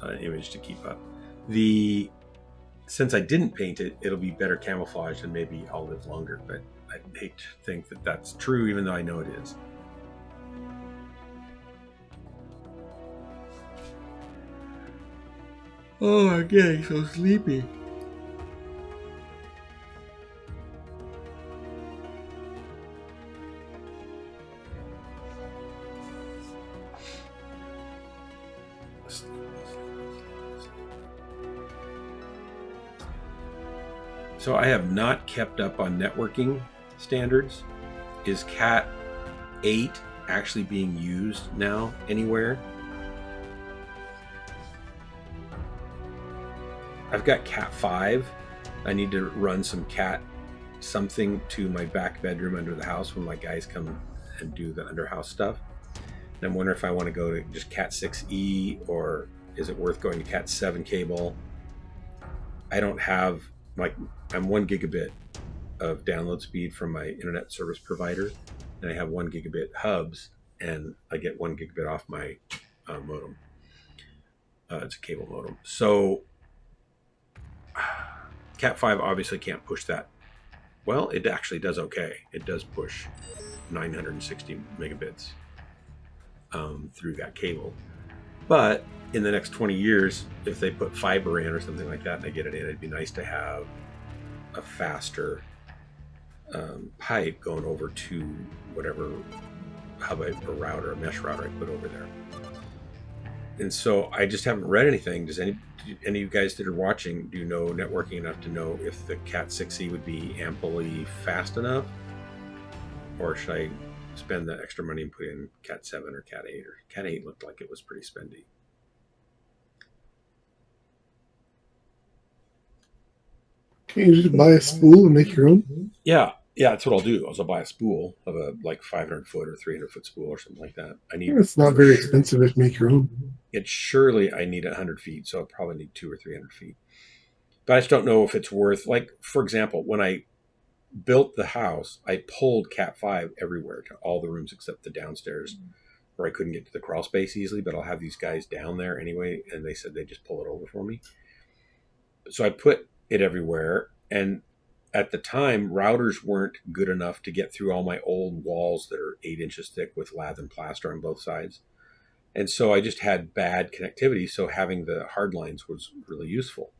an image to keep up. Since I didn't paint it, it'll be better camouflaged and maybe I'll live longer. But I hate to think that that's true, even though I know it is. Oh, I'm getting so sleepy. So I have not kept up on networking standards. Is Cat 8 actually being used now anywhere? I've got Cat 5. I need to run some Cat something to my back bedroom under the house when my guys come and do the underhouse stuff. And I'm wondering if I want to go to just Cat 6E or is it worth going to Cat 7 cable? I don't have, I'm 1 gigabit of download speed from my internet service provider, and I have 1 gigabit hubs, and I get 1 gigabit off my modem. It's a cable modem. So Cat 5 obviously can't push that well, it actually does okay. It does push 960 megabits through that cable. But in the next 20 years, if they put fiber in or something like that and they get it in, it'd be nice to have a faster pipe going over to whatever hub or router, a mesh router I put over there. And so I just haven't read anything. Does any of you guys that are watching, do you know networking enough to know if the Cat 6e would be amply fast enough? Or should I spend the extra money and put in Cat 7 or Cat 8? Or Cat 8 looked like it was pretty spendy. Can't you just buy a spool and make your own? Yeah, that's what I'll do. I'll buy a spool of a like 500 foot or 300 foot spool or something like that. I need. It's not very expensive if you make your own. It's surely I need 100 feet, so I'll probably need 200 or 300 feet. But I just don't know if it's worth. Like, for example, when I built the house, I pulled Cat 5 everywhere to all the rooms except the downstairs, where I couldn't get to the crawl space easily. But I'll have these guys down there anyway, and they said they'd just pull it over for me. So I put it everywhere, and at the time, routers weren't good enough to get through all my old walls that are 8 inches thick with lath and plaster on both sides. And so I just had bad connectivity, so having the hard lines was really useful.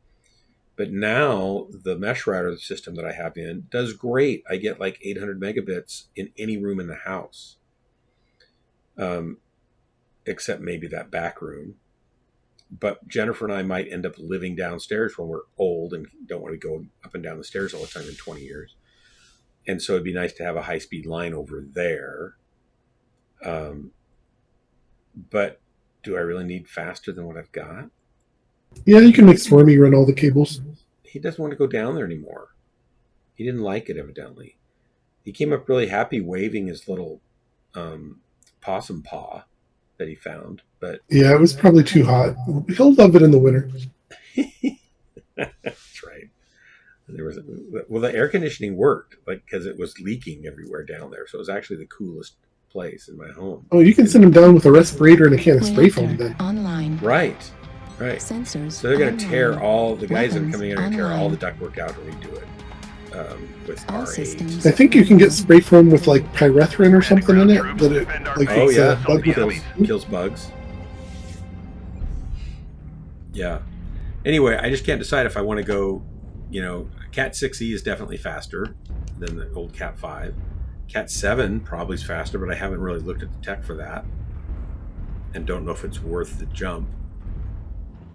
But now the mesh router system that I have in does great. I get like 800 megabits in any room in the house, except maybe that back room. But Jennifer and I might end up living downstairs when we're old and don't want to go up and down the stairs all the time in 20 years. And so it'd be nice to have a high-speed line over there. But do I really need faster than what I've got? Yeah, you can make Swarmy run all the cables. He doesn't want to go down there anymore. He didn't like it, evidently. He came up really happy waving his little possum paw that he found. But yeah, it was probably too hot. He'll love it in the winter. That's right. There was the air conditioning worked, like, because it was leaking everywhere down there. So it was actually the coolest place in my home. Oh, you can send him down with a respirator and a can of spray foam then. Online. Right. Sensors. So they're going to tear all the guys that are Weapons coming in and tear all the online. ductwork out and redo it with All R8. systems. I think you can get spray foam with like pyrethrin or something in it that it like Oh it's yeah, bug kills bugs. Yeah. Anyway, I just can't decide if I want to go. Cat 6e is definitely faster than the old Cat 5. Cat 7 probably is faster, but I haven't really looked at the tech for that, and don't know if it's worth the jump.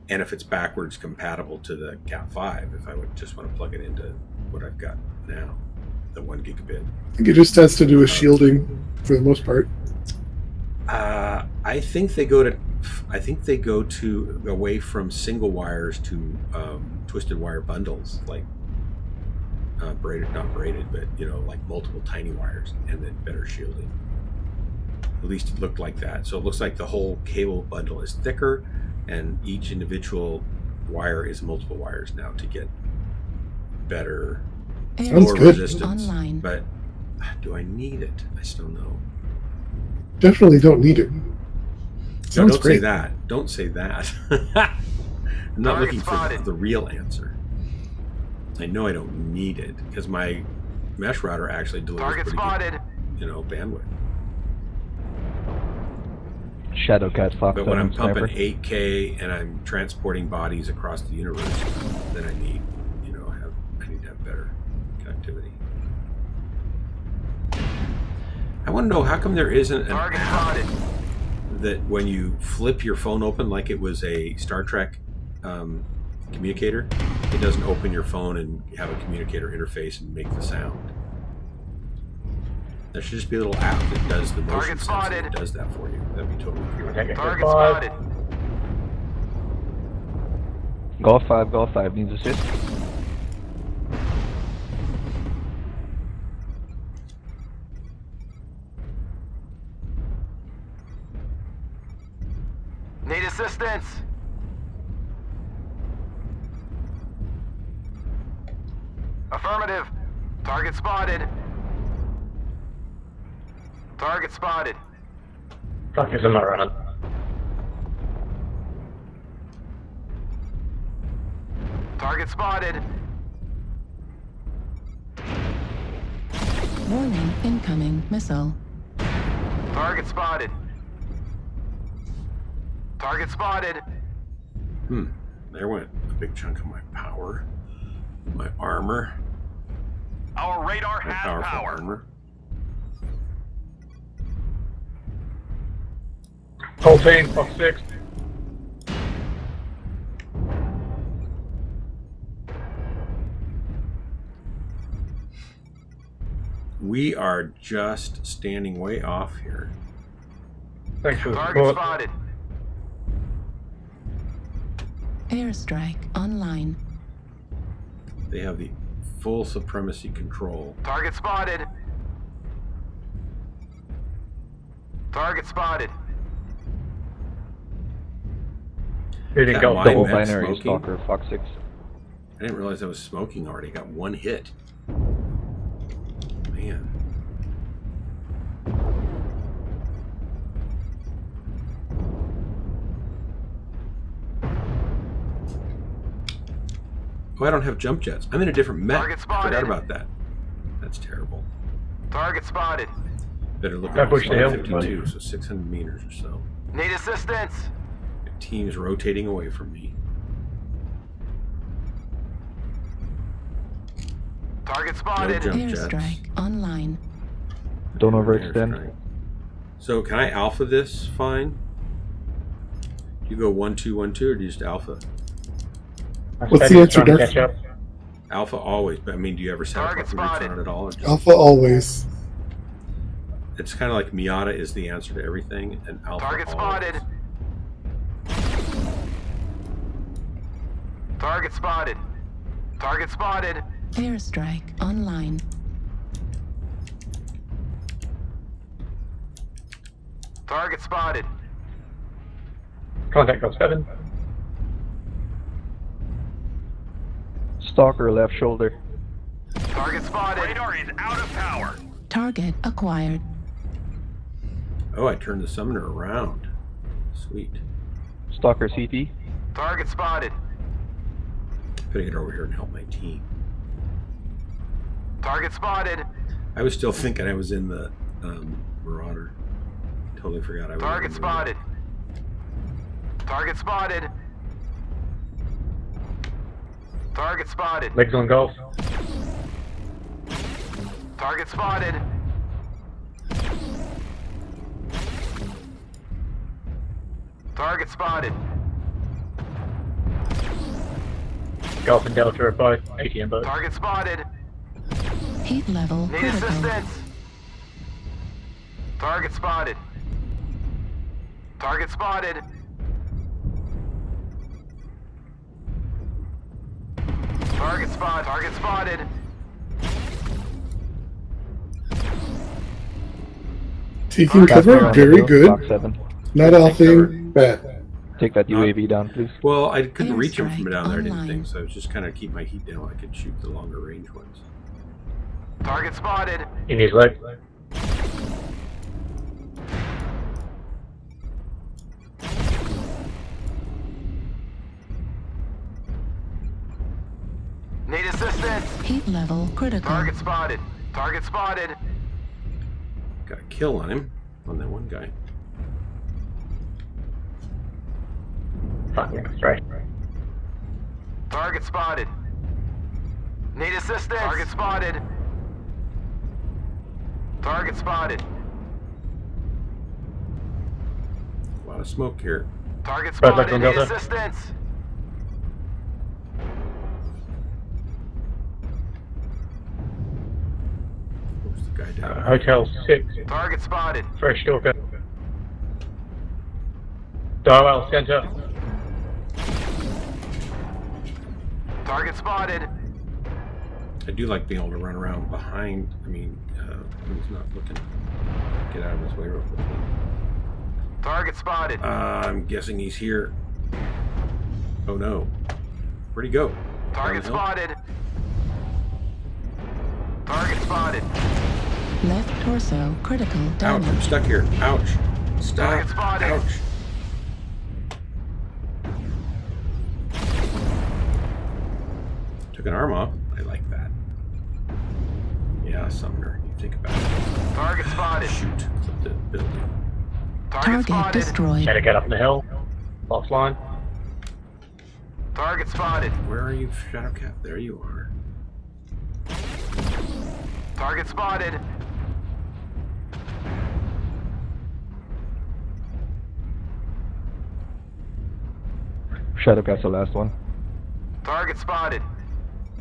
And if it's backwards compatible to the Cat 5, if I would just want to plug it into what I've got now, the 1 gigabit. I think it just has to do with shielding for the most part. I think they go to away from single wires to twisted wire bundles, like not braided, but like multiple tiny wires, and then better shielding. At least it looked like that. So it looks like the whole cable bundle is thicker, and each individual wire is multiple wires now to get better lower resistance. Online. But do I need it? I still know. Definitely don't need it. No, Sounds don't great. say that. Don't say that. I'm not looking for the real answer. I know I don't need it because my mesh router actually delivers pretty good, bandwidth. Shadowcat Fox. But when I'm pumping Sniper. 8K and I'm transporting bodies across the universe, then I need, I need to have better connectivity. I want to know how come there isn't an app that when you flip your phone open like it was a Star Trek communicator, it doesn't open your phone and have a communicator interface and make the sound. There should just be a little app that does the motion sensor that does that for you. That'd be totally cool. Target spotted. Golf 5 needs assist. Need assistance. Affirmative. Target spotted. Target spotted. Fuckers am I running? Target spotted. Warning, incoming missile. Target spotted. Target spotted. There went a big chunk of my power. My armor. Our radar My has powerful power. armor. Whole team, Fox 6. We are just standing way off here. Thanks for the Target support. spotted. Airstrike online. They have the full supremacy control. Target spotted. Target spotted. Hitting That golf my double Mech binary smoking? stalker, Fox 6. I didn't realize I was smoking already. Got one hit. Man. Oh, I don't have jump jets. I'm in a different mech. Target I spotted. forgot about that. That's terrible. Target spotted. Better look Gotta at push the hill. 52, so 600 meters or so. Need assistance. The team's rotating away from me. Target No spotted. jump jets. Airstrike online. Don't overextend. Airstrike. So can I alpha this fine? Do you go 1-2-1-2 or do you just alpha? What's the answer, Darth? Catch up. Alpha always, but I mean, do you ever set up Target weapon groups spotted. on it at all? Or just- Alpha always. It's kind of like Miata is the answer to everything, and Alpha Target always. spotted. Target spotted. Target spotted. Airstrike online. Target spotted. Contact on 7. Stalker left shoulder. Target spotted. Radar is out of power. Target acquired. Oh, I turned the summoner around. Sweet. Stalker CT. Target spotted. Putting it over here and help my team. Target spotted. I was still thinking I was in the Marauder. Totally forgot I was. Target in the Marauder. spotted. Target spotted. Target spotted. Legs on golf. Target spotted. Target spotted. Golf and Delta are both ATM boats. Target spotted. Heat level Need critical. assistance. Target spotted. Target spotted. Target spot. Target spotted. Taking cover, very good. Not alphaing, bad. Take that UAV down, please. Well, I couldn't reach him from Airstrike down there, I didn't online. think, so I was just kind of keep my heat down while I could shoot the longer range ones. Target spotted. In his leg. Need assistance. Heat level critical. Target spotted. Target spotted. Got a kill on him, on that one guy. Fucking that's right. Target spotted. Need assistance. Target spotted. Target spotted. A lot of smoke here. Target Right, spotted. on Need Delta. assistance. Where's the guy down? Hotel 6. Target spotted. Fresh stalker. Darwell center. Target spotted. I do like being able to run around behind. I mean, when he's not looking. Get out of his way real quickly. Target spotted. I'm guessing he's here. Oh no. Where'd he go? Target Down the hill? spotted. Target spotted. Left torso critical Ouch, damage. I'm stuck here. Ouch. Stop. Target spotted. Ouch. Took an arm off. I like that. Yeah, Sumner. You think about it. Target spotted. Shoot. Clip the building. Target destroyed. Try to get up the hill. Offline. Target spotted. Where are you, Shadowcat? There you are. Target spotted. Shadowcat's the last one. Target spotted.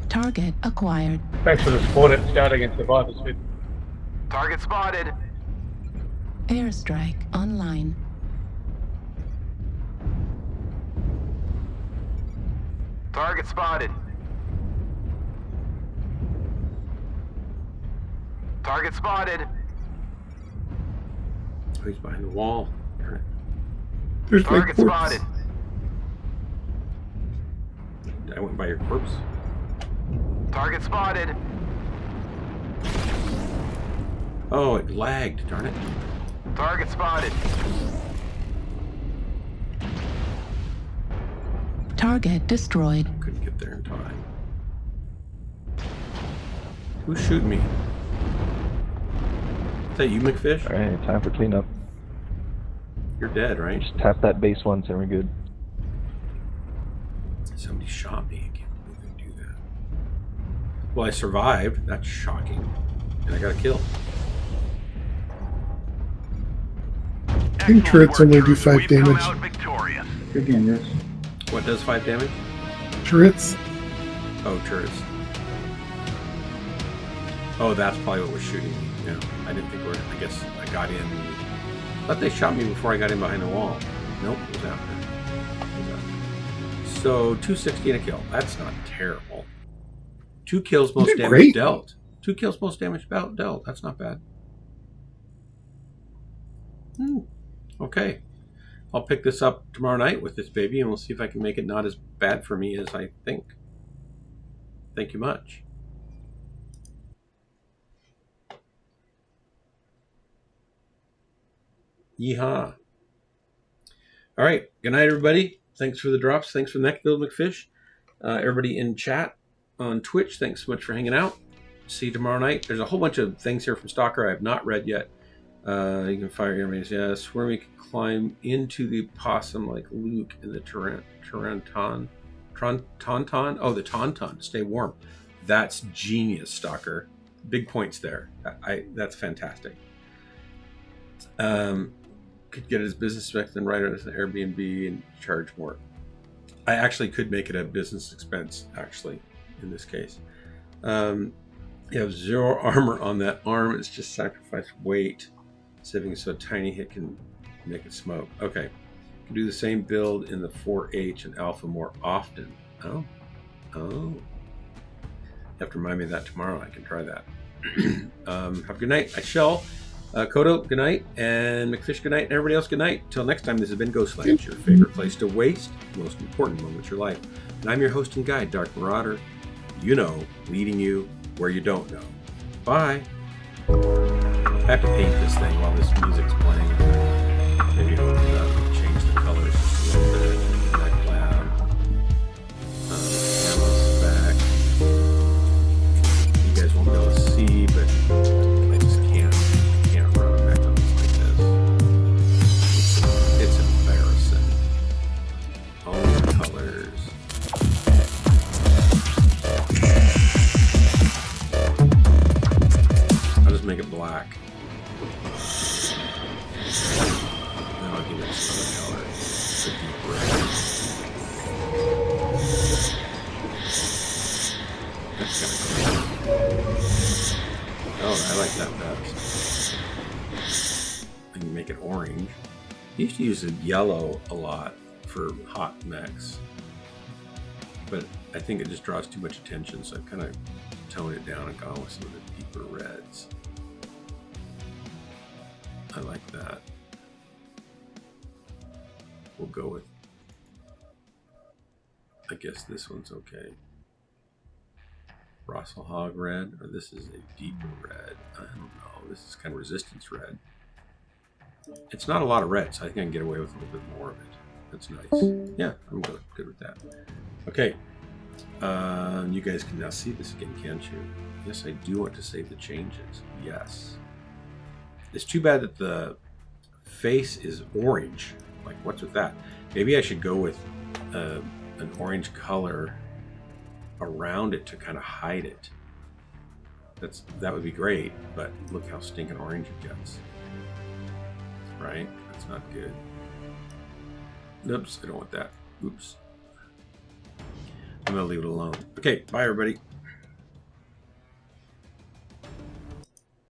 Target acquired. Thanks for the support at Scout against Survivors. Target spotted. Airstrike online. Target spotted. Target spotted. Oh, he's behind the wall. There's my Target corpse. spotted. I went by your corpse. Target spotted. Oh, it lagged, darn it. Target spotted. Target destroyed. Couldn't get there in time. Who's shooting me? Is that you, McFish? Alright, time for cleanup. You're dead, right? Just tap that base once and we're good. Somebody shot me. I can't believe they do that. Well, I survived. That's shocking. And I got a kill. I think turrets only do 5 damage. Good game, yes. What does 5 damage? Turrets? Oh, turrets. Oh, that's probably what was shooting me. Yeah, I didn't think I guess I got in. I thought they shot me before I got in behind the wall. Nope, it was after. So 260 and a kill. That's not terrible. 2 kills, most damage great. dealt. 2 kills, most damage dealt. That's not bad. Okay. I'll pick this up tomorrow night with this baby, and we'll see if I can make it not as bad for me as I think. Thank you much. Yeehaw. All right. Good night, everybody. Thanks for the drops. Thanks for the neck build, McFish. Everybody in chat on Twitch, thanks so much for hanging out. See you tomorrow night. There's a whole bunch of things here from Stalker I have not read yet. You can fire enemies. Yeah, Swarmy can climb into the possum like Luke in the Tauntaun. Oh, the Tauntaun to stay warm. That's genius, Stalker. Big points there. That's fantastic. Could get his business spec, then write it as an Airbnb and charge more. I actually could make it a business expense, actually, in this case. You have 0 armor on that arm. It's just sacrifice weight. Saving so a tiny hit can make it smoke. Okay. You can do the same build in the 4H and Alpha more often. Oh. You have to remind me of that tomorrow. I can try that. Have a good night. I shall. Kodo, good night. And McFish, good night. And everybody else, good night. Till next time, this has been Ghostlands, your favorite place to waste the most important moments of your life. And I'm your host and guide, Dark Marauder. You know, leading you where you don't know. Bye. I have to paint this thing while this music's playing. Maybe it'll change the colors just a little bit. Back loud. Camel's back. You guys won't be able to see, but I just can't run backgrounds like this. It's embarrassing. All the colors. I'll just make it black. Then I'll give it some other color. It's a deep red. That's kind of cool. Oh, I like that best. I can make it orange. I used to use the yellow a lot for hot mechs, but I think it just draws too much attention, so I've kind of toned it down and gone with some of the deeper reds. I like that. We'll go with, I guess this one's okay. Rosselhog red, or this is a deeper red. I don't know. This is kind of resistance red. It's not a lot of red, so I think I can get away with a little bit more of it. That's nice. Yeah, I'm good with that. Okay. You guys can now see this again, can't you? Yes, I do want to save the changes. Yes. It's too bad that the face is orange. Like, what's with that? Maybe I should go with an orange color around it to kind of hide it. That would be great, but look how stinking orange it gets. Right? That's not good. Oops, I don't want that. Oops. I'm going to leave it alone. Okay, bye everybody.